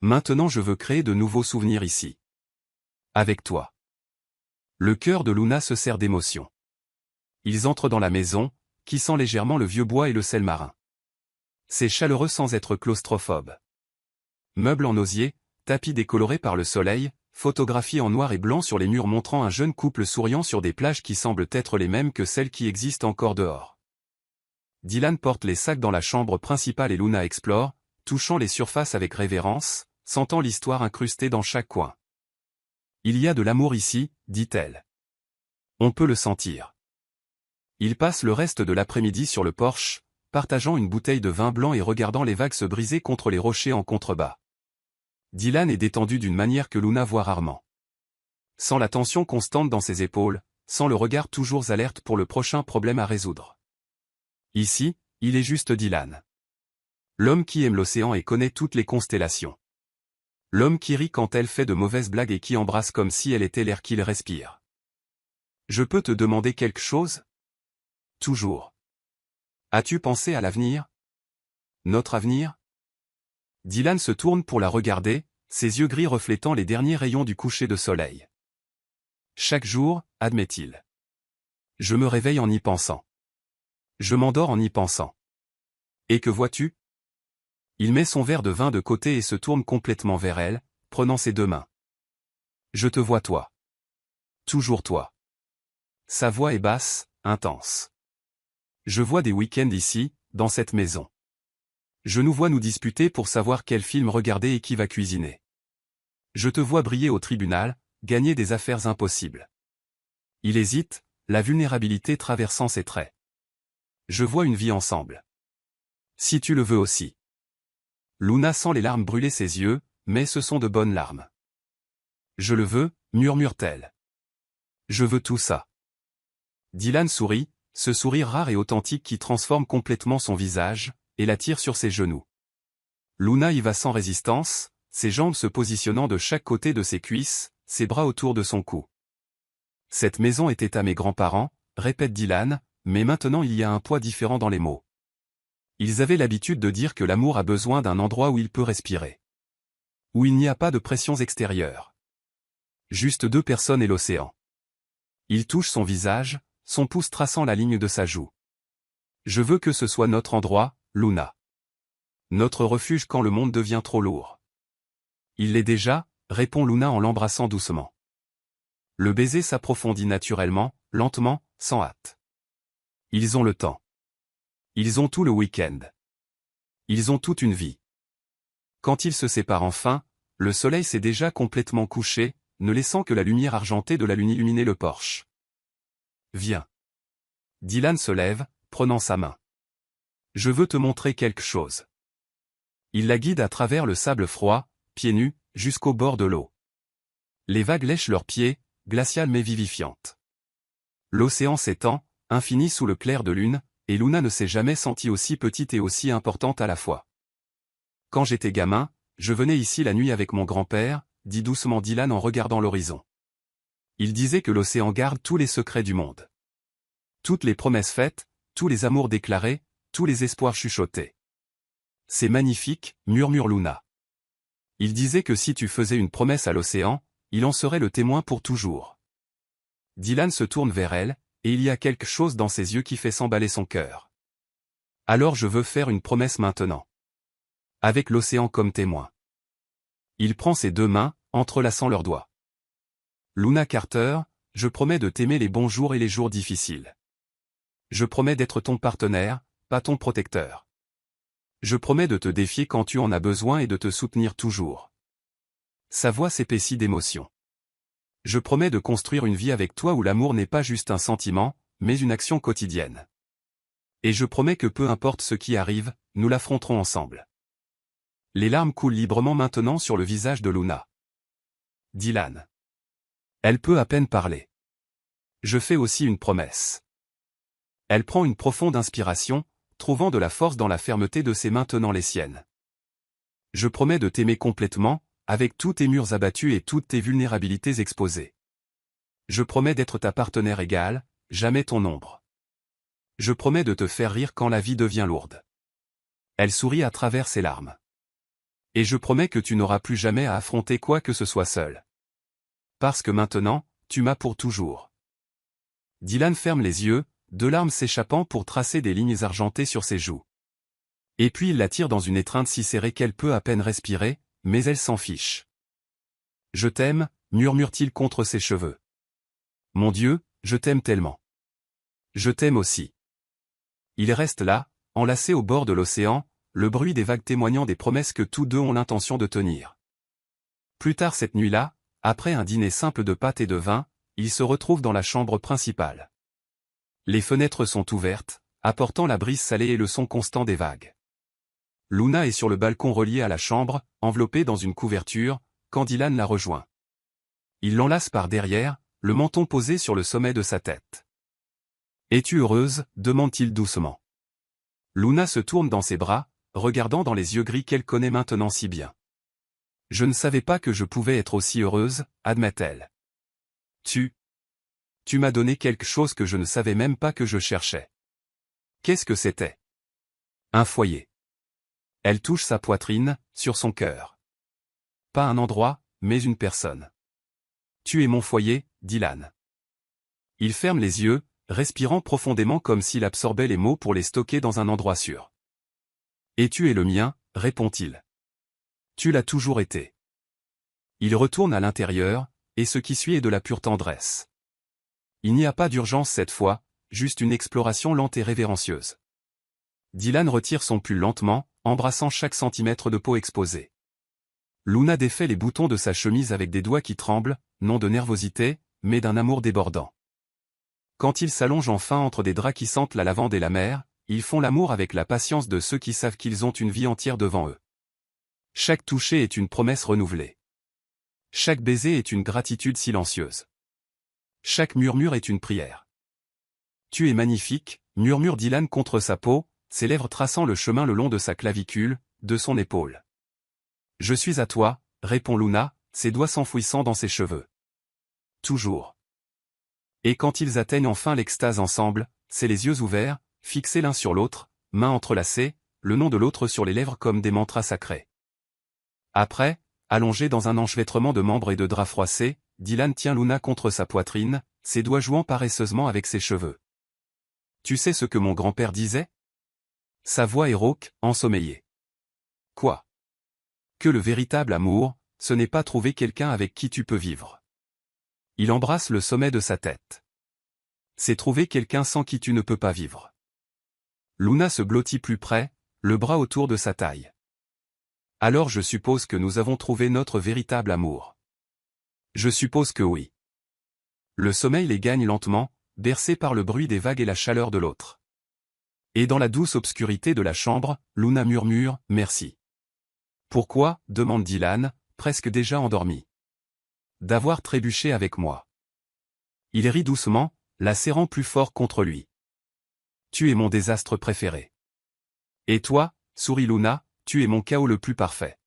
Maintenant je veux créer de nouveaux souvenirs ici. Avec toi. Le cœur de Luna se serre d'émotion. Ils entrent dans la maison, qui sent légèrement le vieux bois et le sel marin. C'est chaleureux sans être claustrophobe. Meubles en osier, tapis décolorés par le soleil, photographies en noir et blanc sur les murs montrant un jeune couple souriant sur des plages qui semblent être les mêmes que celles qui existent encore dehors. Dylan porte les sacs dans la chambre principale et Luna explore, touchant les surfaces avec révérence, sentant l'histoire incrustée dans chaque coin. Il y a de l'amour ici, dit-elle. On peut le sentir. Ils passent le reste de l'après-midi sur le porche, partageant une bouteille de vin blanc et regardant les vagues se briser contre les rochers en contrebas. Dylan est détendu d'une manière que Luna voit rarement. Sans la tension constante dans ses épaules, sans le regard toujours alerte pour le prochain problème à résoudre. Ici, il est juste Dylan. L'homme qui aime l'océan et connaît toutes les constellations. L'homme qui rit quand elle fait de mauvaises blagues et qui embrasse comme si elle était l'air qu'il respire. Je peux te demander quelque chose? Toujours. As-tu pensé à l'avenir? Notre avenir? Dylan se tourne pour la regarder, ses yeux gris reflétant les derniers rayons du coucher de soleil. Chaque jour, admet-il. Je me réveille en y pensant. Je m'endors en y pensant. Et que vois-tu? Il met son verre de vin de côté et se tourne complètement vers elle, prenant ses deux mains. Je te vois toi. Toujours toi. Sa voix est basse, intense. Je vois des week-ends ici, dans cette maison. Je nous vois nous disputer pour savoir quel film regarder et qui va cuisiner. Je te vois briller au tribunal, gagner des affaires impossibles. Il hésite, la vulnérabilité traversant ses traits. Je vois une vie ensemble. Si tu le veux aussi. Luna sent les larmes brûler ses yeux, mais ce sont de bonnes larmes. Je le veux, murmure-t-elle. Je veux tout ça. Dylan sourit, ce sourire rare et authentique qui transforme complètement son visage, et l'attire sur ses genoux. Luna y va sans résistance, ses jambes se positionnant de chaque côté de ses cuisses, ses bras autour de son cou. Cette maison était à mes grands-parents, répète Dylan, mais maintenant il y a un poids différent dans les mots. Ils avaient l'habitude de dire que l'amour a besoin d'un endroit où il peut respirer. Où il n'y a pas de pressions extérieures. Juste deux personnes et l'océan. Il touche son visage, son pouce traçant la ligne de sa joue. Je veux que ce soit notre endroit, Luna. Notre refuge quand le monde devient trop lourd. Il l'est déjà, répond Luna en l'embrassant doucement. Le baiser s'approfondit naturellement, lentement, sans hâte. Ils ont le temps. Ils ont tout le week-end. Ils ont toute une vie. Quand ils se séparent enfin, le soleil s'est déjà complètement couché, ne laissant que la lumière argentée de la lune illuminer le porche. Viens. Dylan se lève, prenant sa main. Je veux te montrer quelque chose. Il la guide à travers le sable froid, pieds nus, jusqu'au bord de l'eau. Les vagues lèchent leurs pieds, glaciales mais vivifiantes. L'océan s'étend, infini sous le clair de lune, et Luna ne s'est jamais sentie aussi petite et aussi importante à la fois. Quand j'étais gamin, je venais ici la nuit avec mon grand-père, dit doucement Dylan en regardant l'horizon. Il disait que l'océan garde tous les secrets du monde. Toutes les promesses faites, tous les amours déclarés, tous les espoirs chuchotés. C'est magnifique, murmure Luna. Il disait que si tu faisais une promesse à l'océan, il en serait le témoin pour toujours. Dylan se tourne vers elle, et il y a quelque chose dans ses yeux qui fait s'emballer son cœur. Alors je veux faire une promesse maintenant. Avec l'océan comme témoin. Il prend ses deux mains, entrelaçant leurs doigts. Luna Carter, je promets de t'aimer les bons jours et les jours difficiles. Je promets d'être ton partenaire, pas ton protecteur. Je promets de te défier quand tu en as besoin et de te soutenir toujours. Sa voix s'épaissit d'émotion. Je promets de construire une vie avec toi où l'amour n'est pas juste un sentiment, mais une action quotidienne. Et je promets que peu importe ce qui arrive, nous l'affronterons ensemble. Les larmes coulent librement maintenant sur le visage de Luna. Dylan. Elle peut à peine parler. Je fais aussi une promesse. Elle prend une profonde inspiration, trouvant de la force dans la fermeté de ses mains tenant les siennes. Je promets de t'aimer complètement, avec tous tes murs abattus et toutes tes vulnérabilités exposées. Je promets d'être ta partenaire égale, jamais ton ombre. Je promets de te faire rire quand la vie devient lourde. Elle sourit à travers ses larmes. Et je promets que tu n'auras plus jamais à affronter quoi que ce soit seul. Parce que maintenant, tu m'as pour toujours. Dylan ferme les yeux, deux larmes s'échappant pour tracer des lignes argentées sur ses joues. Et puis il la tire dans une étreinte si serrée qu'elle peut à peine respirer, mais elle s'en fiche. Je t'aime, murmure-t-il contre ses cheveux. Mon Dieu, je t'aime tellement. Je t'aime aussi. Il reste là, enlacé au bord de l'océan, le bruit des vagues témoignant des promesses que tous deux ont l'intention de tenir. Plus tard cette nuit-là, après un dîner simple de pâtes et de vin, ils se retrouvent dans la chambre principale. Les fenêtres sont ouvertes, apportant la brise salée et le son constant des vagues. Luna est sur le balcon relié à la chambre, enveloppée dans une couverture, quand Dylan la rejoint. Il l'enlace par derrière, le menton posé sur le sommet de sa tête. « Es-tu heureuse » demande-t-il doucement. Luna se tourne dans ses bras, regardant dans les yeux gris qu'elle connaît maintenant si bien. « Je ne savais pas que je pouvais être aussi heureuse » admet-elle. « Tu m'as donné quelque chose que je ne savais même pas que je cherchais. » Qu'est-ce que c'était? Un foyer. Elle touche sa poitrine, sur son cœur. Pas un endroit, mais une personne. Tu es mon foyer, Dylan. Il ferme les yeux, respirant profondément comme s'il absorbait les mots pour les stocker dans un endroit sûr. Et tu es le mien, répond-il. Tu l'as toujours été. Il retourne à l'intérieur, et ce qui suit est de la pure tendresse. Il n'y a pas d'urgence cette fois, juste une exploration lente et révérencieuse. Dylan retire son pull lentement, embrassant chaque centimètre de peau exposée. Luna défait les boutons de sa chemise avec des doigts qui tremblent, non de nervosité, mais d'un amour débordant. Quand ils s'allongent enfin entre des draps qui sentent la lavande et la mer, ils font l'amour avec la patience de ceux qui savent qu'ils ont une vie entière devant eux. Chaque toucher est une promesse renouvelée. Chaque baiser est une gratitude silencieuse. Chaque murmure est une prière. Tu es magnifique, murmure Dylan contre sa peau, ses lèvres traçant le chemin le long de sa clavicule, de son épaule. Je suis à toi, répond Luna, ses doigts s'enfouissant dans ses cheveux. Toujours. Et quand ils atteignent enfin l'extase ensemble, c'est les yeux ouverts, fixés l'un sur l'autre, mains entrelacées, le nom de l'autre sur les lèvres comme des mantras sacrés. Après, allongé dans un enchevêtrement de membres et de draps froissés, Dylan tient Luna contre sa poitrine, ses doigts jouant paresseusement avec ses cheveux. Tu sais ce que mon grand-père disait? Sa voix est rauque, ensommeillée. Quoi? Que le véritable amour, ce n'est pas trouver quelqu'un avec qui tu peux vivre. Il embrasse le sommet de sa tête. C'est trouver quelqu'un sans qui tu ne peux pas vivre. Luna se blottit plus près, le bras autour de sa taille. Alors je suppose que nous avons trouvé notre véritable amour. Je suppose que oui. Le sommeil les gagne lentement, bercé par le bruit des vagues et la chaleur de l'autre. Et dans la douce obscurité de la chambre, Luna murmure « Merci ». Pourquoi, demande Dylan, presque déjà endormi. D'avoir trébuché avec moi. Il rit doucement, la serrant plus fort contre lui. Tu es mon désastre préféré. Et toi, sourit Luna, tu es mon chaos le plus parfait.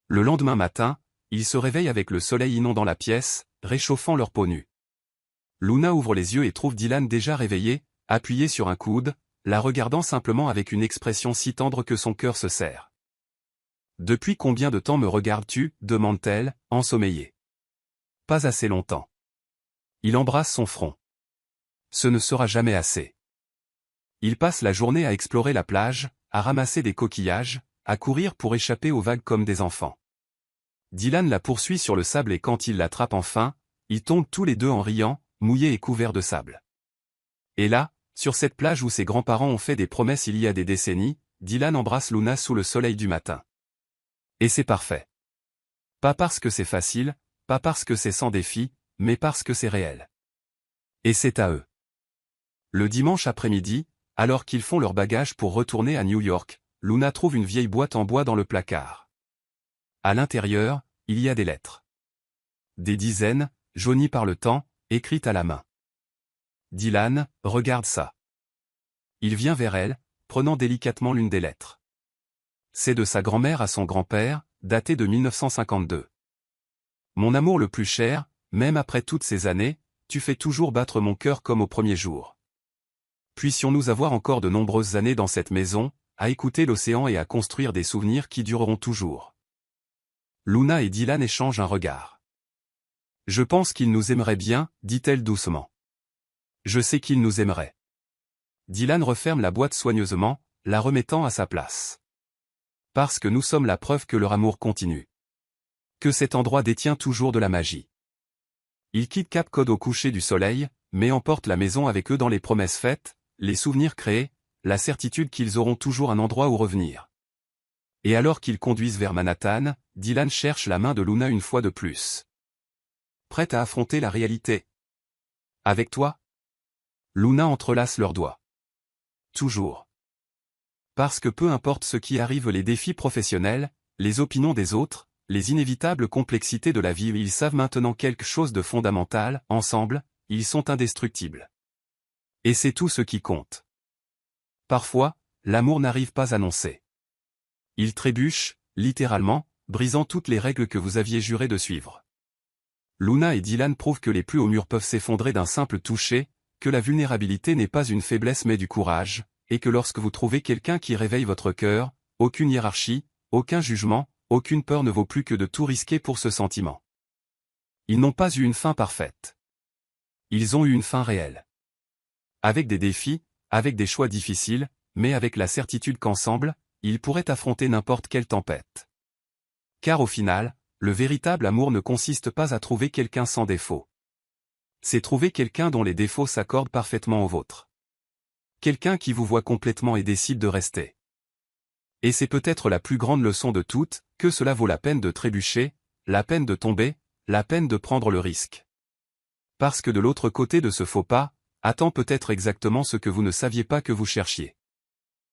Le lendemain matin, ils se réveillent avec le soleil inondant la pièce, réchauffant leur peau nue. Luna ouvre les yeux et trouve Dylan déjà réveillé, appuyé sur un coude, la regardant simplement avec une expression si tendre que son cœur se serre. « Depuis combien de temps me regardes-tu » demande-t-elle, ensommeillée. « Pas assez longtemps. » Il embrasse son front. « Ce ne sera jamais assez. » Il passe la journée à explorer la plage, à ramasser des coquillages, à courir pour échapper aux vagues comme des enfants. Dylan la poursuit sur le sable et quand il l'attrape enfin, ils tombent tous les deux en riant, mouillés et couverts de sable. Et là, Sur cette plage où ses grands-parents ont fait des promesses il y a des décennies, Dylan embrasse Luna sous le soleil du matin. Et c'est parfait. Pas parce que c'est facile, pas parce que c'est sans défi, mais parce que c'est réel. Et c'est à eux. Le dimanche après-midi, alors qu'ils font leur bagage pour retourner à New York, Luna trouve une vieille boîte en bois dans le placard. À l'intérieur, il y a des lettres. Des dizaines, jaunies par le temps, écrites à la main. Dylan, regarde ça. Il vient vers elle, prenant délicatement l'une des lettres. C'est de sa grand-mère à son grand-père, daté de 1952. Mon amour le plus cher, même après toutes ces années, tu fais toujours battre mon cœur comme au premier jour. Puissions-nous avoir encore de nombreuses années dans cette maison, à écouter l'océan et à construire des souvenirs qui dureront toujours. Luna et Dylan échangent un regard. Je pense qu'il nous aimerait bien, dit-elle doucement. Je sais qu'il nous aimerait. Dylan referme la boîte soigneusement, la remettant à sa place. Parce que nous sommes la preuve que leur amour continue. Que cet endroit détient toujours de la magie. Ils quittent Cap Cod au coucher du soleil, mais emportent la maison avec eux dans les promesses faites, les souvenirs créés, la certitude qu'ils auront toujours un endroit où revenir. Et alors qu'ils conduisent vers Manhattan, Dylan cherche la main de Luna une fois de plus. Prête à affronter la réalité. Avec toi? Luna entrelace leurs doigts. Toujours. Parce que peu importe ce qui arrive, les défis professionnels, les opinions des autres, les inévitables complexités de la vie, ils savent maintenant quelque chose de fondamental, ensemble, ils sont indestructibles. Et c'est tout ce qui compte. Parfois, l'amour n'arrive pas annoncé. Il trébuche, littéralement, brisant toutes les règles que vous aviez juré de suivre. Luna et Dylan prouvent que les plus hauts murs peuvent s'effondrer d'un simple toucher, que la vulnérabilité n'est pas une faiblesse mais du courage, et que lorsque vous trouvez quelqu'un qui réveille votre cœur, aucune hiérarchie, aucun jugement, aucune peur ne vaut plus que de tout risquer pour ce sentiment. Ils n'ont pas eu une fin parfaite. Ils ont eu une fin réelle. Avec des défis, avec des choix difficiles, mais avec la certitude qu'ensemble, ils pourraient affronter n'importe quelle tempête. Car au final, le véritable amour ne consiste pas à trouver quelqu'un sans défaut. C'est trouver quelqu'un dont les défauts s'accordent parfaitement aux vôtres. Quelqu'un qui vous voit complètement et décide de rester. Et c'est peut-être la plus grande leçon de toutes, que cela vaut la peine de trébucher, la peine de tomber, la peine de prendre le risque. Parce que de l'autre côté de ce faux pas, attend peut-être exactement ce que vous ne saviez pas que vous cherchiez.